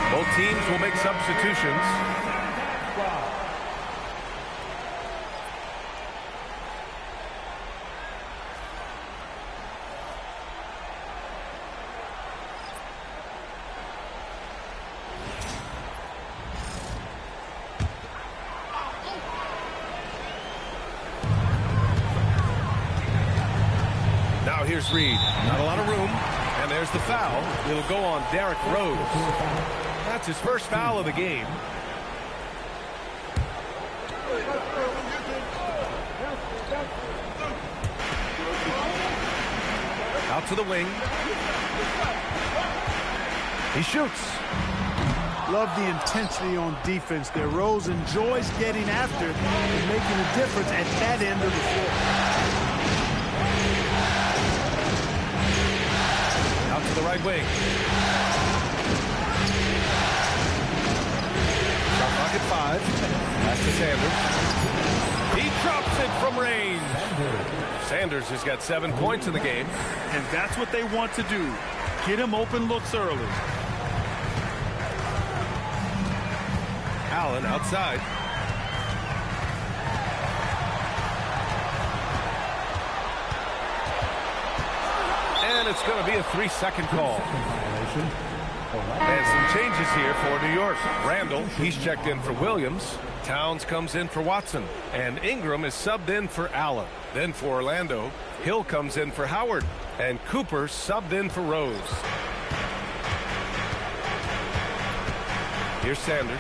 Both teams will make substitutions. Now here's Reed. Not a lot of room. And there's the foul. It'll go on Derrick Rose. That's his first foul of the game. Out to the wing. He shoots. Love the intensity on defense there. Rose enjoys getting after and making a difference at that end of the floor. Out to the right wing. Shot clock at 5. Pass to Sanders. He drops it from range. Sanders has got 7 points in the game. And that's what they want to do. Get him open looks early. Allen outside. And it's going to be a 3-second call. And some changes here for New York. Randall, he's checked in for Williams. Towns comes in for Watson. And Ingram is subbed in for Allen. Then for Orlando, Hill comes in for Howard. And Cooper subbed in for Rose. Here's Sanders.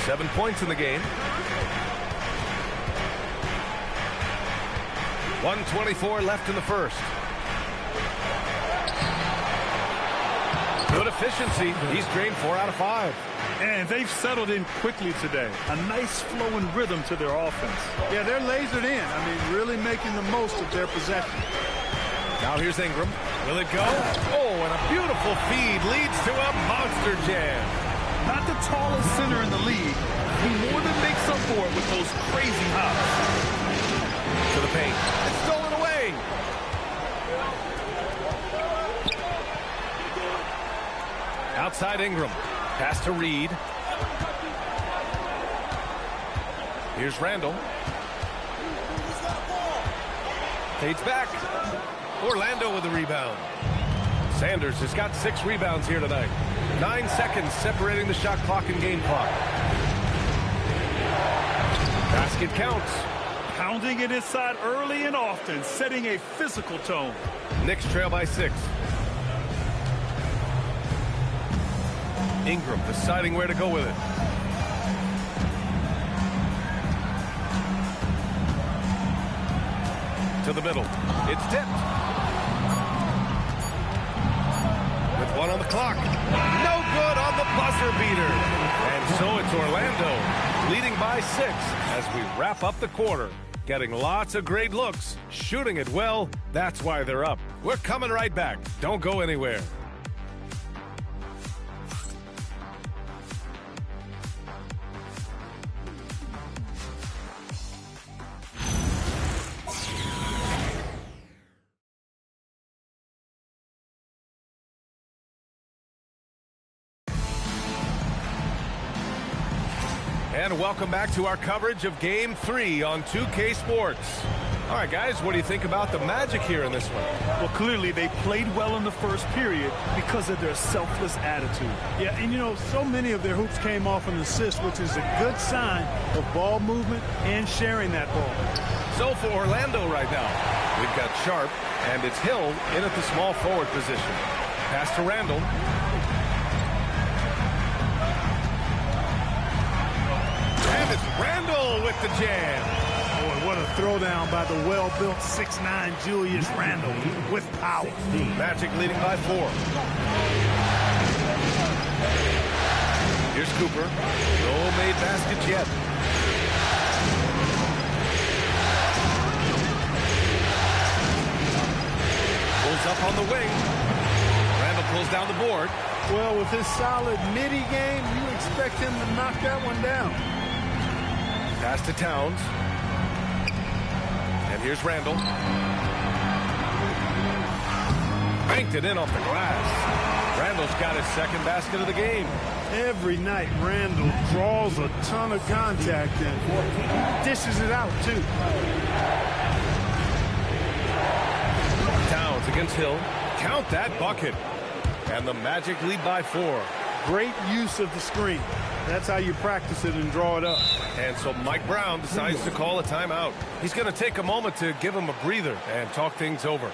7 points in the game. 1:24 left in the first. Good efficiency. He's drained 4 out of 5. And they've settled in quickly today. A nice flowing rhythm to their offense. Yeah, they're lasered in. I mean, really making the most of their possession. Now here's Ingram. Will it go? Oh, and a beautiful feed leads to a monster jam. Not the tallest center in the league. He more than makes up for it with those crazy hops. To the paint. It's stolen away. Outside Ingram. Pass to Reed. Here's Randall. Fades back. Orlando with the rebound. Sanders has got 6 rebounds here tonight. 9 seconds separating the shot clock and game clock. Basket counts. Pounding it inside early and often, setting a physical tone. Knicks trail by 6. Ingram deciding where to go with it. To the middle. It's tipped. With 1 on the clock. No good on the buzzer beater. And so it's Orlando leading by 6 as we wrap up the quarter. Getting lots of great looks, shooting it well. That's why they're up. We're coming right back. Don't go anywhere. And welcome back to our coverage of Game 3 on 2K Sports. All right, guys, what do you think about the Magic here in this one? Well, clearly they played well in the first period because of their selfless attitude. Yeah, and you know, so many of their hoops came off an assist, which is a good sign of ball movement and sharing that ball. So for Orlando right now, we've got Sharp, and it's Hill in at the small forward position. Pass to Randall. And it's Randall with the jam. Boy, what a throwdown by the well-built 6'9" Julius Randle with power. Magic leading by 4. Here's Cooper. No made baskets yet. Pulls up on the wing. Randall pulls down the board. Well, with his solid midi game, you expect him to knock that one down. Pass to Towns. And here's Randall. Banked it in off the glass. Randall's got his second basket of the game. Every night, Randall draws a ton of contact and dishes it out, too. Towns against Hill. Count that bucket. And the Magic lead by 4. Great use of the screen. That's how you practice it and draw it up. And so Mike Brown decides to call a timeout. He's going to take a moment to give him a breather and talk things over.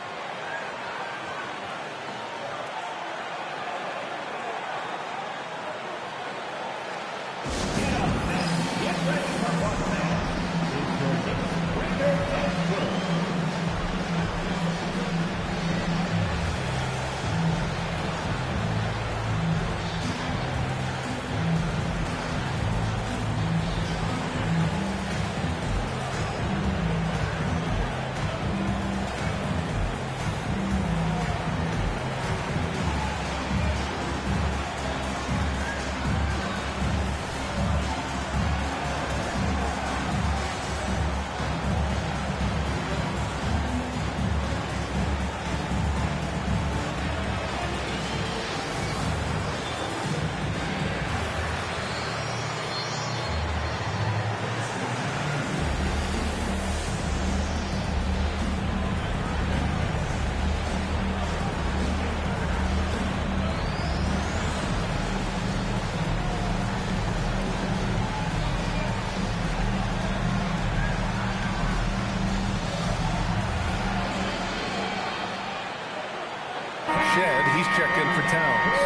Shed. He's checked in for Towns.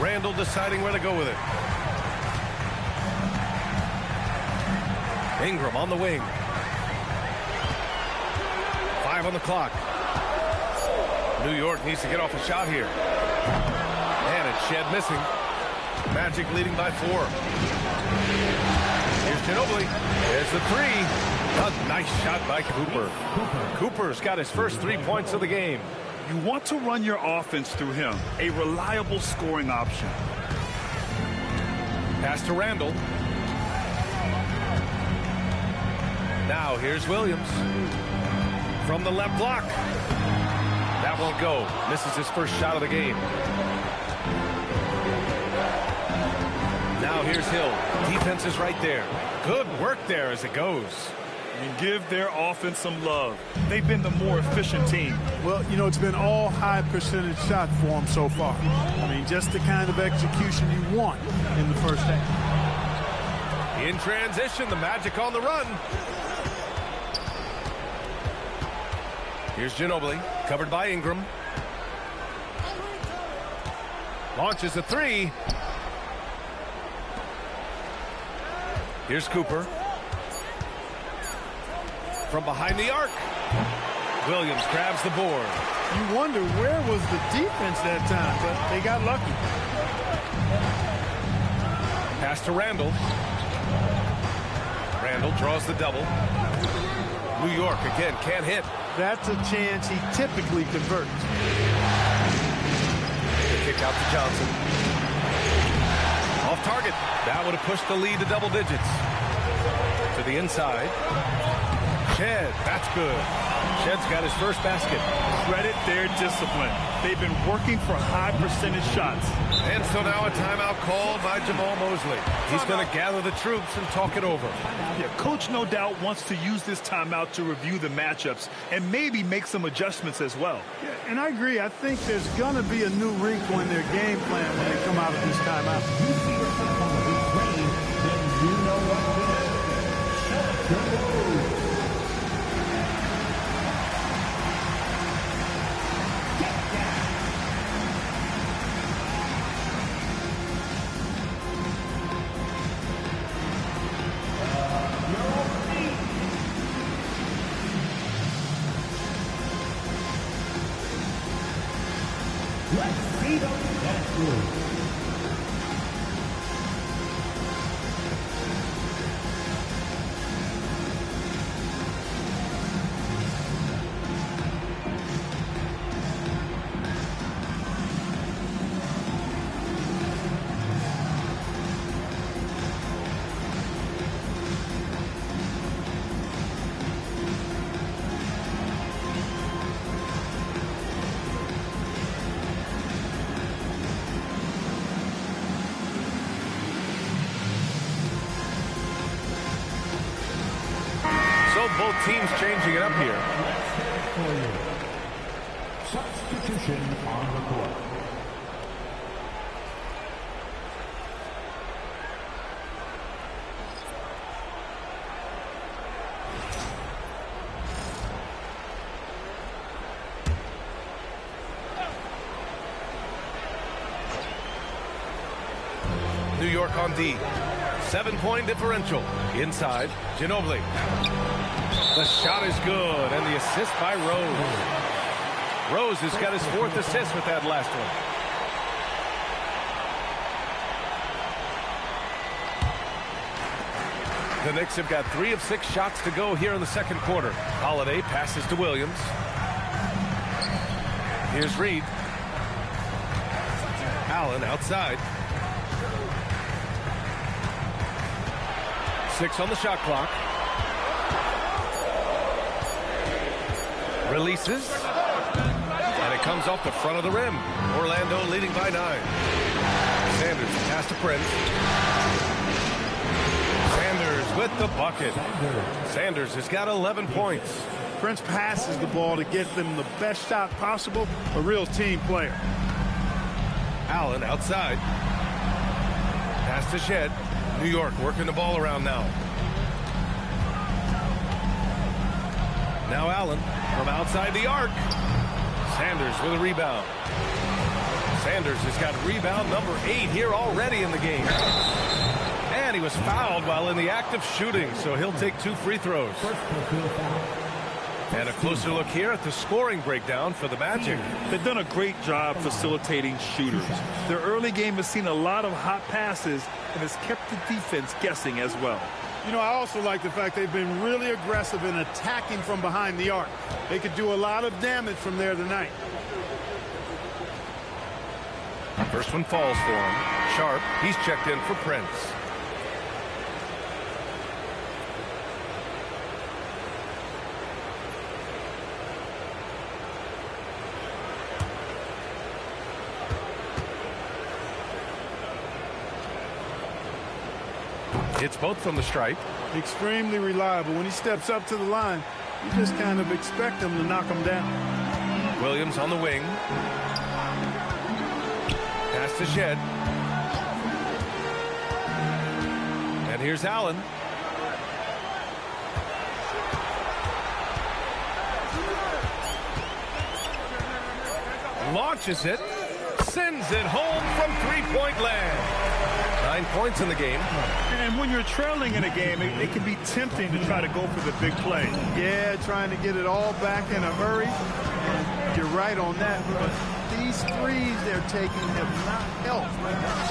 Randall deciding where to go with it. Ingram on the wing. 5 on the clock. New York needs to get off a shot here. And it's Shed missing. Magic leading by 4. Here's Ginobili. There's the 3. A nice shot by Cooper. Cooper's got his first 3 points of the game. You want to run your offense through him, a reliable scoring option. Pass to Randall. Now here's Williams. From the left block. That won't go. Misses his first shot of the game. Now here's Hill. Defense is right there. Good work there as it goes. And give their offense some love. They've been the more efficient team. Well, you know, it's been all high percentage shots for them so far. I mean, just the kind of execution you want in the first half. In transition, the Magic on the run. Here's Ginobili, covered by Ingram. Launches a 3. Here's Cooper. From behind the arc. Williams grabs the board. You wonder where was the defense that time, but they got lucky. Pass to Randall. Randall draws the double. New York again can't hit. That's a chance he typically converts. The kick out to Johnson. Off target. That would have pushed the lead to double digits. To the inside. Shed, that's good. Shed's got his first basket. Credit their discipline. They've been working for high percentage shots. And so now a timeout called by Jamal Mosley. He's going to gather the troops and talk it over. Yeah, coach no doubt wants to use this timeout to review the matchups and maybe make some adjustments as well. Yeah, and I agree. I think there's going to be a new wrinkle in their game plan when they come out of this timeout. Both teams changing it up here. Substitution on the court. New York on D. 7-point differential. Inside, Ginobili. The shot is good, and the assist by Rose. Rose has got his 4th assist with that last one. The Knicks have got 3 of 6 shots to go here in the second quarter. Holiday passes to Williams. Here's Reed. Allen outside. 6 on the shot clock. Releases. And it comes off the front of the rim. Orlando leading by 9. Sanders pass to Prince. Sanders with the bucket. Sanders has got 11 points. Prince passes the ball to get them the best shot possible. A real team player. Allen outside. Pass to Shed. New York working the ball around now. Now Allen from outside the arc. Sanders with a rebound. Sanders has got rebound number 8 here already in the game. And he was fouled while in the act of shooting, so he'll take 2 free throws. And a closer look here at the scoring breakdown for the Magic. They've done a great job facilitating shooters. Their early game has seen a lot of hot passes and has kept the defense guessing as well. You know, I also like the fact they've been really aggressive in attacking from behind the arc. They could do a lot of damage from there tonight. First one falls for him. Sharp, he's checked in for Prince. Hits both from the stripe. Extremely reliable. When he steps up to the line, you just kind of expect him to knock him down. Williams on the wing. Pass to Shed. And here's Allen. Launches it. Sends it home from three-point land. 9 points in the game. And when you're trailing in a game, it can be tempting to try to go for the big play. Yeah, trying to get it all back in a hurry. And you're right on that. But these threes they're taking have not helped.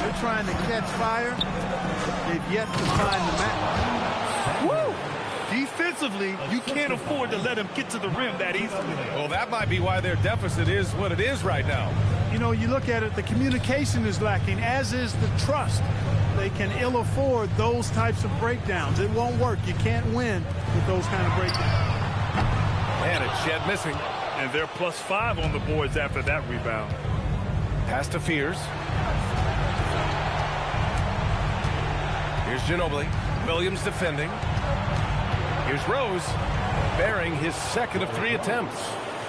They're trying to catch fire. They've yet to find the match. Woo! Defensively, you can't afford to let him get to the rim that easily. Well, that might be why their deficit is what it is right now. You know, you look at it, the communication is lacking, as is the trust. They can ill afford those types of breakdowns. It won't work. You can't win with those kind of breakdowns. And it's Shed missing. And they're +5 on the boards after that rebound. Pass to Fears. Here's Ginobili. Williams defending. Here's Rose, bearing his second of 3 attempts.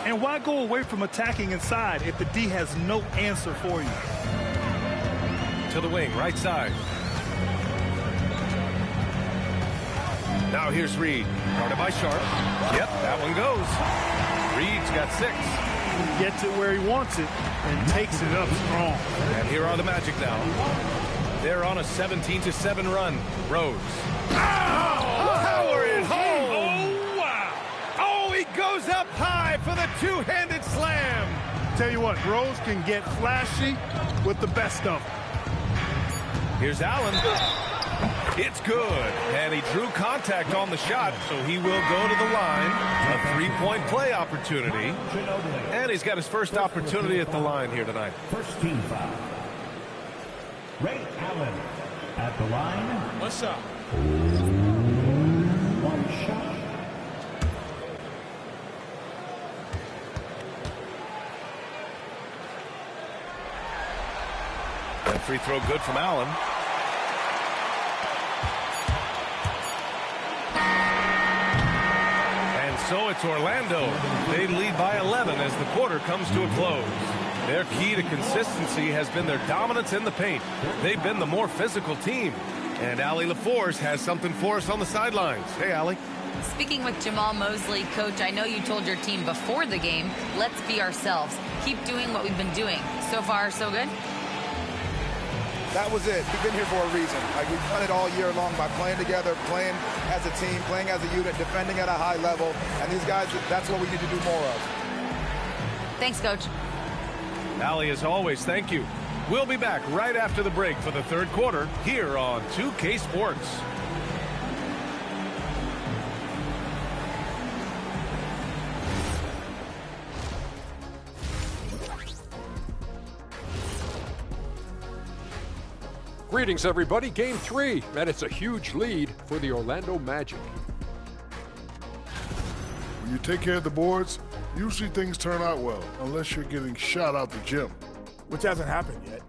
And why go away from attacking inside if the D has no answer for you? To the wing, right side. Now here's Reed, guarded by Sharp. Yep, that one goes. Reed's got 6. He gets it where he wants it and takes it up strong. And here are the Magic now. They're on a 17-7 run. Rose. Power it home! Oh, wow! Oh, he goes up high for the two-handed slam. Tell you what, Rose can get flashy with the best of them. Here's Allen. It's good. And he drew contact on the shot, so he will go to the line. A 3-point play opportunity. And he's got his first opportunity at the line here tonight. First team foul. Ray Allen at the line. One shot. One shot. That free throw good from Allen. And so it's Orlando. They lead by 11 as the quarter comes to a close. Their key to consistency has been their dominance in the paint. They've been the more physical team. And Allie LaForce has something for us on the sidelines. Hey, Allie. Speaking with Jamal Mosley, Coach, I know you told your team before the game, let's be ourselves. Keep doing what we've been doing. So far, so good? That was it. We've been here for a reason. Like, we've done it all year long by playing together, playing as a team, playing as a unit, defending at a high level. And these guys, that's what we need to do more of. Thanks, Coach. Allie, as always, thank you. We'll be back right after the break for the third quarter here on 2K Sports. Greetings, everybody. Game 3, and it's a huge lead for the Orlando Magic. When you take care of the boards, usually things turn out well, unless you're getting shot out the gym. Which hasn't happened yet.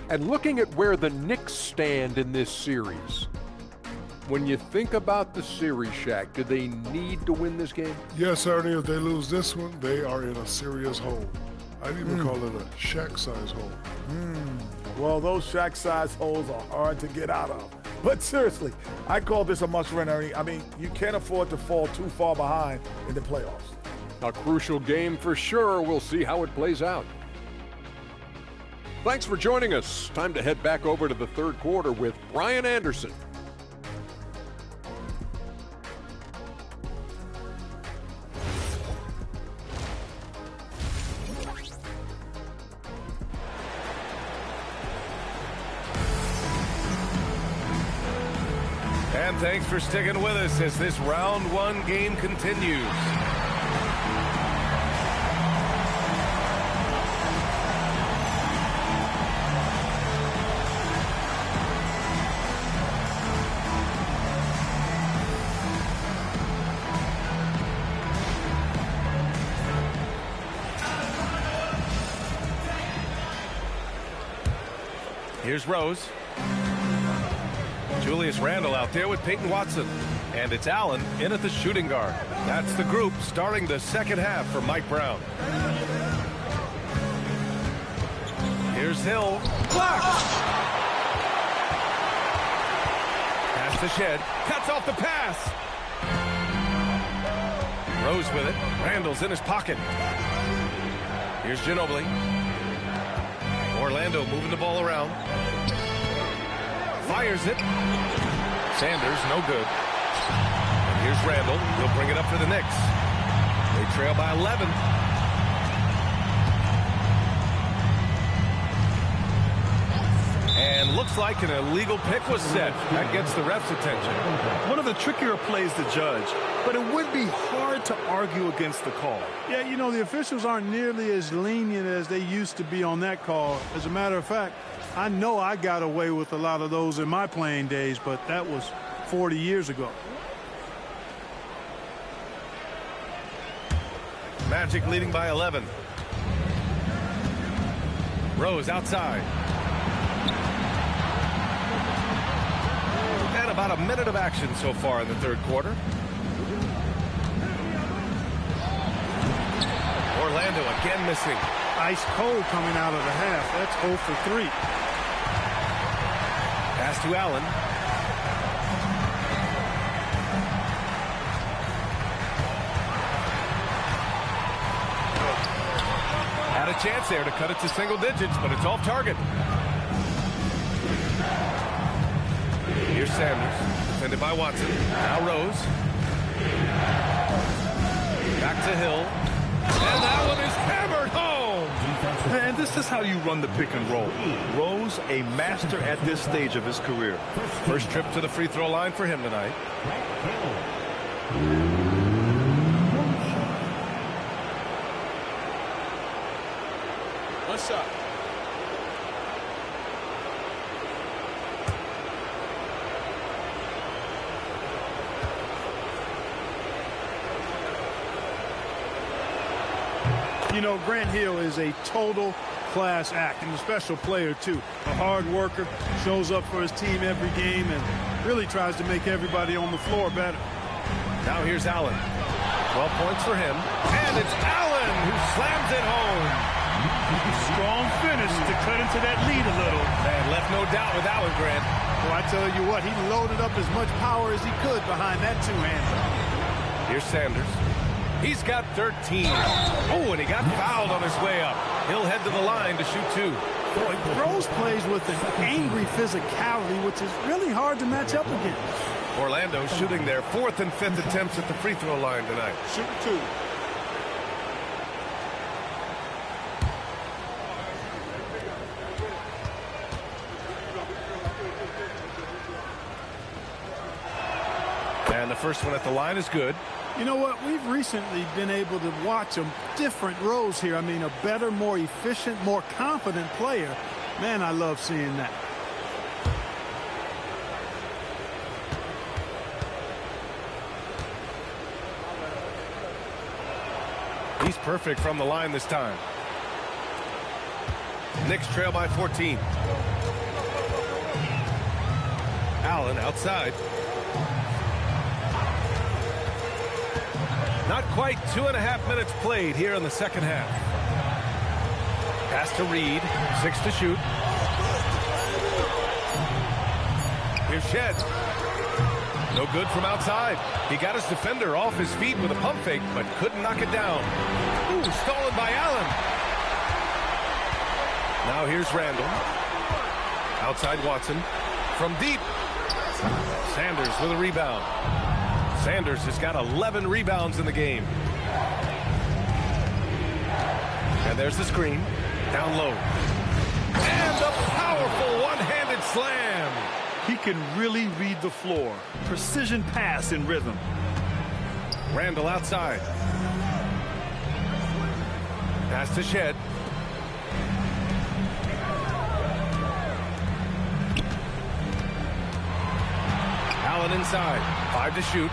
And looking at where the Knicks stand in this series, when you think about the series, Shaq, do they need to win this game? Yes, Ernie, if they lose this one, they are in a serious hole. I'd even call it a Shaq-size hole. Well, those Shaq-size holes are hard to get out of. But seriously, I call this a must-win, Ernie. I mean, you can't afford to fall too far behind in the playoffs. A crucial game for sure. We'll see how it plays out. Thanks for joining us. Time to head back over to the third quarter with Brian Anderson. And thanks for sticking with us as this round one game continues. Here's Rose. Julius Randle out there with Peyton Watson. And it's Allen in at the shooting guard. That's the group starting the second half for Mike Brown. Here's Hill. Blocked! Pass to Shed. Cuts off the pass. Rose with it. Randle's in his pocket. Here's Ginobili. Orlando moving the ball around. Fires it. Sanders, no good. And here's Randle. He'll bring it up for the Knicks. They trail by 11. And looks like an illegal pick was set. That gets the ref's attention. One of the trickier plays to judge, but it would be hard to argue against the call. Yeah, you know, the officials aren't nearly as lenient as they used to be on that call. As a matter of fact, I know I got away with a lot of those in my playing days, but that was 40 years ago. Magic leading by 11. Rose outside. And about a minute of action so far in the third quarter. Orlando again missing. Ice cold coming out of the half. That's 0 for 3. Pass to Allen. Had a chance there to cut it to single digits, but it's off target. Here's Sanders, defended by Watson. Now Rose. Back to Hill. And that one is hammered home. And this is how you run the pick and roll. Rose, a master at this stage of his career. First trip to the free throw line for him tonight. One shot. You know, Grant Hill is a total class act and a special player, too. A hard worker, shows up for his team every game, and really tries to make everybody on the floor better. Now here's Allen. 12 points for him. And it's Allen who slams it home. Strong finish to cut into that lead a little. And left no doubt with Allen, Grant. Well, I tell you what, he loaded up as much power as he could behind that two-hander. Here's Sanders. He's got 13. Oh, and he got fouled on his way up. He'll head to the line to shoot 2. Boy, Rose plays with an angry physicality, which is really hard to match up against. Orlando shooting their 4th and 5th attempts at the free throw line tonight. Shoot 2. And the first one at the line is good. You know what? We've recently been able to watch a different Rose here. I mean, a better, more efficient, more confident player. Man, I love seeing that. He's perfect from the line this time. Knicks trail by 14. Allen outside. Not quite 2.5 minutes played here in the second half. Pass to Reed, 6 to shoot. Here's Shed. No good from outside. He got his defender off his feet with a pump fake, but couldn't knock it down. Ooh, stolen by Allen. Now here's Randall. Outside Watson. From deep. Sanders with a rebound. Sanders has got 11 rebounds in the game. And there's the screen. Down low. And the powerful one-handed slam. He can really read the floor. Precision pass in rhythm. Randall outside. Pass to Shed. Allen inside. 5 to shoot.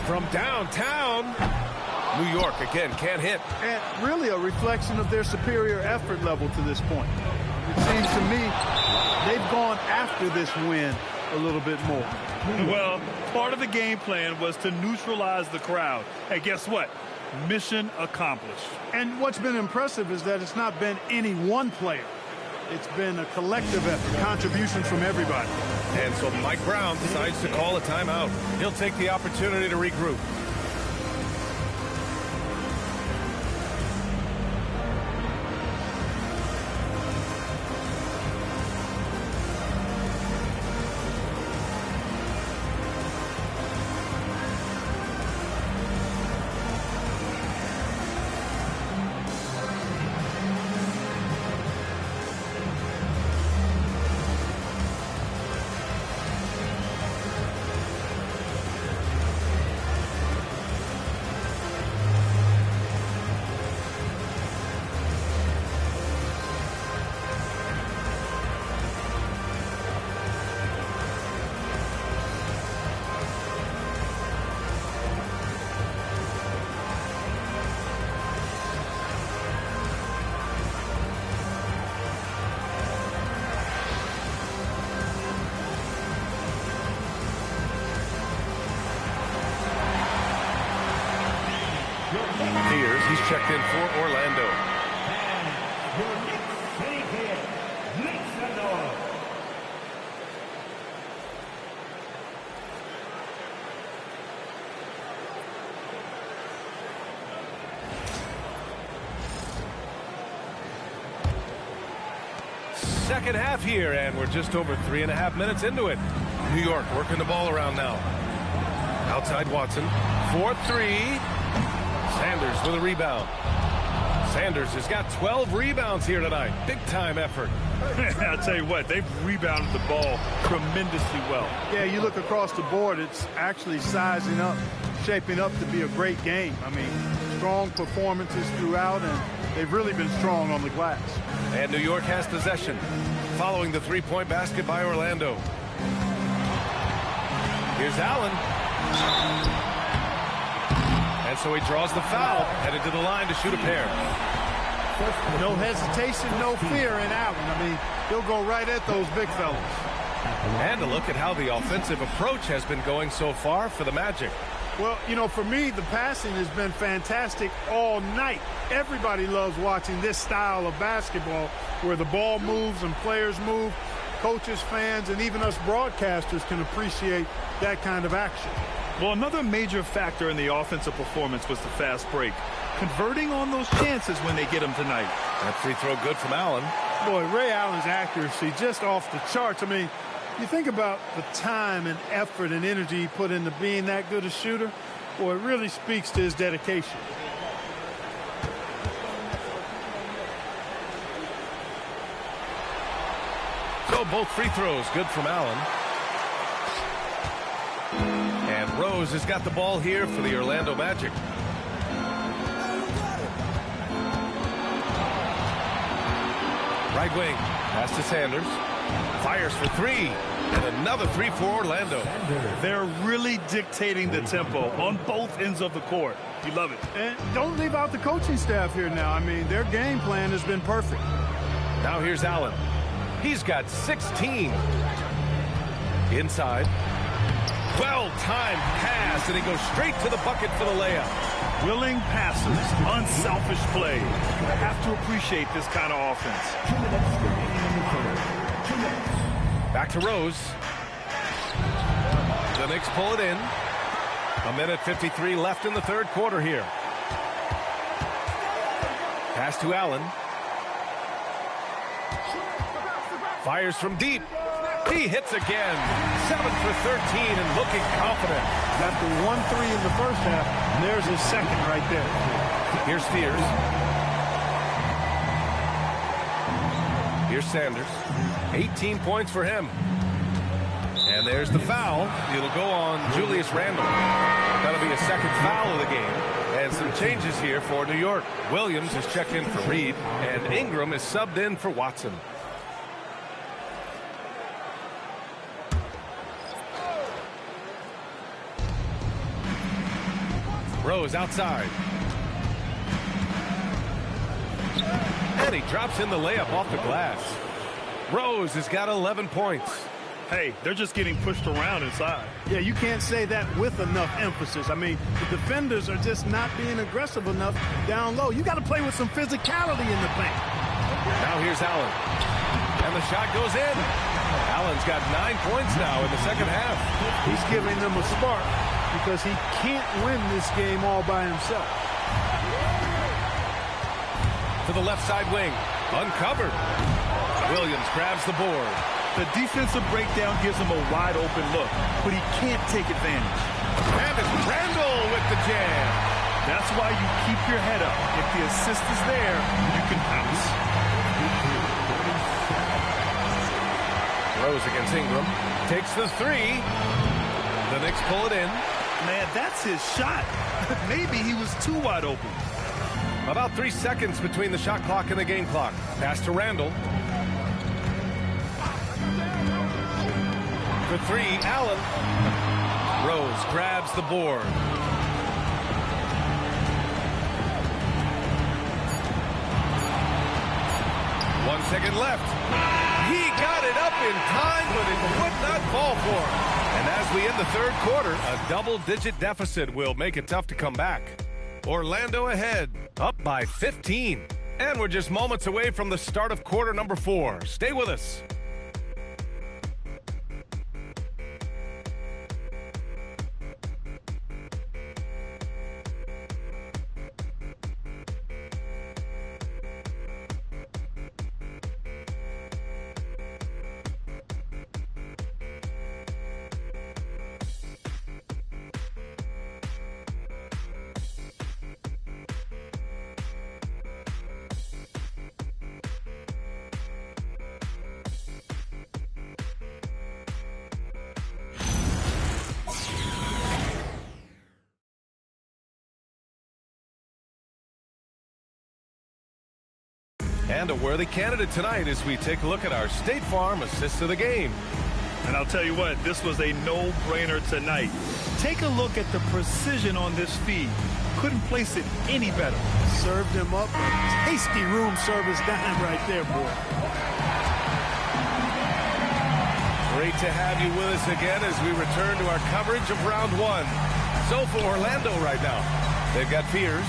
From downtown. New York again can't hit. And really a reflection of their superior effort level to this point. It seems to me they've gone after this win a little bit more. Well, part of the game plan was to neutralize the crowd. Hey, guess what? Mission accomplished. And what's been impressive is that it's not been any one player. It's been a collective effort, contributions from everybody. And so Mike Brown decides to call a timeout. He'll take the opportunity to regroup. He's checked in for Orlando. Second half here, and we're just over 3.5 minutes into it. New York working the ball around now. Outside Watson. 4-3. Sanders with a rebound. Sanders has got 12 rebounds here tonight. Big time effort. I'll tell you what, they've rebounded the ball tremendously well. Yeah, you look across the board, it's actually sizing up, shaping up to be a great game. I mean, strong performances throughout, and they've really been strong on the glass. And New York has possession following the three-point basket by Orlando. Here's Allen. And so he draws the foul, headed to the line to shoot a pair. No hesitation, no fear in Allen. I mean, he'll go right at those big fellas. And a look at how the offensive approach has been going so far for the Magic. Well, you know, for me, the passing has been fantastic all night. Everybody loves watching this style of basketball where the ball moves and players move. Coaches, fans, and even us broadcasters can appreciate that kind of action. Well, another major factor in the offensive performance was the fast break. Converting on those chances when they get them tonight. That free throw good from Allen. Boy, Ray Allen's accuracy just off the charts. I mean, you think about the time and effort and energy he put into being that good a shooter. Boy, it really speaks to his dedication. So both free throws good from Allen. And Rose has got the ball here for the Orlando Magic. Right wing, pass to Sanders. Fires for three. And another three for Orlando. They're really dictating the tempo on both ends of the court. You love it. And don't leave out the coaching staff here now. I mean, their game plan has been perfect. Now here's Allen. He's got 16. Inside. Well-timed pass, and he goes straight to the bucket for the layup. Willing passes, unselfish play. You have to appreciate this kind of offense. Back to Rose. The Knicks pull it in. 1:53 left in the third quarter here. Pass to Allen. Fires from deep. He hits again. 7 for 13 and looking confident. After 1-3 in the first half, and there's his second right there. Here's Spears. Here's Sanders. 18 points for him. And there's the foul. It'll go on Julius Randle. That'll be a second foul of the game. And some changes here for New York. Williams is checked in for Reed, and Ingram is subbed in for Watson. Rose outside. And he drops in the layup off the glass. Rose has got 11 points. Hey, they're just getting pushed around inside. Yeah, you can't say that with enough emphasis. I mean, the defenders are just not being aggressive enough down low. You got to play with some physicality in the paint. Now here's Allen. And the shot goes in. Allen's got 9 points now in the second half. He's giving them a spark because he can't win this game all by himself. To the left side wing. Uncovered. Williams grabs the board. The defensive breakdown gives him a wide open look, but he can't take advantage. And it's Randle with the jam. That's why you keep your head up. If the assist is there, you can pounce. Rose against Ingram. Takes the three. The Knicks pull it in. Man, that's his shot. Maybe he was too wide open. About 3 seconds between the shot clock and the game clock. Pass to Randle. For three, Allen. Rose grabs the board. One second left. He got it up in time, but it would not fall for him. And as we end the third quarter, a double-digit deficit will make it tough to come back. Orlando ahead, up by 15. And we're just moments away from the start of quarter number 4. Stay with us. And a worthy candidate tonight as we take a look at our State Farm assist of the game. And I'll tell you what, this was a no-brainer tonight. Take a look at the precision on this feed. Couldn't place it any better. Served him up a tasty room service dime right there, boy. Great to have you with us again as we return to our coverage of round 1. So for Orlando right now, they've got Fears,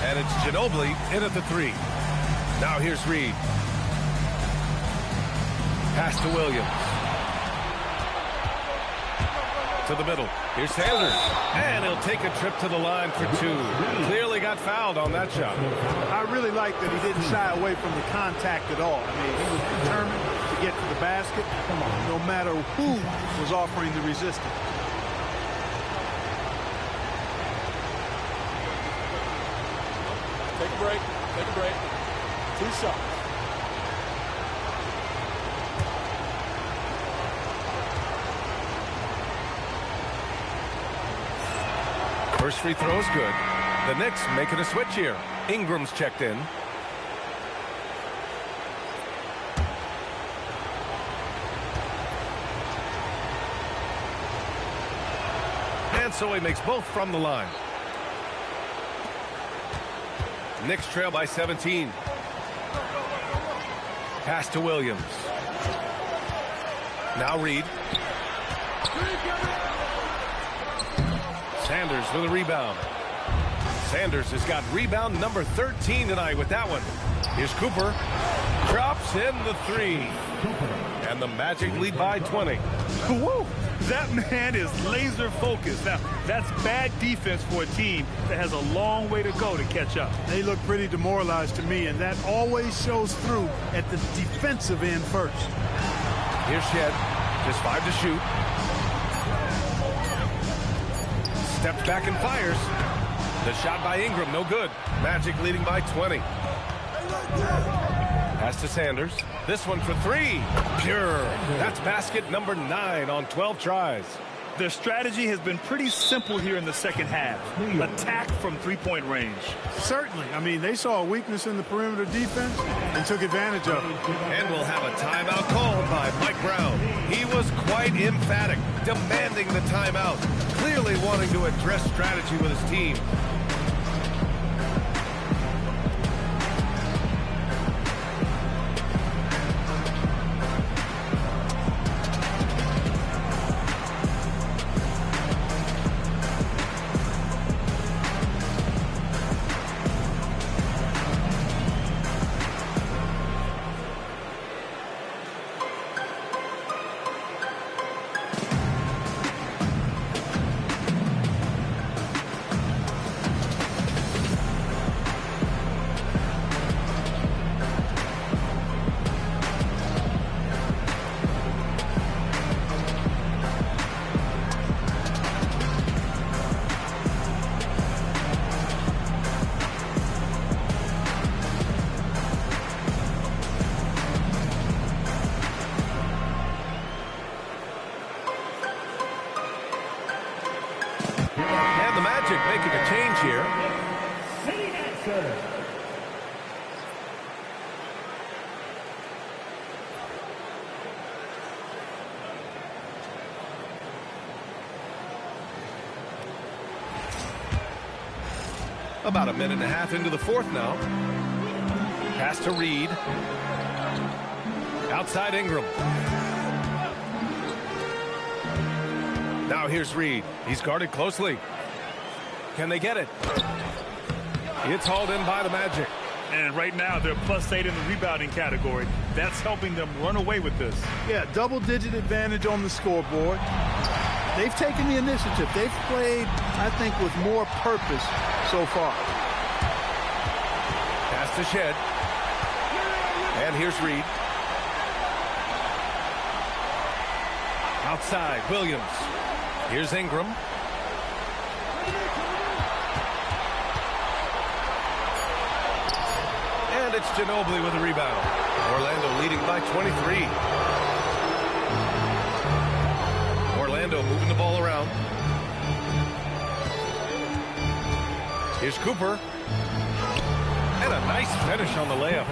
and it's Ginobili in at the 3. Now here's Reed. Pass to Williams. To the middle. Here's Sanders. And he'll take a trip to the line for 2. Clearly got fouled on that shot. I really like that he didn't shy away from the contact at all. I mean, he was determined to get to the basket, no matter who was offering the resistance. Take a break. Take a break. 2 shots. First free throw is good. The Knicks making a switch here. Ingram's checked in. And so he makes both from the line. Knicks trail by 17. Pass to Williams. Now Reed. Sanders with a rebound. Sanders has got rebound number 13 tonight with that one. Here's Cooper. Drops in the three. And the Magic lead by 20. Woo! That man is laser focused. Now, that's bad defense for a team that has a long way to go to catch up. They look pretty demoralized to me, and that always shows through at the defensive end first. Here's Shed. Just 5 to shoot. Steps back and fires. The shot by Ingram, no good. Magic leading by 20. Pass to Sanders. This one for 3. Pure. That's basket number 9 on 12 tries. Their strategy has been pretty simple here in the second half. Attack from three-point range. Certainly. I mean, they saw a weakness in the perimeter defense and took advantage of it. And we'll have a timeout called by Mike Brown. He was quite emphatic, demanding the timeout, clearly wanting to address strategy with his team. Making a change here. About a minute and a half into the fourth now. Pass to Reed. Outside Ingram. Now here's Reed. He's guarded closely. Can they get it? It's hauled in by the Magic. And right now, they're +8 in the rebounding category. That's helping them run away with this. Yeah, double-digit advantage on the scoreboard. They've taken the initiative. They've played, I think, with more purpose so far. Pass to Shed. And here's Reed. Outside, Williams. Here's Ingram. And it's Ginobili with a rebound. Orlando leading by 23. Orlando moving the ball around. Here's Cooper. And a nice finish on the layup.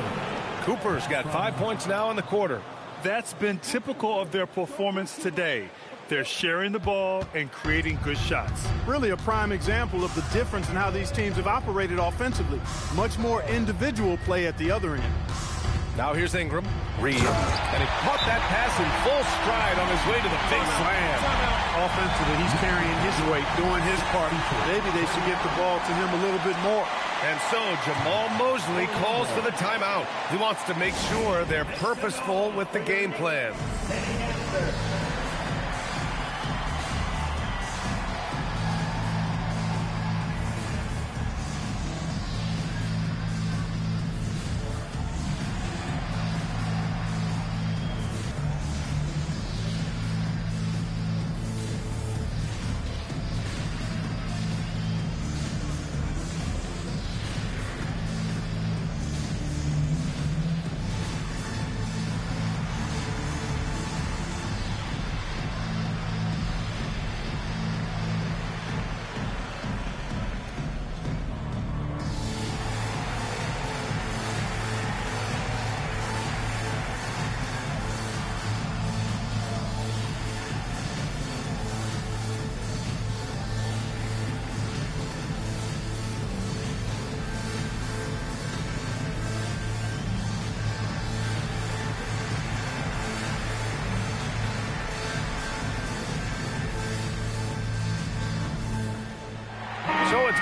Cooper's got 5 points now in the quarter. That's been typical of their performance today. They're sharing the ball and creating good shots. Really a prime example of the difference in how these teams have operated offensively. Much more individual play at the other end. Now here's Ingram. Reed. And he caught that pass in full stride on his way to the big slam. Offensively, he's carrying his weight, doing his part. Maybe they should get the ball to him a little bit more. And so Jamal Mosley calls for the timeout. He wants to make sure they're purposeful with the game plan.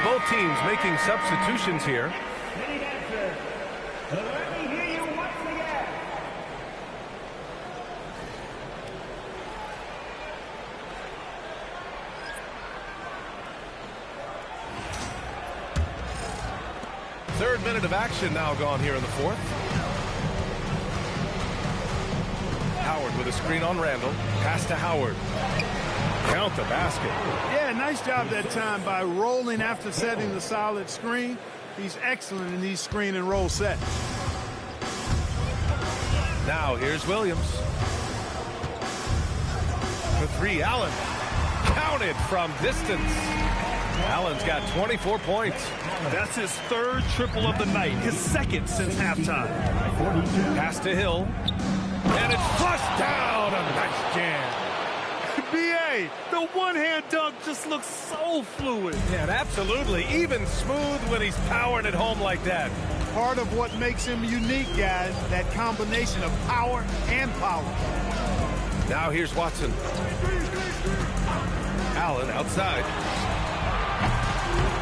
both teams making substitutions here. Third minute of action now gone here in the fourth. Howard with a screen on Randall. Pass to Howard. Count the basket. Yeah, nice job that time by rolling after setting the solid screen. He's excellent in these screen and roll sets. Now here's Williams. For three, Allen. Counted from distance. Allen's got 24 points. That's his third triple of the night, his second since halftime. Pass to Hill. And it's flushed down. A nice jam. B.A., the one-hand dunk just looks so fluid. Yeah, absolutely. Even smooth when he's powering it home like that. Part of what makes him unique, guys, that combination of power and power. Now here's Watson. Allen outside.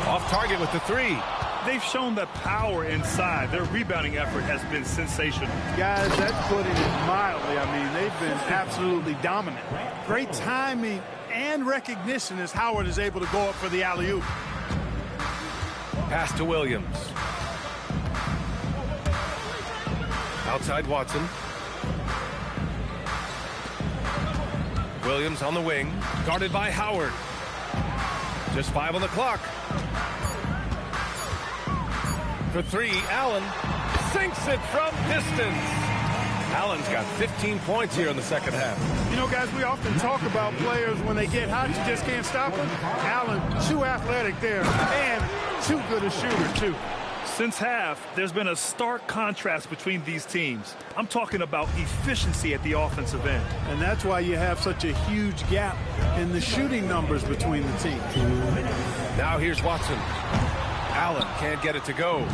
Off target with the three. They've shown that power inside. Their rebounding effort has been sensational. Guys, that's putting it mildly. I mean, they've been absolutely dominant. Great timing and recognition as Howard is able to go up for the alley-oop. Pass to Williams. Outside Watson. Williams on the wing, guarded by Howard. Just 5 on the clock. For three, Allen sinks it from distance. Allen's got 15 points here in the second half. You know, guys, we often talk about players when they get hot, you just can't stop them. Allen, too athletic there, and too good a shooter, too. Since half, there's been a stark contrast between these teams. I'm talking about efficiency at the offensive end. And that's why you have such a huge gap in the shooting numbers between the teams. Now here's Watson. Allen can't get it to go.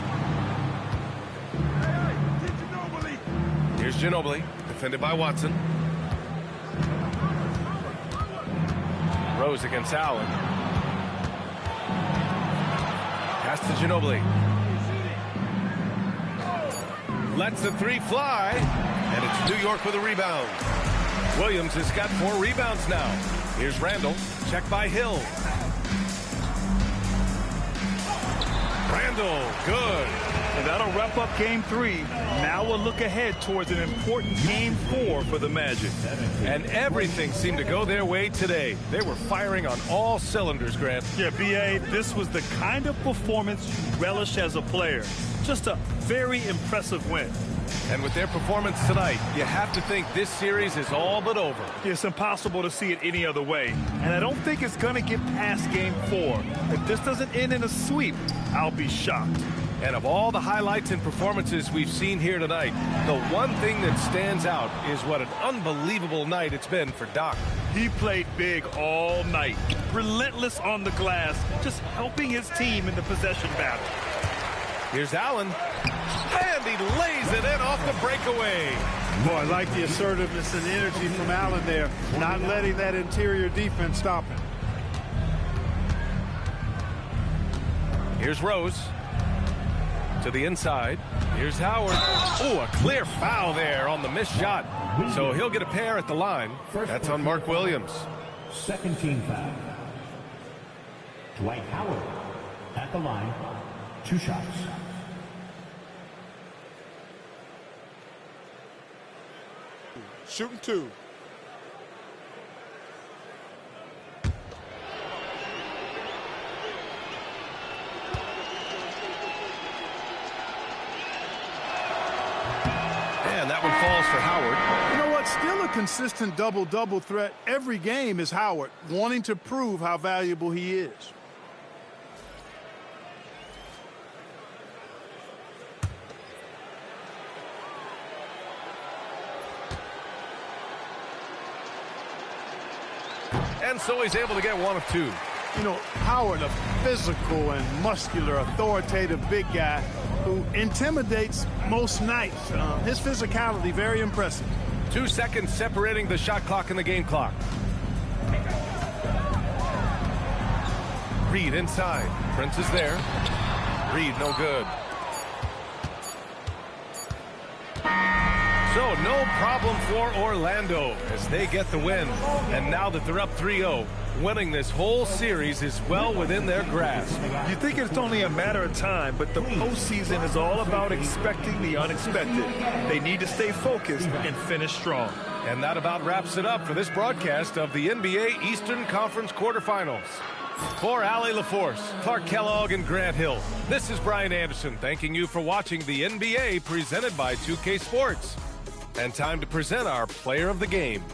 Here's Ginobili, defended by Watson. Rose against Allen. Pass to Ginobili. Lets the three fly, and it's New York with a rebound. Williams has got 4 rebounds now. Here's Randall, checked by Hill. Randall, good. And that'll wrap up game 3. Now we'll look ahead towards an important game 4 for the Magic. And everything seemed to go their way today. They were firing on all cylinders, Grant. Yeah, B.A., this was the kind of performance you relish as a player. Just a very impressive win. And with their performance tonight, you have to think this series is all but over. It's impossible to see it any other way. And I don't think it's going to get past game 4. If this doesn't end in a sweep, I'll be shocked. And of all the highlights and performances we've seen here tonight, the one thing that stands out is what an unbelievable night it's been for Doc. He played big all night, relentless on the glass, just helping his team in the possession battle. Here's Allen, and he lays it in off the breakaway. Boy, I like the assertiveness and energy from Allen there, not letting that interior defense stop him. Here's Rose. To the inside. Here's Howard. Oh, a clear foul there on the missed shot. So he'll get a pair at the line. That's on Mark Williams. Second team foul. Dwight Howard at the line. 2 shots. Shooting 2. And that one falls for Howard. You know what? Still a consistent double-double threat every game is Howard, wanting to prove how valuable he is. And so he's able to get 1 of 2. You know, Howard, a physical and muscular, authoritative big guy who intimidates most nights. His physicality, very impressive. 2 seconds separating the shot clock and the game clock. Reed inside. Prince is there. Reed, no good. So no problem for Orlando as they get the win. And now that they're up 3-0, winning this whole series is well within their grasp. You think it's only a matter of time, but the postseason is all about expecting the unexpected. They need to stay focused and finish strong. And that about wraps it up for this broadcast of the NBA Eastern Conference quarterfinals. For Allie LaForce, Clark Kellogg, and Grant Hill, this is Brian Anderson thanking you for watching the NBA presented by 2K Sports. And time to present our player of the game.